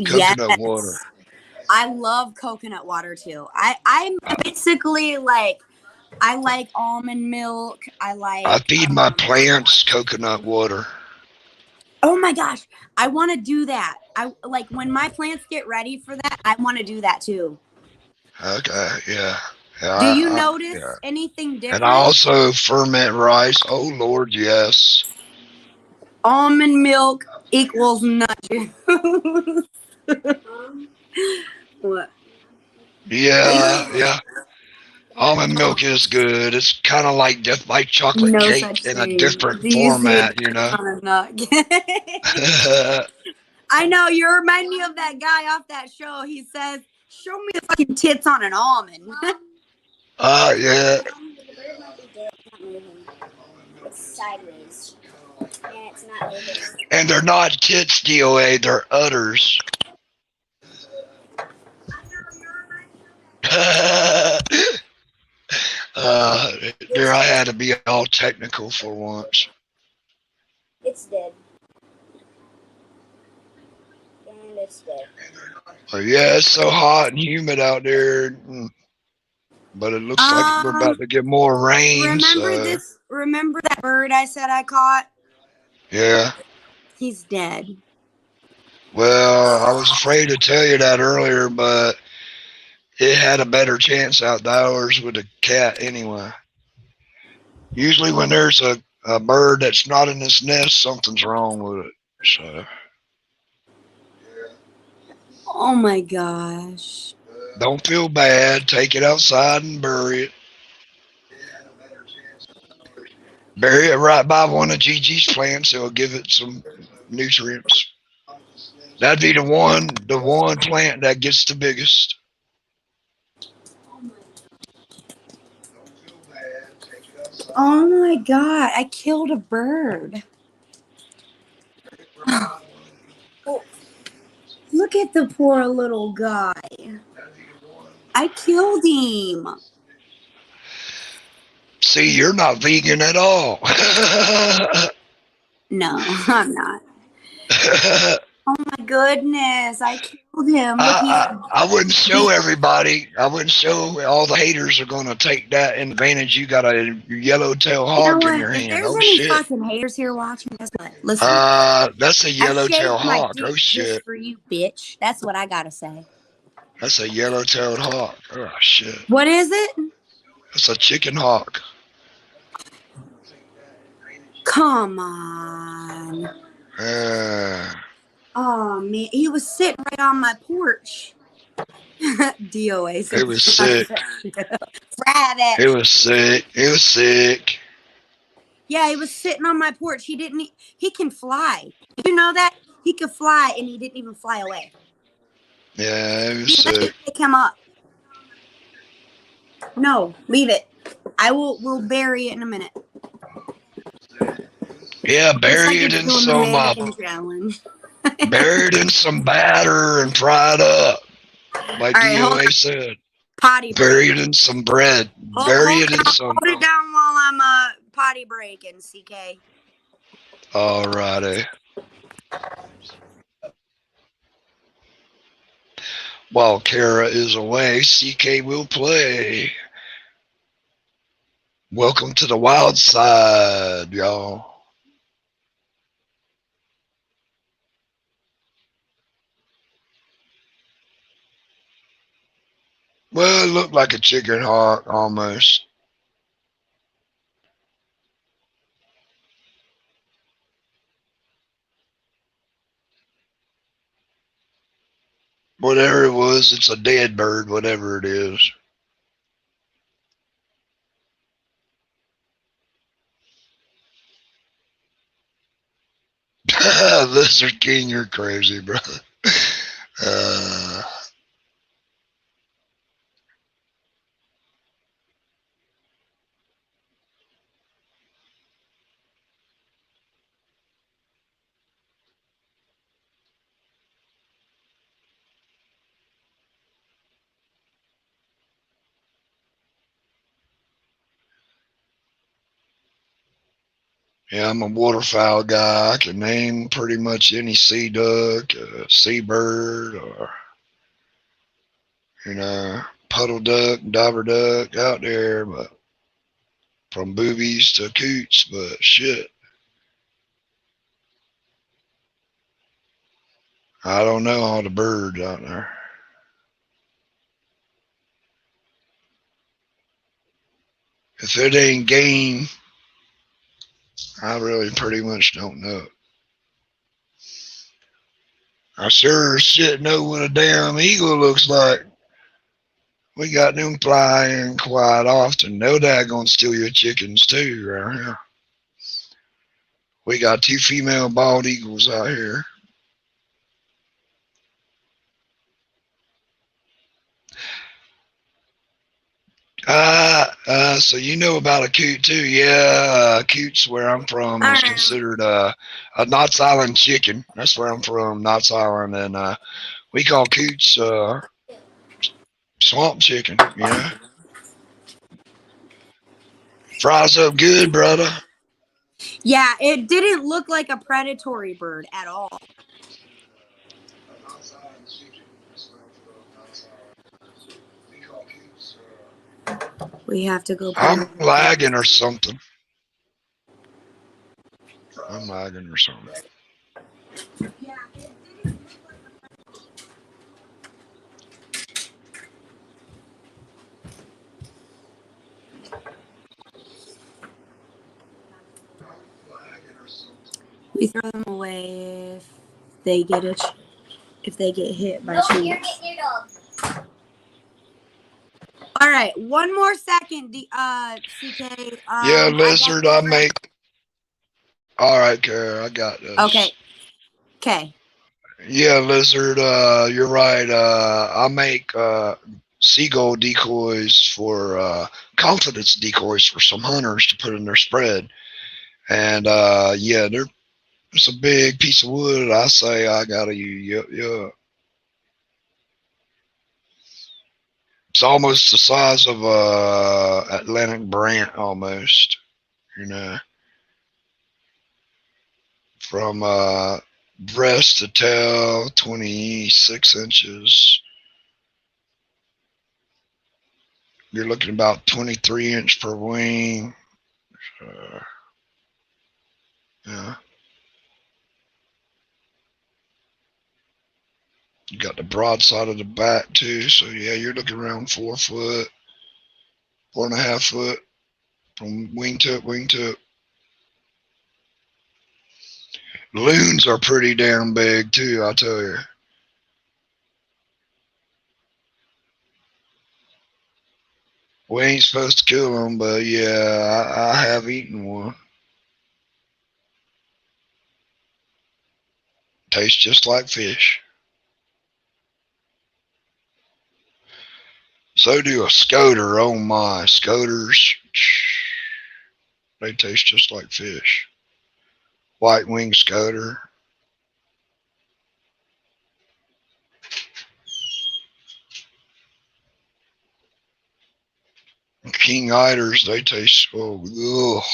coconut water. I love coconut water too. I'm basically like, I like almond milk. I feed my plants coconut water. Oh my gosh, I want to do that. I like when my plants get ready for that. I want to do that too. Okay, yeah. Do you notice anything different? And I also ferment rice. Oh Lord, yes. Almond milk equals nut juice. What? Yeah. Almond milk is good. It's kind of like chocolate cake in a different format, you know. I know, you remind me of that guy off that show. He says, "Show me the fucking tits on an almond." Yeah. It's sideways. And it's not moving. And they're not tits, DOA. They're udders. There, I had to be all technical for once. It's dead. And it's dead. Yeah, it's so hot and humid out there. But it looks like we're about to get more rain. Remember that bird I said I caught? Yeah. He's dead. Well, I was afraid to tell you that earlier, but it had a better chance outdoors with a cat anyway. Usually when there's a bird that's not in its nest, something's wrong with it. So. Oh my gosh. Don't feel bad. Take it outside and bury it. Bury it right by one of Gigi's plants. It'll give it some nutrients. That'd be the one plant that gets the biggest. Oh my god, I killed a bird. Look at the poor little guy. I killed him. See, you're not vegan at all. No, I'm not. Oh my goodness, I killed him. Look, I wouldn't show everybody. I wouldn't show. All the haters are going to take that advantage. You got a yellowtail hog in your if hand. there's Oh any shit. fucking haters here watching, guess what? Listen, That's a I yellowtail shaved my hog. dick Oh just shit. for you, bitch. That's what I gotta say. That's a yellow-tailed hawk. Oh shit. What is it? That's a chicken hawk. Come on. Oh man, he was sitting right on my porch. DOA. It was sick. Rabbit. It was sick. It was sick. Yeah, he was sitting on my porch. He can fly. You know that? He could fly and he didn't even fly away. Yeah, it was sick. Pick him up. No, leave it. We'll bury it in a minute. Yeah, bury it in some bury it in some batter and fry it up. Like DOA said. Potty bury it in some bread. Bury it in some. Hold it down while I'm potty breaking, CK. Alrighty. While Kara is away, CK will play. Welcome to the wild side, y'all. Well, it looked like a chicken hawk almost. Whatever it was, it's a dead bird, whatever it is. Lizard King, you're crazy, bro. Yeah, I'm a waterfowl guy. I can name pretty much any sea duck, seabird, or, puddle duck, diver duck out there, but from boobies to coots, but shit. I don't know all the birds out there. If it ain't game, I really pretty much don't know. I sure as shit know what a damn eagle looks like. We got them flying quite often. No daggone steal your chickens too right here. We got 2 female bald eagles out here. So you know about a coot too? Yeah, coots where I'm from is considered a Knott's Island chicken. That's where I'm from, Knott's Island, and we call coots swamp chicken. Fries up good, brother. Yeah, it didn't look like a predatory bird at all. We have to go. I'm lagging or something. I'm lagging or something. We throw them away if they get hit by chance. All right, one more second, CK. Yeah, lizard, I make. All right, Kara, I got this. Okay. Yeah, lizard. You're right. I make seagull decoys for confidence decoys for some hunters to put in their spread. And yeah, there's a big piece of wood. I say I gotta use. Yeah, yeah. It's almost the size of Atlantic Brant, almost. You know, from breast to tail, 26 inches. You're looking about 23-inch per wing. Uh, yeah. You got the broadside of the back too, so yeah, you're looking around 4 foot, 4.5 foot from wing tip, wing tip. Loons are pretty damn big too, I tell you. We ain't supposed to kill them, but yeah, I have eaten one. Tastes just like fish. So do a scoter. Oh my, scoters, they taste just like fish. White winged scoter. King eiders, they taste, oh, ugh.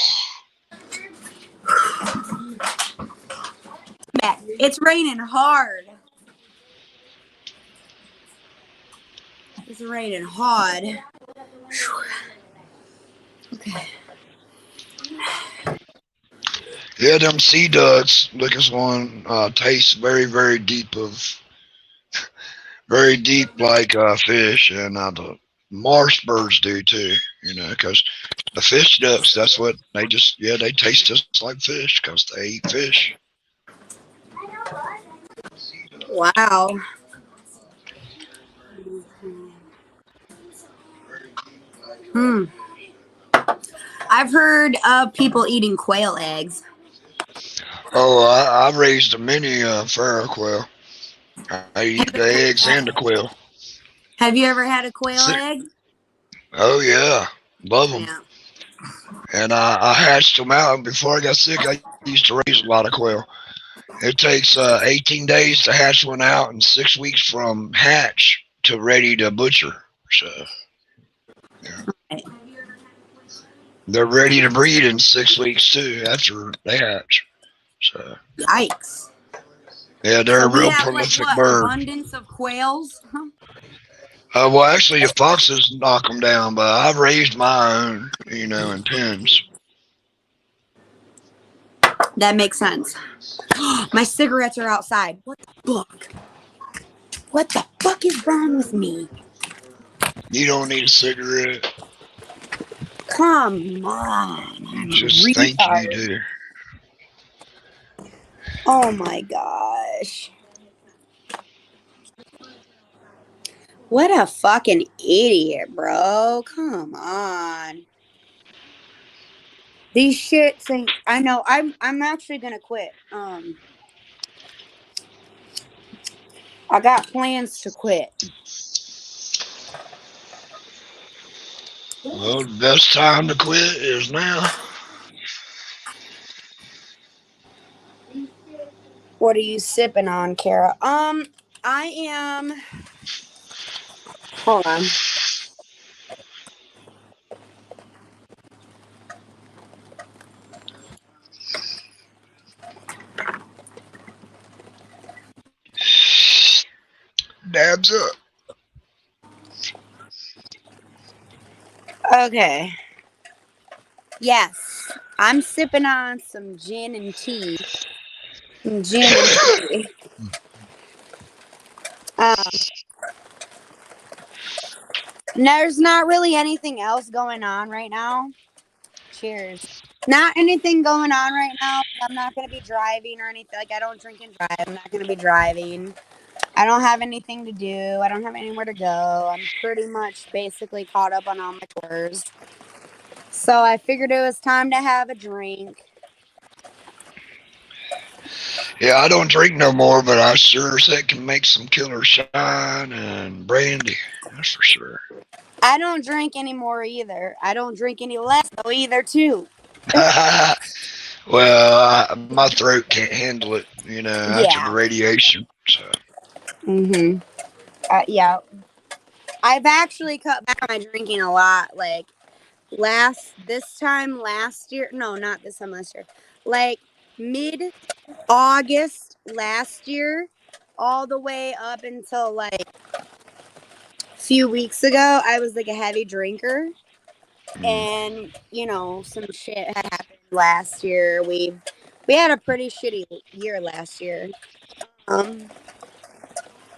Yeah, it's raining hard. It's raining hard. Okay. Yeah, them sea ducks, this one tastes very deep like fish, and the marsh birds do too. You know, because the fish ducks, that's what they just, yeah, they taste just like fish because they eat fish. Wow. Hmm. I've heard of people eating quail eggs. Oh, I raised a mini pharaoh quail. I eat the eggs and the quail. Have you ever had a quail Sick. egg? Oh yeah, love them. Yeah. And I hatched them out. And before I got sick, I used to raise a lot of quail. It takes 18 days to hatch one out and 6 weeks from hatch to ready to butcher. So yeah, they're ready to breed in 6 weeks too after they hatch. So Yikes. yeah, they're So a we real have like prolific what? bird. Abundance of quails? Huh? Well, actually, the foxes knock them down, but I've raised my own, you know, in pens. That makes sense. My cigarettes are outside. What the fuck? What the fuck is wrong with me? You don't need a cigarette. Come on. You I'm a just think you retard. do. Oh my gosh. What a fucking idiot, bro. Come on. These shits ain't I know I'm actually gonna quit. I got plans to quit. Well, the best time to quit is now. What are you sipping on, Kara? I am hold on. Dabs up. Okay. Yes. I'm sipping on some gin and tea. Some gin and tea. Um, there's not really anything else going on right now. Cheers. Not anything going on right now. I'm not going to be driving or anything. Like, I don't drink and drive. I'm not going to be driving. I don't have anything to do. I don't have anywhere to go. I'm pretty much basically caught up on all my chores. So I figured it was time to have a drink. Yeah, I don't drink no more, but I sure as heck can make some killer shine and brandy. That's for sure. I don't drink anymore either. I don't drink any less though either too. Well, my throat can't handle it, after the Yeah. radiation. So, Mhm. Yeah. I've actually cut back on my drinking a lot. Like this time last year. No, not this time last year. Like mid August last year, all the way up until like a few weeks ago, I was like a heavy drinker. mm, And some shit had happened last year. We had a pretty shitty year last year. Um,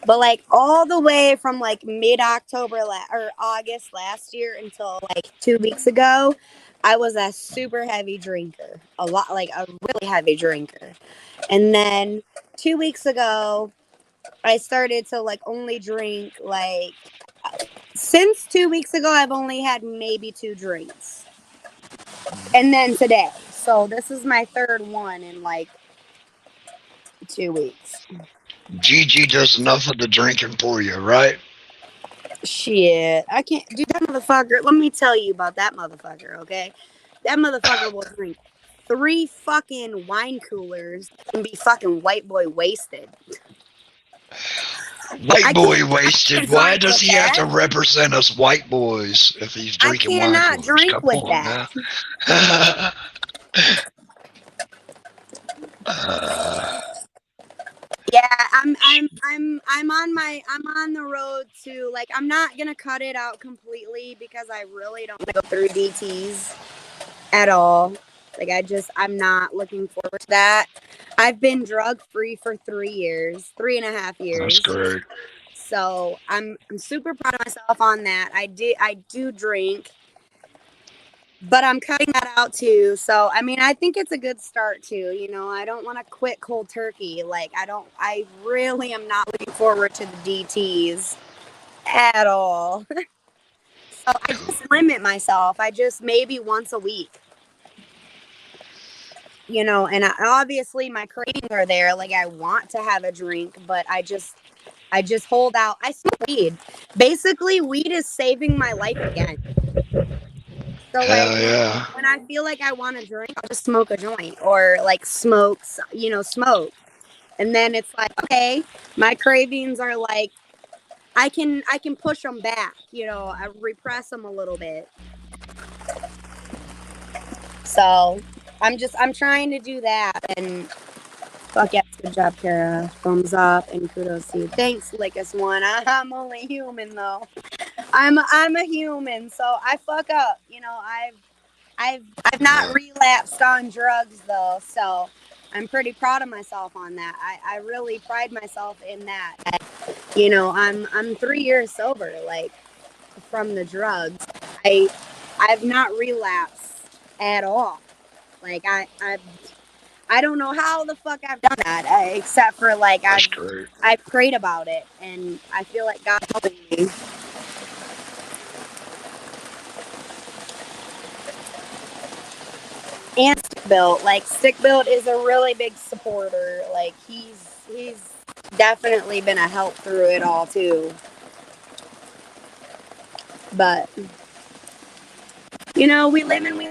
but like all the way from like mid October or August last year until like 2 weeks ago, I was a super heavy drinker. A lot, like a really heavy drinker. And then 2 weeks ago, I started to like only drink like since 2 weeks ago, I've only had maybe two drinks. mm. And then today. So this is my third one in like 2 weeks. Gigi does enough of the drinking for you, right? Shit. I can't do that motherfucker. Let me tell you about that motherfucker, okay? That motherfucker will drink 3 fucking wine coolers and be fucking white boy wasted. White I boy can't wasted. Why drink does with he have that. to represent us white boys if he's I drinking wine cannot coolers? drink Come with on that. now. uh, Yeah, I'm on the road to like I'm not gonna cut it out completely because I really don't go through DTs at all. Like I'm not looking forward to that. I've been drug free for 3 years, 3.5 years. that's great. So I'm super proud of myself on that. I do drink, but I'm cutting that out too. So I mean I think it's a good start too. I don't want to quit cold turkey. Like I really am not looking forward to the DTs at all. So I Cool. just limit myself. I just maybe once a week. And obviously my cravings are there. Like I want to have a drink, but I just hold out. I smoke weed. Basically, weed is saving my life again. So like Hell yeah. when I feel like I want to drink, I'll just smoke a joint or like smoke. And then it's like, okay, my cravings are like I can push them back, I repress them a little bit. So, I'm trying to do that and fuck yes, good job, Kara. Thumbs up and kudos to you. Thanks, Lickus One. I'm only human though. I'm a human, so I fuck up. I've not Yeah, relapsed on drugs though, so I'm pretty proud of myself on that. I really pride myself in that. I'm 3 years sober, like from the drugs. I I've not relapsed at all. Like I don't know how the fuck I've done that, except for like that's great. I've prayed about it, and I feel like God's helping me. And stick built is a really big supporter. Like he's definitely been a help through it all too. But we live and we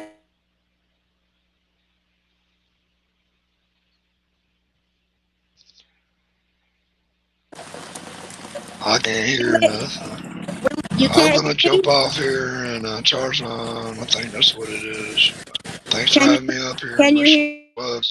I can't hear live. nothing. You I'm can't gonna hear me? jump off here and charge on. I think that's what it is. Thanks for Can you having me up here. can you Much hear? love.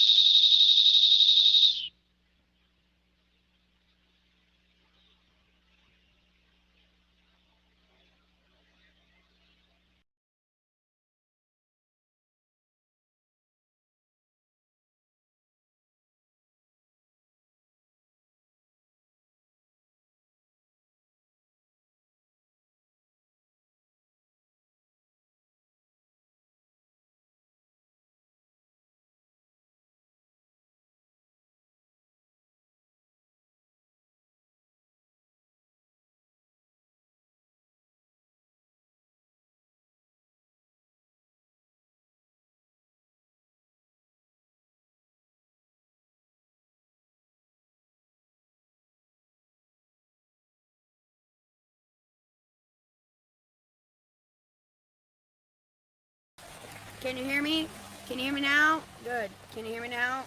Can you hear me? Can you hear me now? Good. Can you hear me now?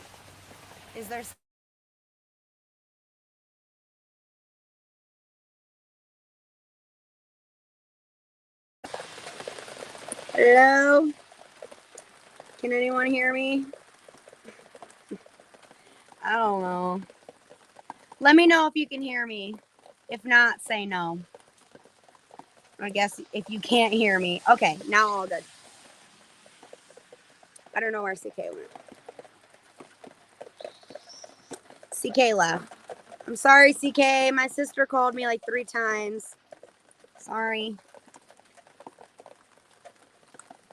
Is there hello? Can anyone hear me? I don't know. Let me know if you can hear me. If not, say no. I guess if you can't hear me. Okay, now all good. I don't know where CK went. CK left. I'm sorry, CK. My sister called me like 3 times. Sorry.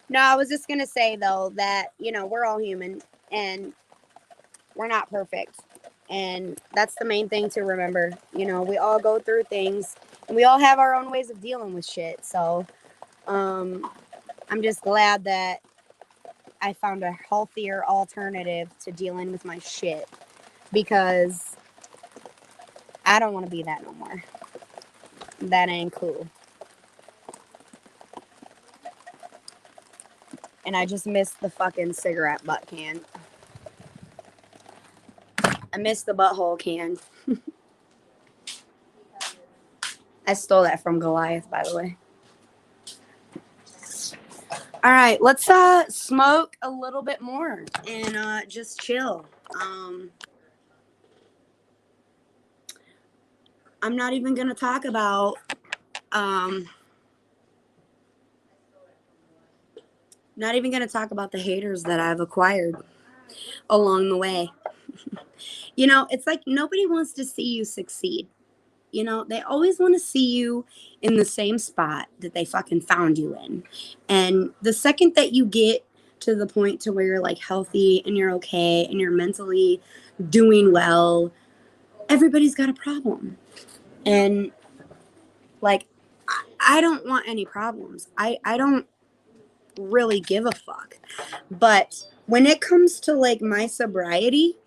No, I was just going to say, though, that, you know, we're all human and we're not perfect. And that's the main thing to remember. You know, we all go through things and we all have our own ways of dealing with shit. So I'm just glad that I found a healthier alternative to dealing with my shit because I don't want to be that no more. That ain't cool. And I just missed the fucking cigarette butt can. I missed the butthole can. I stole that from Goliath, by the way. All right, let's smoke a little bit more and just chill. I'm not even gonna talk about the haters that I've acquired along the way. You know, it's like nobody wants to see you succeed. You know, they always want to see you in the same spot that they fucking found you in. And the second that you get to the point to where you're like healthy and you're okay and you're mentally doing well, everybody's got a problem. And like, I don't want any problems. I don't really give a fuck. But when it comes to like my sobriety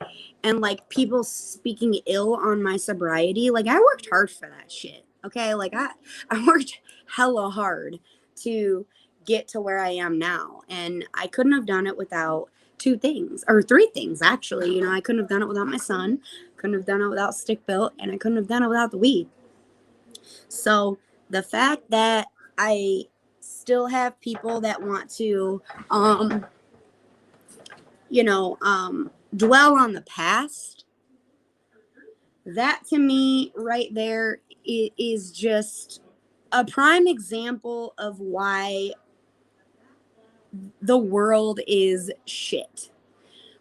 and like people speaking ill on my sobriety, like I worked hard for that shit. Okay, like I worked hella hard to get to where I am now, and I couldn't have done it without 2 things or 3 things actually. You know, I couldn't have done it without my son, couldn't have done it without Stick Built, and I couldn't have done it without the weed. So the fact that I still have people that want to dwell on the past, that to me right there is just a prime example of why the world is shit.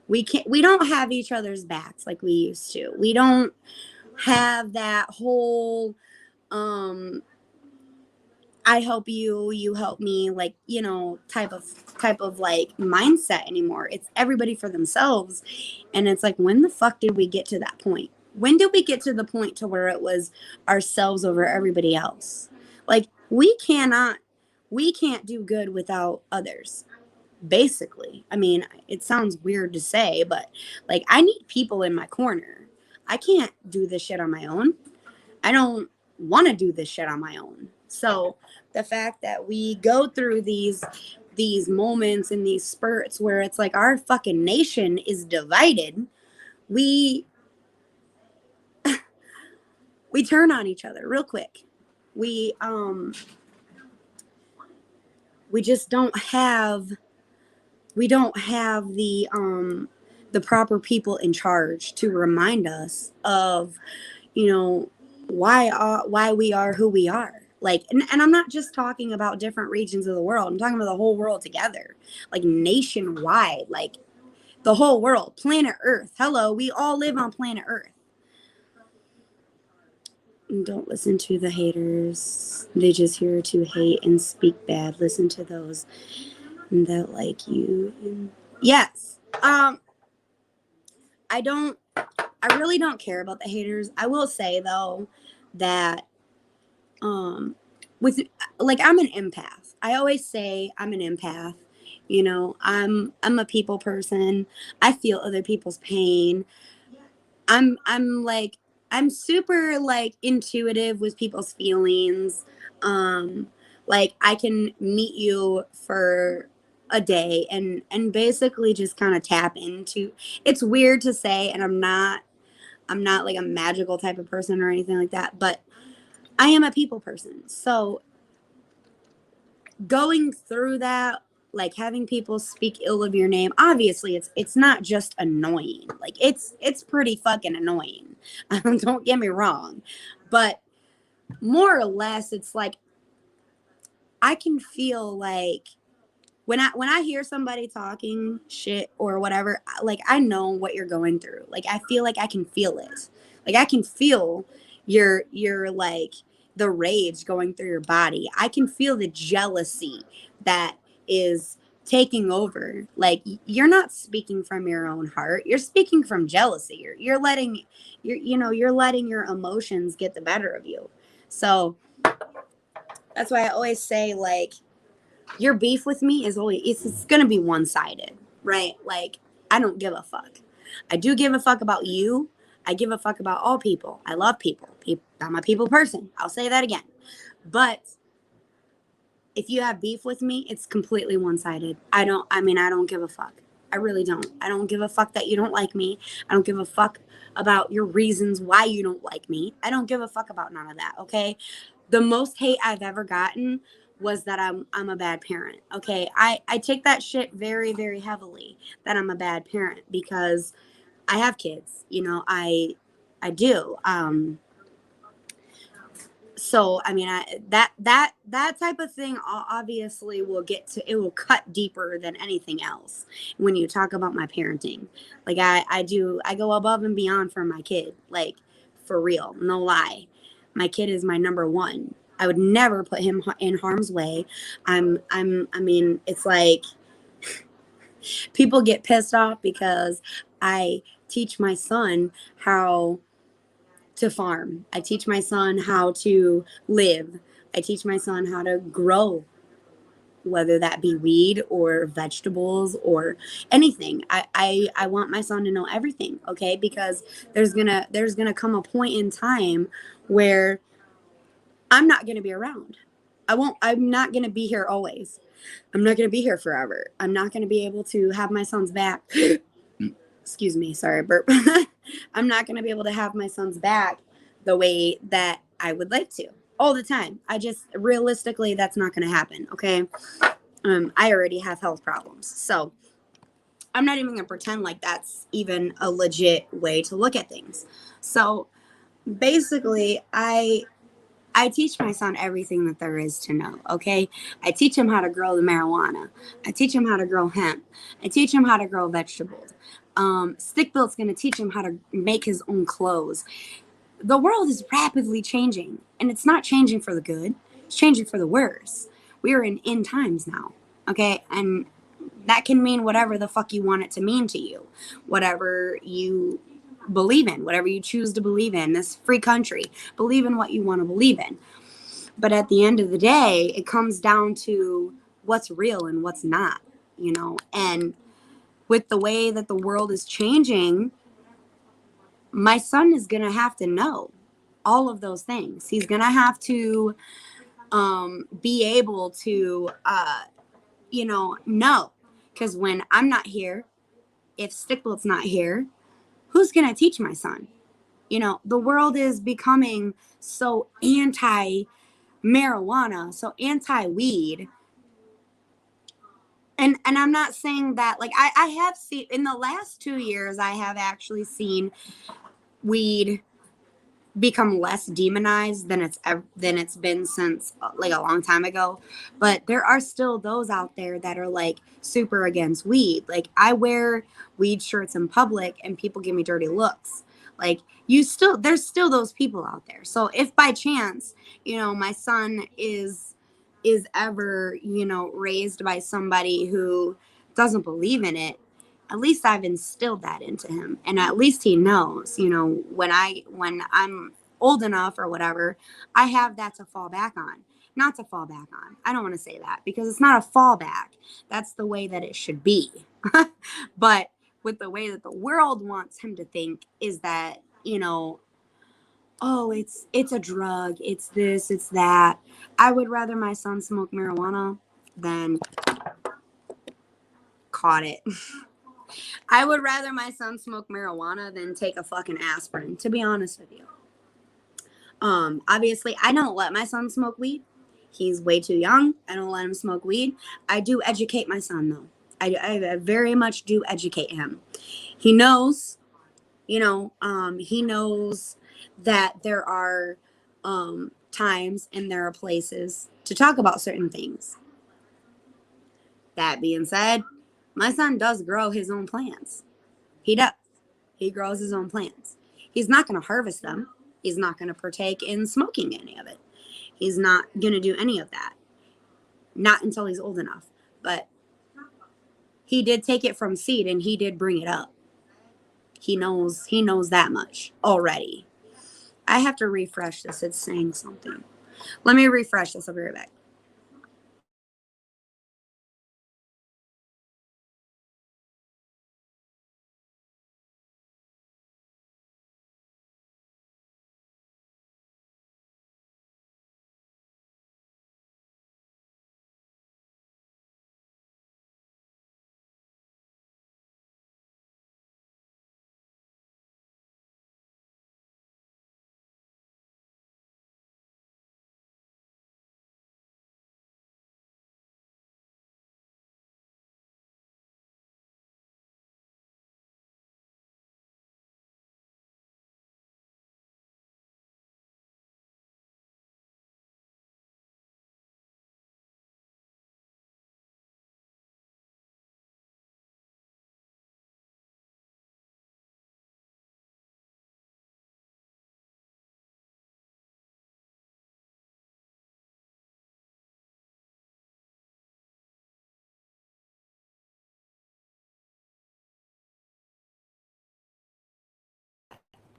We don't have each other's backs like we used to. We don't have that whole I help you, you help me, like, you know, type of like mindset anymore. It's everybody for themselves. And it's like, when the fuck did we get to that point? When did we get to the point to where it was ourselves over everybody else? Like, we can't do good without others. Basically. I mean, it sounds weird to say, but like, I need people in my corner. I can't do this shit on my own. I don't want to do this shit on my own. So the fact that we go through these moments and these spurts where it's like our fucking nation is divided, we turn on each other real quick. We just don't have the proper people in charge to remind us of, you know, why we are who we are. Like, and I'm not just talking about different regions of the world. I'm talking about the whole world together, like nationwide, like the whole world, planet Earth. Hello, we all live on planet Earth. And don't listen to the haters. They just here to hate and speak bad. Listen to those that like you. Yes. I really don't care about the haters. I will say though that with like, I'm an empath. I always say I'm an empath. You know, I'm a people person. I feel other people's pain. I'm super like intuitive with people's feelings. Like I can meet you for a day and basically just kind of tap into. It's weird to say, and I'm not like a magical type of person or anything like that, but I am a people person. So going through that, like having people speak ill of your name, obviously it's not just annoying. Like it's pretty fucking annoying. Don't get me wrong. But more or less it's like I can feel like when I hear somebody talking shit or whatever, like I know what you're going through. Like I feel like I can feel it. Like I can feel your like the rage going through your body. I can feel the jealousy that is taking over. Like you're not speaking from your own heart. You're speaking from jealousy. You're letting you're letting your emotions get the better of you. So that's why I always say like your beef with me is always it's going to be one-sided, right? Like I don't give a fuck. I do give a fuck about you. I give a fuck about all people. I love people. I'm a people person. I'll say that again. But if you have beef with me, it's completely one-sided. I don't give a fuck. I really don't. I don't give a fuck that you don't like me. I don't give a fuck about your reasons why you don't like me. I don't give a fuck about none of that, okay? The most hate I've ever gotten was that I'm a bad parent. Okay. I take that shit very, very heavily that I'm a bad parent because I have kids, I do. So I mean that type of thing obviously will cut deeper than anything else when you talk about my parenting. Like I go above and beyond for my kid, like for real, no lie. My kid is my number one. I would never put him in harm's way. I mean it's like people get pissed off because I teach my son how to farm. I teach my son how to live. I teach my son how to grow, whether that be weed or vegetables or anything. I want my son to know everything, okay? Because there's gonna come a point in time where I'm not gonna be around. I'm not gonna be here always. I'm not gonna be here forever. I'm not gonna be able to have my son's back. Excuse me, sorry, burp. I'm not going to be able to have my son's back the way that I would like to all the time. I just realistically, that's not going to happen. Okay. I already have health problems. So I'm not even going to pretend like that's even a legit way to look at things. So basically, I teach my son everything that there is to know, okay? I teach him how to grow the marijuana. I teach him how to grow hemp. I teach him how to grow vegetables. Stick Built's going to teach him how to make his own clothes. The world is rapidly changing, and it's not changing for the good. It's changing for the worse. We are in end times now, okay? And that can mean whatever the fuck you want it to mean to you. Whatever you believe in, whatever you choose to believe in, this free country. Believe in what you want to believe in. But at the end of the day, it comes down to what's real and what's not, and with the way that the world is changing, my son is going to have to know all of those things. He's going to have to be able to, know. Because when I'm not here, if Stickle's not here, who's going to teach my son? The world is becoming so anti-marijuana, so anti-weed. And I'm not saying that, like, I have seen, in the last 2 years, I have actually seen weed become less demonized than it's been since like a long time ago. But there are still those out there that are like super against weed. Like I wear weed shirts in public and people give me dirty looks. Like there's still those people out there. So if by chance, my son is ever, raised by somebody who doesn't believe in it, at least I've instilled that into him. And at least he knows, when I'm old enough or whatever, I have that to fall back on. Not to fall back on. I don't want to say that because it's not a fallback. That's the way that it should be. But with the way that the world wants him to think is that, oh, it's a drug, it's this, it's that. I would rather my son smoke marijuana than caught it. I would rather my son smoke marijuana than take a fucking aspirin, to be honest with you. Obviously, I don't let my son smoke weed. He's way too young. I don't let him smoke weed. I do educate my son, though. I very much do educate him. He knows, he knows that there are times and there are places to talk about certain things. That being said, my son does grow his own plants. He does. He grows his own plants. He's not going to harvest them. He's not going to partake in smoking any of it. He's not going to do any of that. Not until he's old enough. But he did take it from seed and he did bring it up. He knows that much already. I have to refresh this. It's saying something. Let me refresh this. I'll be right back.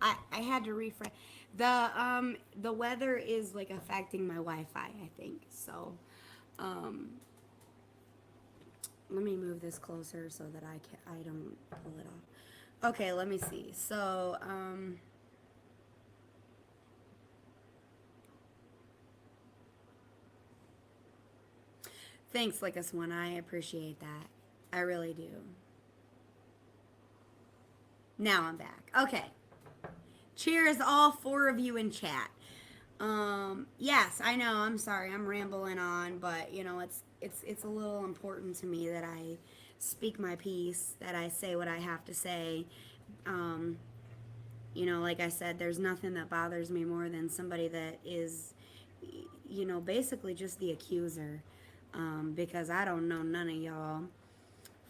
I had to refresh. The weather is like affecting my Wi-Fi, I think. So let me move this closer so that I don't pull it off. Okay, let me see. So thanks, Lickus One. I appreciate that. I really do. Now I'm back. Okay. Cheers, all four of you in chat. Yes, I know. I'm sorry. I'm rambling on, but it's a little important to me that I speak my piece, that I say what I have to say. Like I said, there's nothing that bothers me more than somebody that is, basically just the accuser. Because I don't know none of y'all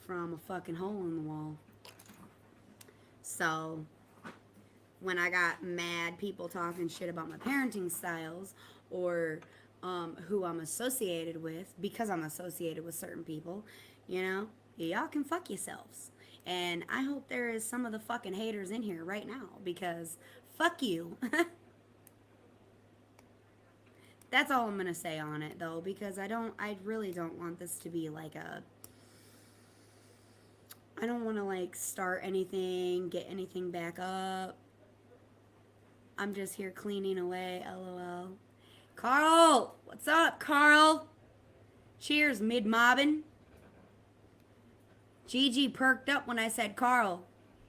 from a fucking hole in the wall. So when I got mad people talking shit about my parenting styles or who I'm associated with, because I'm associated with certain people, y'all can fuck yourselves. And I hope there is some of the fucking haters in here right now, because fuck you. That's all I'm going to say on it, though, because I really don't want this to be like I don't want to like start anything, get anything back up. I'm just here cleaning away, lol. Carl! What's up, Carl? Cheers, mid-mobbing. Gigi perked up when I said Carl.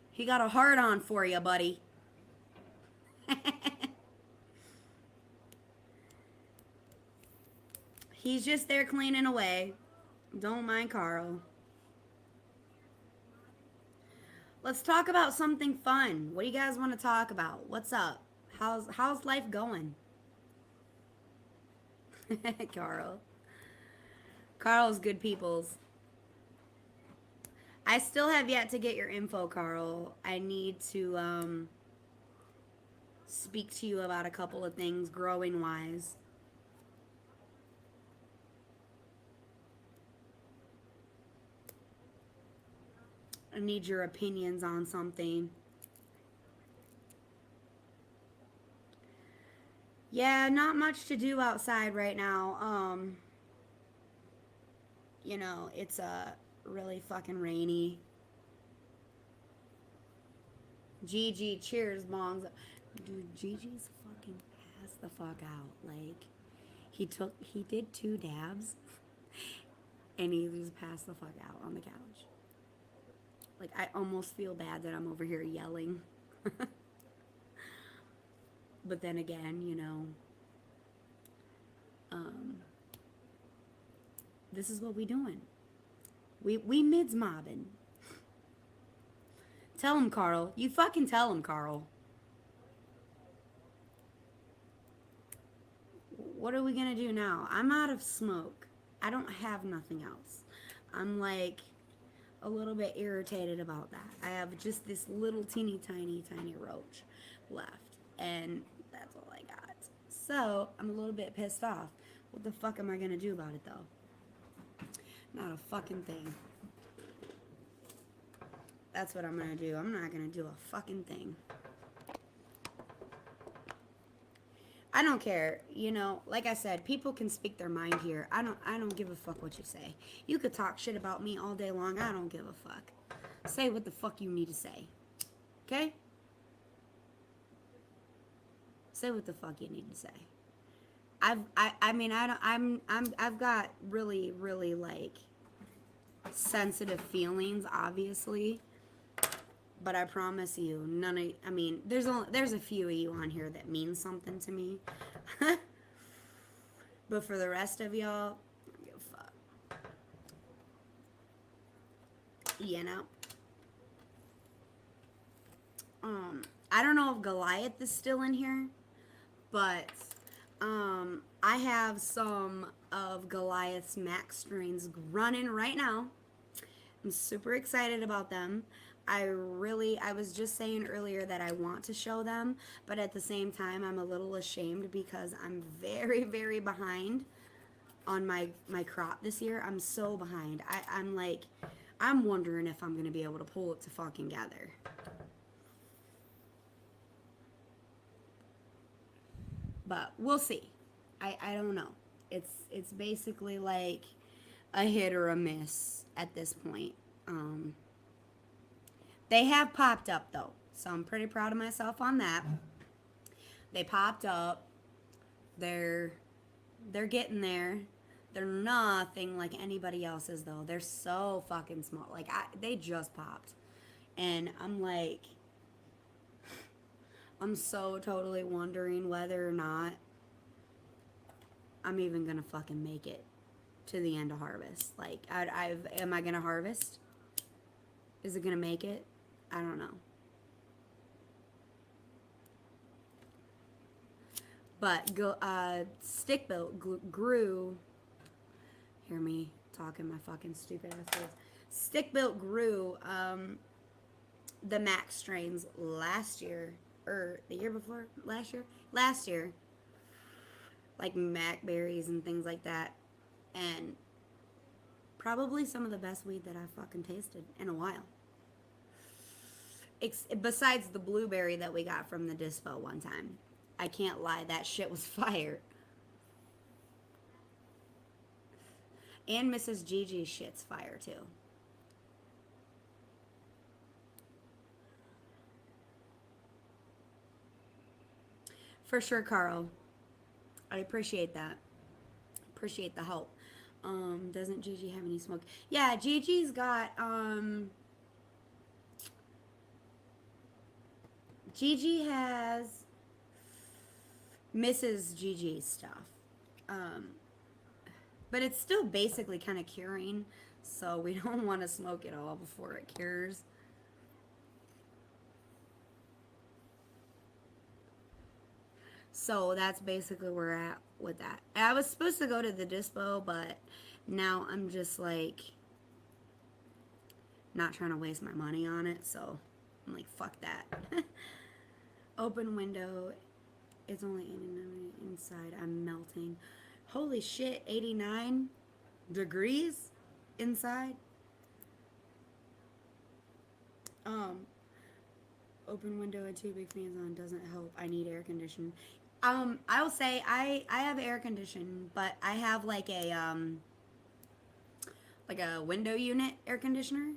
He got a hard on for you, buddy. He's just there cleaning away. Don't mind Carl. Let's talk about something fun. What do you guys want to talk about? What's up? How's life going? Carl. Carl's good peoples. I still have yet to get your info, Carl. I need to speak to you about a couple of things growing wise. I need your opinions on something. Yeah, not much to do outside right now. It's really fucking rainy. Gigi, cheers, bongs. Dude, Gigi's fucking passed the fuck out. Like, he did 2 dabs, and he just passed the fuck out on the couch. Like, I almost feel bad that I'm over here yelling. But then again, um, this is what we doing. We mids mobbing. Tell him, Carl. You fucking tell him, Carl. What are we gonna do now? I'm out of smoke. I don't have nothing else. I'm like a little bit irritated about that. I have just this little teeny tiny roach left, and that's all I got. So I'm a little bit pissed off. What the fuck am I gonna do about it though? Not a fucking thing. That's what I'm gonna do. I'm not gonna do a fucking thing. I don't care. Like I said, people can speak their mind here. I don't give a fuck what you say. You could talk shit about me all day long. I don't give a fuck. Say what the fuck you need to say. Okay? Say what the fuck you need to say. I've got really, really like sensitive feelings, obviously. But I promise you, there's a few of you on here that mean something to me. But for the rest of y'all, I don't give a fuck. I don't know if Goliath is still in here, but I have some of Goliath's max strains running right now. I'm super excited about them. I was just saying earlier that I want to show them, but at the same time, I'm a little ashamed because I'm very, very behind on my crop this year. I'm so behind. I'm wondering if I'm going to be able to pull it to fucking gather. But we'll see. I don't know. It's basically like a hit or a miss at this point. They have popped up though, so I'm pretty proud of myself on that. They popped up. They're getting there. They're nothing like anybody else's though. They're so fucking small. Like they just popped, and I'm so totally wondering whether or not I'm even gonna fucking make it to the end of harvest. Like, am I gonna harvest? Is it gonna make it? I don't know. But stick built grew. Hear me talking my fucking stupid ass words. Stick built grew the max strains last year, or the year before last year, like mac berries and things like that, and probably some of the best weed that I've fucking tasted in a while. Besides the blueberry that we got from the dispo one time. I can't lie, that shit was fire. And Mrs. Gigi's shit's fire too. For sure, Carl. I appreciate that. Appreciate the help. Doesn't Gigi have any smoke? Yeah, Gigi's got Gigi has Mrs. Gigi's stuff. But it's still basically kind of curing, so we don't want to smoke it all before it cures. So that's basically where we're at with that. I was supposed to go to the dispo, but now I'm just like not trying to waste my money on it, so I'm like, fuck that. Open window. It's only 89 inside. I'm melting. Holy shit, 89 degrees inside. Open window and 2 big fans on doesn't help. I need air conditioning. I will say I have air conditioning, but I have like a window unit air conditioner.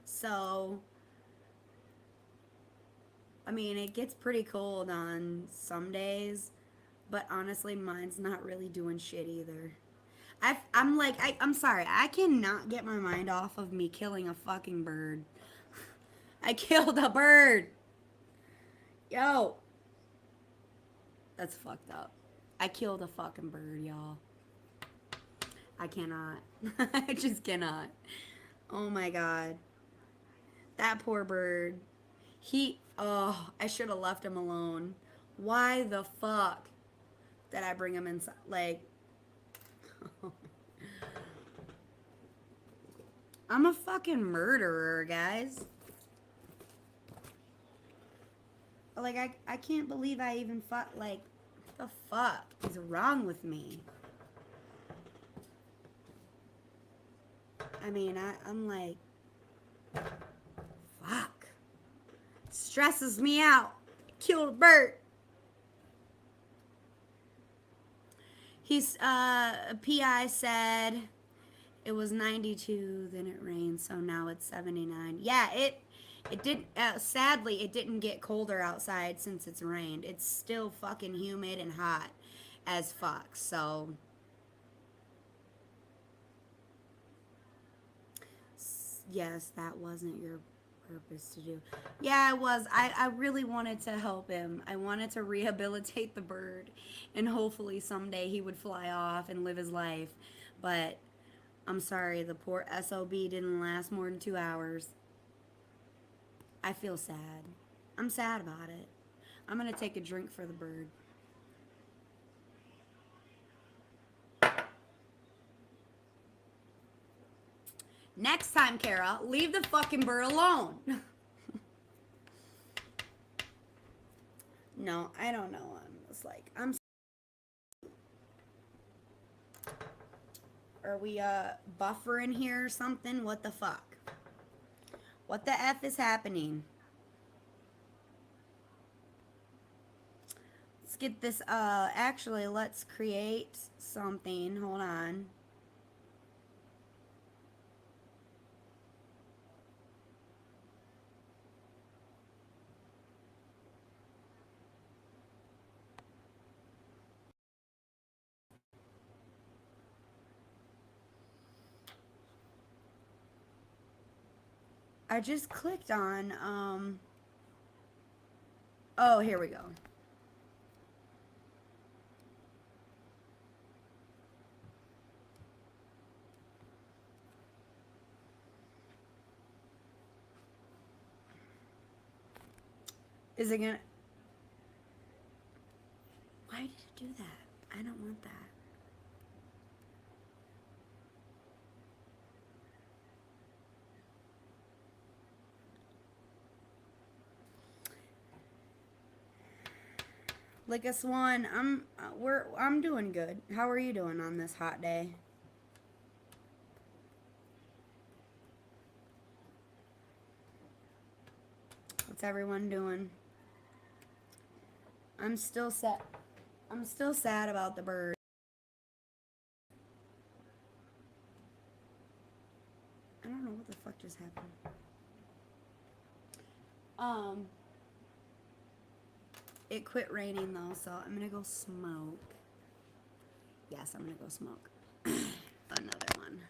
So I mean, it gets pretty cold on some days, but honestly, mine's not really doing shit either. I'm sorry, I cannot get my mind off of me killing a fucking bird. I killed a bird. Yo. That's fucked up. I killed a fucking bird, y'all. I cannot. I just cannot. Oh my god. That poor bird. I should have left him alone. Why the fuck did I bring him inside? Like, I'm a fucking murderer, guys. Like, I can't believe I even like, what the fuck is wrong with me? I mean, I'm like, fuck. Stresses me out. Killed a bird. A PI said it was 92, then it rained, so now it's 79. Yeah, it did. Sadly, it didn't get colder outside since it's rained. It's still fucking humid and hot as fuck. So, yes, that wasn't your purpose to do. Yeah, it was. I really wanted to help him. I wanted to rehabilitate the bird, and hopefully someday he would fly off and live his life. But I'm sorry, the poor SOB didn't last more than 2 hours. I feel sad. I'm sad about it. I'm gonna take a drink for the bird. Next time, Kara, leave the fucking bird alone. No, I don't know. I'm just like, Are we buffering here or something? What the fuck? What the F is happening? Let's get this, actually, let's create something. Hold on. I just clicked on, oh, here we go. Is it gonna, why did it do that? I don't want that. Like a swan, I'm doing good. How are you doing on this hot day? What's everyone doing? I'm still sad. I'm still sad about the bird. I don't know what the fuck just happened. It quit raining though, so I'm gonna go smoke. Yes, I'm gonna go smoke. Another one.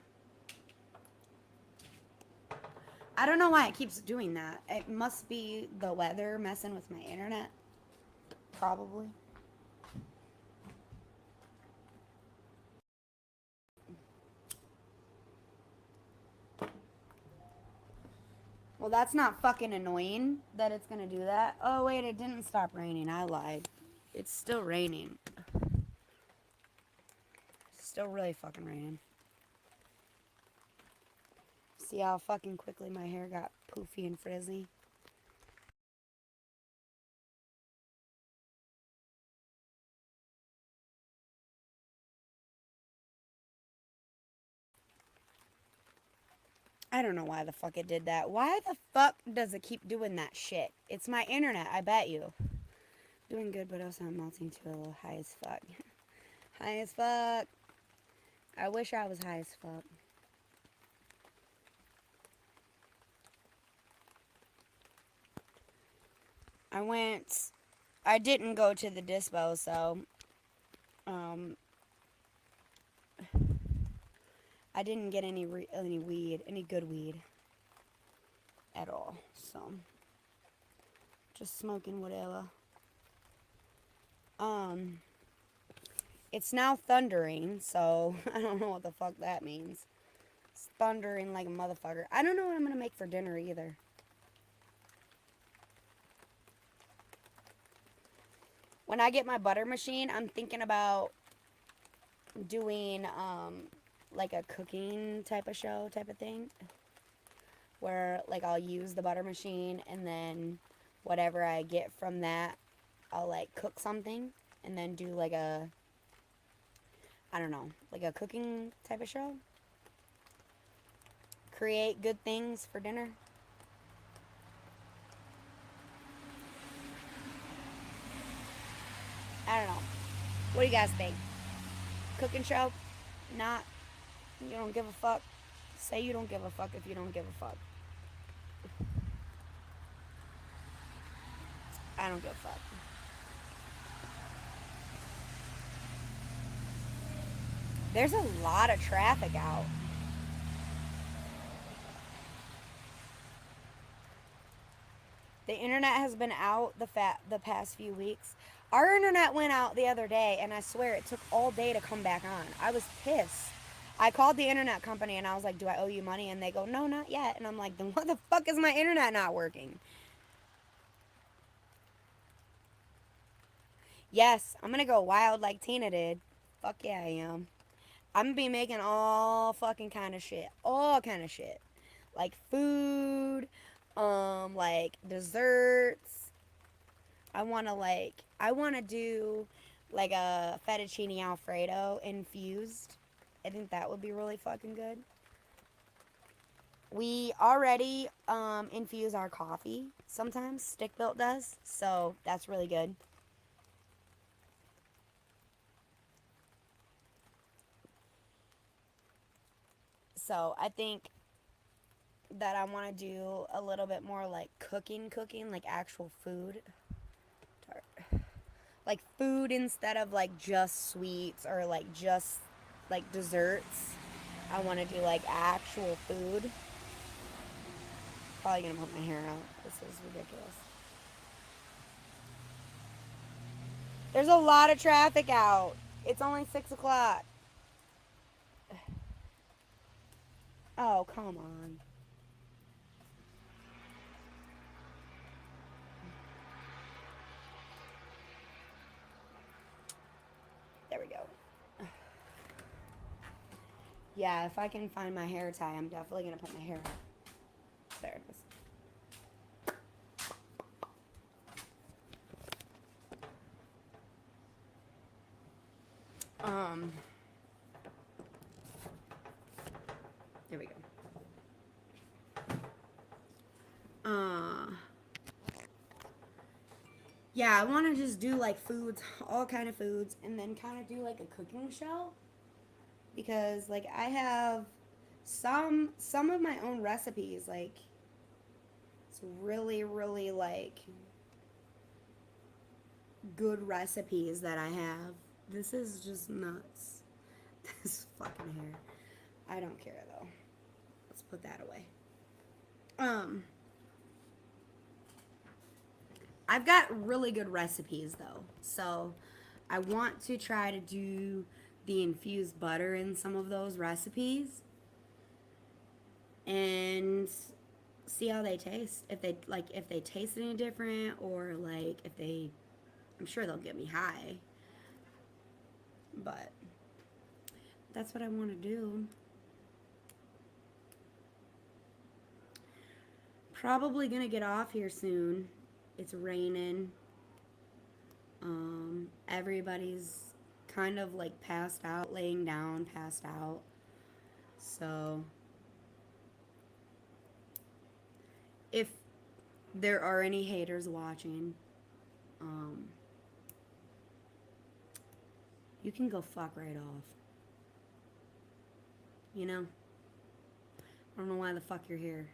I don't know why it keeps doing that. It must be the weather messing with my internet. Probably. Well, that's not fucking annoying that it's gonna do that. Oh, wait, it didn't stop raining. I lied. It's still raining. Still really fucking raining. See how fucking quickly my hair got poofy and frizzy? I don't know why the fuck it did that. Why the fuck does it keep doing that shit? It's my internet, I bet you. Doing good, but also I'm melting too a little high as fuck. High as fuck. I wish I was high as fuck. I didn't go to the dispo, so, I didn't get any weed, any good weed. at all. So just smoking whatever. It's now thundering, so I don't know what the fuck that means. It's thundering like a motherfucker. I don't know what I'm gonna make for dinner either. When I get my butter machine, I'm thinking about doing like a cooking type of show type of thing, where like I'll use the butter machine and then whatever I get from that, I'll like cook something and then do like a, I don't know, like a cooking type of show. Create good things for dinner. I don't know. What do you guys think? Cooking show? Not? You don't give a fuck? Say you don't give a fuck if you don't give a fuck. I don't give a fuck. There's a lot of traffic out. The internet has been out the past few weeks. Our internet went out the other day, and I swear it took all day to come back on. I was pissed. I called the internet company, and I was like, do I owe you money? And they go, no, not yet. And I'm like, then what the fuck is my internet not working? Yes, I'm going to go wild like Tina did. Fuck yeah, I am. I'm going to be making all fucking kind of shit. All kind of shit. Like food, like desserts. I want to do like a fettuccine alfredo infused. I think that would be really fucking good. We already infuse our coffee sometimes. Stick Built does. So that's really good. So I think that I want to do a little bit more like cooking, like actual food. Like food instead of like just sweets or like just like desserts. I want to do like actual food. Probably gonna put my hair out. This is ridiculous. There's a lot of traffic out. It's only 6 o'clock. Oh, come on. There we go. Yeah, if I can find my hair tie, I'm definitely gonna put my hair out. There it is. There we go. Yeah, I want to just do like foods, all kind of foods, and then kind of do like a cooking show, because like I have some of my own recipes, like it's really like good recipes that I have. This is just nuts. This fucking hair. I don't care though. Let's put that away. I've got really good recipes though. So I want to try to do the infused butter in some of those recipes and see how they taste. If they taste any different, or like if they, I'm sure they'll get me high. But that's what I want to do. Probably gonna get off here soon. It's raining. Everybody's kind of like passed out, laying down, passed out. So if there are any haters watching, you can go fuck right off. You know? I don't know why the fuck you're here.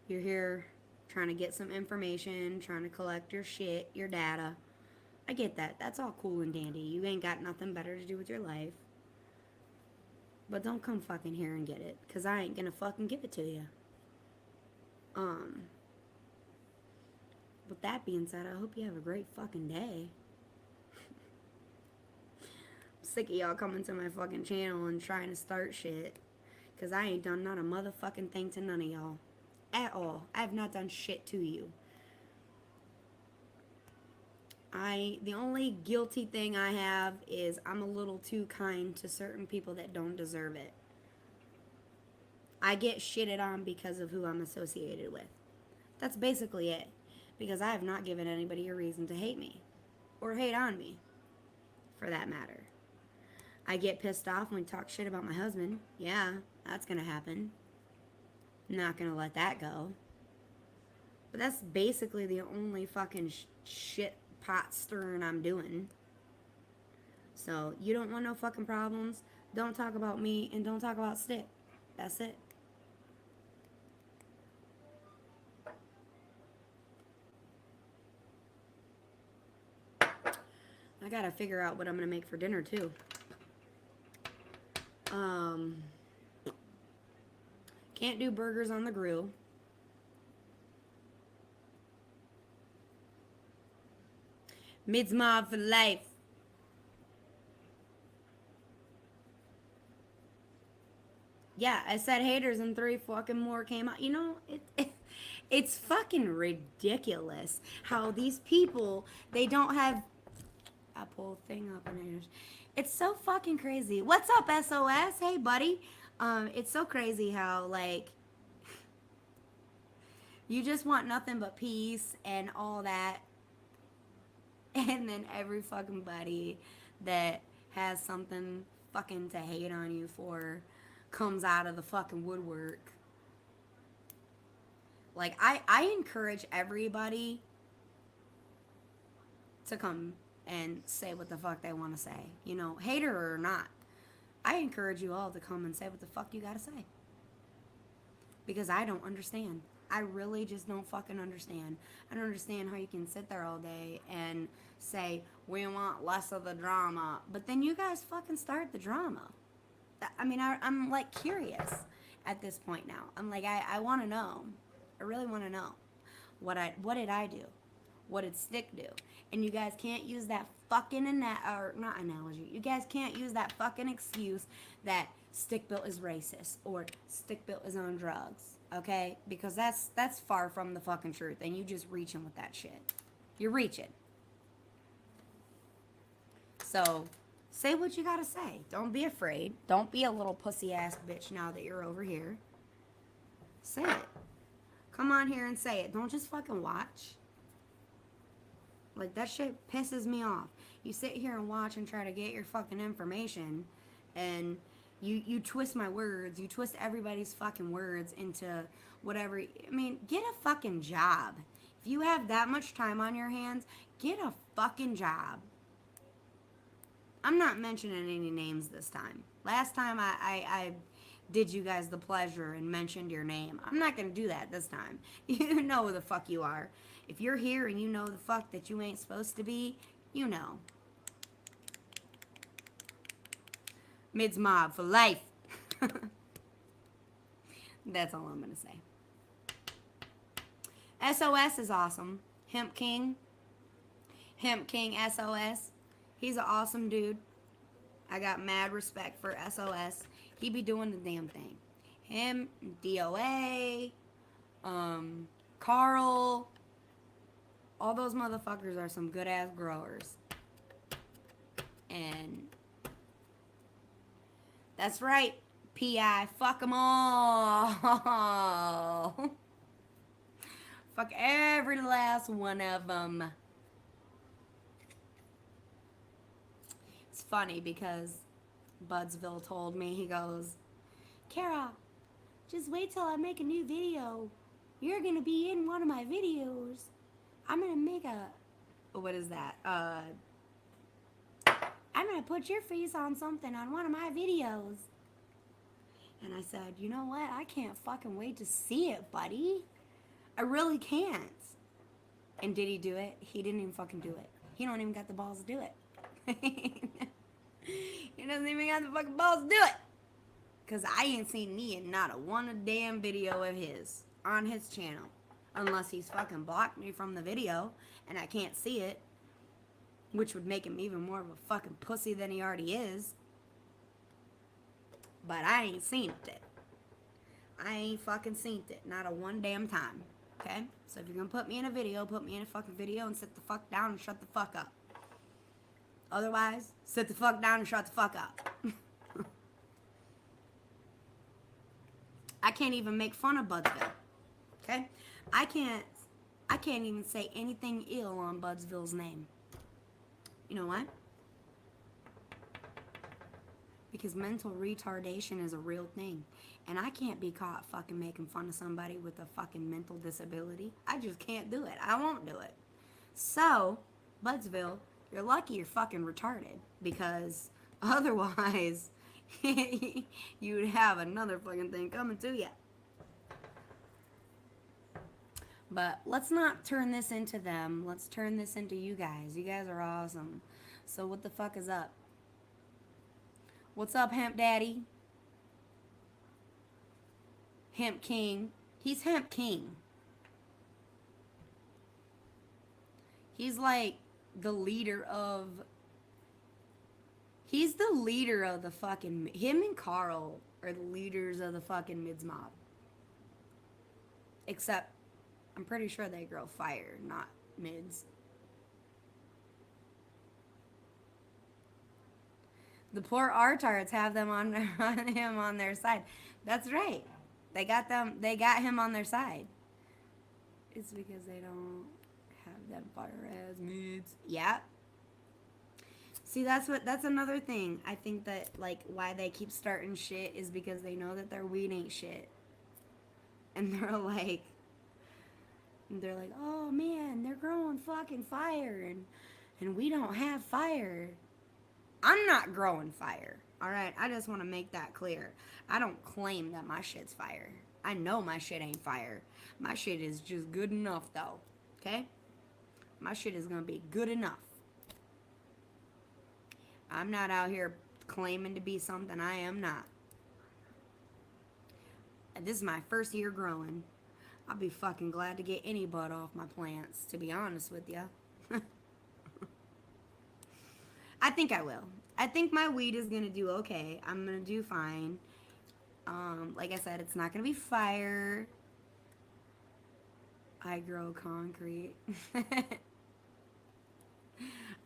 You're here trying to get some information, trying to collect your shit, your data. I get that. That's all cool and dandy. You ain't got nothing better to do with your life. But don't come fucking here and get it, because I ain't gonna fucking give it to you. With that being said, I hope you have a great fucking day. I'm sick of y'all coming to my fucking channel and trying to start shit. Because I ain't done not a motherfucking thing to none of y'all. At all. I have not done shit to you. The only guilty thing I have is I'm a little too kind to certain people that don't deserve it. I get shitted on because of who I'm associated with. That's basically it. Because I have not given anybody a reason to hate me. Or hate on me. For that matter. I get pissed off when we talk shit about my husband. Yeah, that's gonna happen. Not gonna let that go. But that's basically the only fucking shit pot stirring I'm doing. So, you don't want no fucking problems. Don't talk about me and don't talk about Stick. That's it. I gotta figure out what I'm gonna make for dinner too. Can't do burgers on the grill. Midsmob for life. Yeah, I said haters and 3 fucking more came out. You know, it's fucking ridiculous how these people, they don't have a pull thing up in it. It's so fucking crazy. What's up, SOS? Hey, buddy. It's so crazy how, like, you just want nothing but peace and all that. And then every fucking buddy that has something fucking to hate on you for comes out of the fucking woodwork. Like, I encourage everybody to come and say what the fuck they want to say. You know, hater or not. I encourage you all to come and say what the fuck you gotta say. Because I don't understand. I really just don't fucking understand. I don't understand how you can sit there all day and say, we want less of the drama. But then you guys fucking start the drama. I mean, I'm like curious at this point now. I'm like, I want to know. I really want to know. What did I do? What did Stick do? And you guys can't use that fucking not analogy. You guys can't use that fucking excuse that Stick Built is racist or Stick Built is on drugs. Okay? Because that's far from the fucking truth. And you just reaching with that shit. You're reaching. So, say what you gotta say. Don't be afraid. Don't be a little pussy ass bitch now that you're over here. Say it. Come on here and say it. Don't just fucking watch. Like, that shit pisses me off. You sit here and watch and try to get your fucking information, and you twist my words. You twist everybody's fucking words into whatever. I mean, get a fucking job. If you have that much time on your hands, get a fucking job. I'm not mentioning any names this time. Last time I did you guys the pleasure and mentioned your name. I'm not going to do that this time. You know who the fuck you are. If you're here and you know the fuck that you ain't supposed to be, you know. Mids mob for life. That's all I'm going to say. SOS is awesome. Hemp King SOS. He's an awesome dude. I got mad respect for SOS. He be doing the damn thing. Him, DOA, Carl, all those motherfuckers are some good ass growers. And that's right, PI, fuck them all. Fuck every last one of them. It's funny because Budsville told me, he goes, Kara, just wait till I make a new video. You're gonna be in one of my videos. I'm gonna make what is that? I'm gonna put your face on something on one of my videos. And I said, you know what? I can't fucking wait to see it, buddy. I really can't. And did he do it? He didn't even fucking do it. He don't even got the balls to do it. He doesn't even got the fucking balls to do it. Because I ain't seen me in not a one damn video of his. on his channel. Unless he's fucking blocked me from the video and I can't see it, which would make him even more of a fucking pussy than he already is. But I ain't seen it. I ain't fucking seen it. Not a one damn time. Okay? So if you're gonna put me in a video, put me in a fucking video and sit the fuck down and shut the fuck up. Otherwise, sit the fuck down and shut the fuck up. I can't even make fun of Budsville. Okay? I can't even say anything ill on Budsville's name. You know why? Because mental retardation is a real thing. And I can't be caught fucking making fun of somebody with a fucking mental disability. I just can't do it. I won't do it. So, Budsville, you're lucky you're fucking retarded. Because otherwise, you would have another fucking thing coming to you. But let's not turn this into them. Let's turn this into you guys. You guys are awesome. So what the fuck is up? What's up, Hemp Daddy? Hemp King. He's Hemp King. He's like the leader of... He's the leader of the fucking... Him and Carl are the leaders of the fucking mids mob. Except, I'm pretty sure they grow fire, not mids. The poor artards have them on him on their side. That's right. They got him on their side. It's because they don't have them fire as mids. Yeah. See, that's another thing. I think that like why they keep starting shit is because they know that their weed ain't shit. And they're like, oh man, they're growing fucking fire and we don't have fire. I'm not growing fire, alright? I just want to make that clear. I don't claim that my shit's fire. I know my shit ain't fire. My shit is just good enough, though, okay? My shit is going to be good enough. I'm not out here claiming to be something I am not. And this is my first year growing. I'll be fucking glad to get any bud off my plants, to be honest with you. I think I will. I think my weed is going to do okay. I'm going to do fine. Like I said, it's not going to be fire. I grow concrete.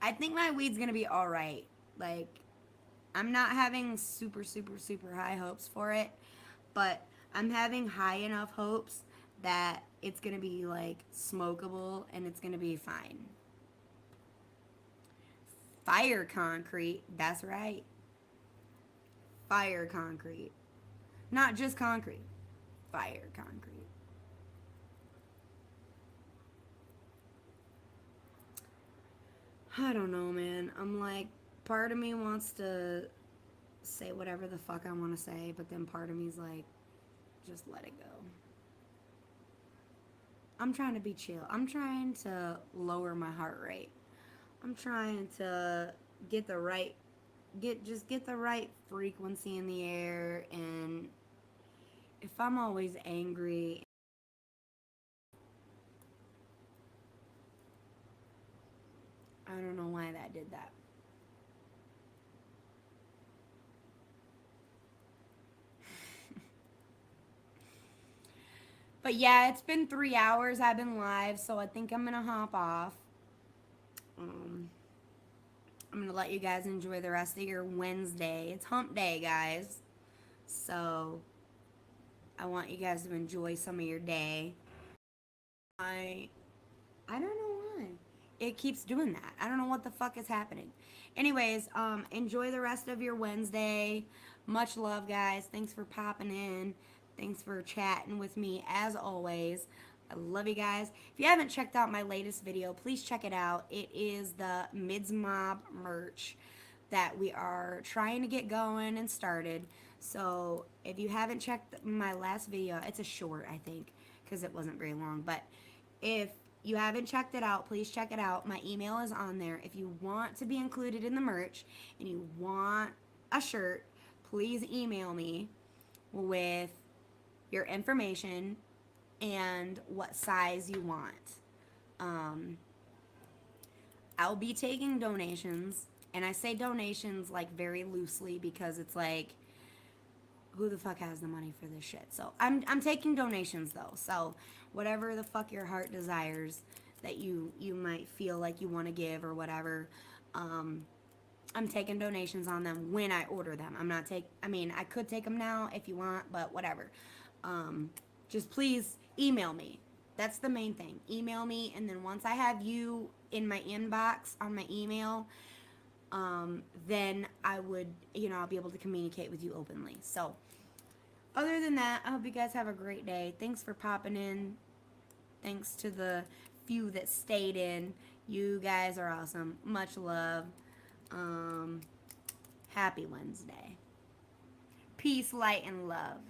I think my weed's going to be alright. Like, I'm not having super, super, super high hopes for it. But I'm having high enough hopes that it's going to be, like, smokable and it's going to be fine. Fire concrete, that's right. Fire concrete. Not just concrete. Fire concrete. I don't know, man. I'm like, part of me wants to say whatever the fuck I want to say, but then part of me's like, just let it go. I'm trying to be chill. I'm trying to lower my heart rate. I'm trying to get the right frequency in the air, and if I'm always angry, I don't know why that did that. But yeah, it's been 3 hours I've been live, so I think I'm gonna hop off. I'm gonna let you guys enjoy the rest of your Wednesday. It's hump day, guys. So I want you guys to enjoy some of your day. I don't know why. It keeps doing that. I don't know what the fuck is happening. Anyways, enjoy the rest of your Wednesday. Much love, guys. Thanks for popping in. Thanks for chatting with me, as always. I love you guys. If you haven't checked out my latest video, please check it out. It is the Mids Mob merch that we are trying to get going and started. So if you haven't checked my last video, it's a short, I think, because it wasn't very long. But if you haven't checked it out, please check it out. My email is on there. If you want to be included in the merch and you want a shirt, please email me with your information and what size you want. Um, I'll be taking donations, and I say donations like very loosely because it's like, who the fuck has the money for this shit? So I'm taking donations though. So whatever the fuck your heart desires that you might feel like you want to give or whatever, um, I'm taking donations on them when I order them. I'm not take. I mean, I could take them now if you want, but whatever. Um, just please email me. That's the main thing. Email me, and then once I have you in my inbox on my email, then I would, I'll be able to communicate with you openly. So, other than that, I hope you guys have a great day. Thanks for popping in. Thanks to the few that stayed in. You guys are awesome. Much love. Um, Happy Wednesday. Peace, light, and love.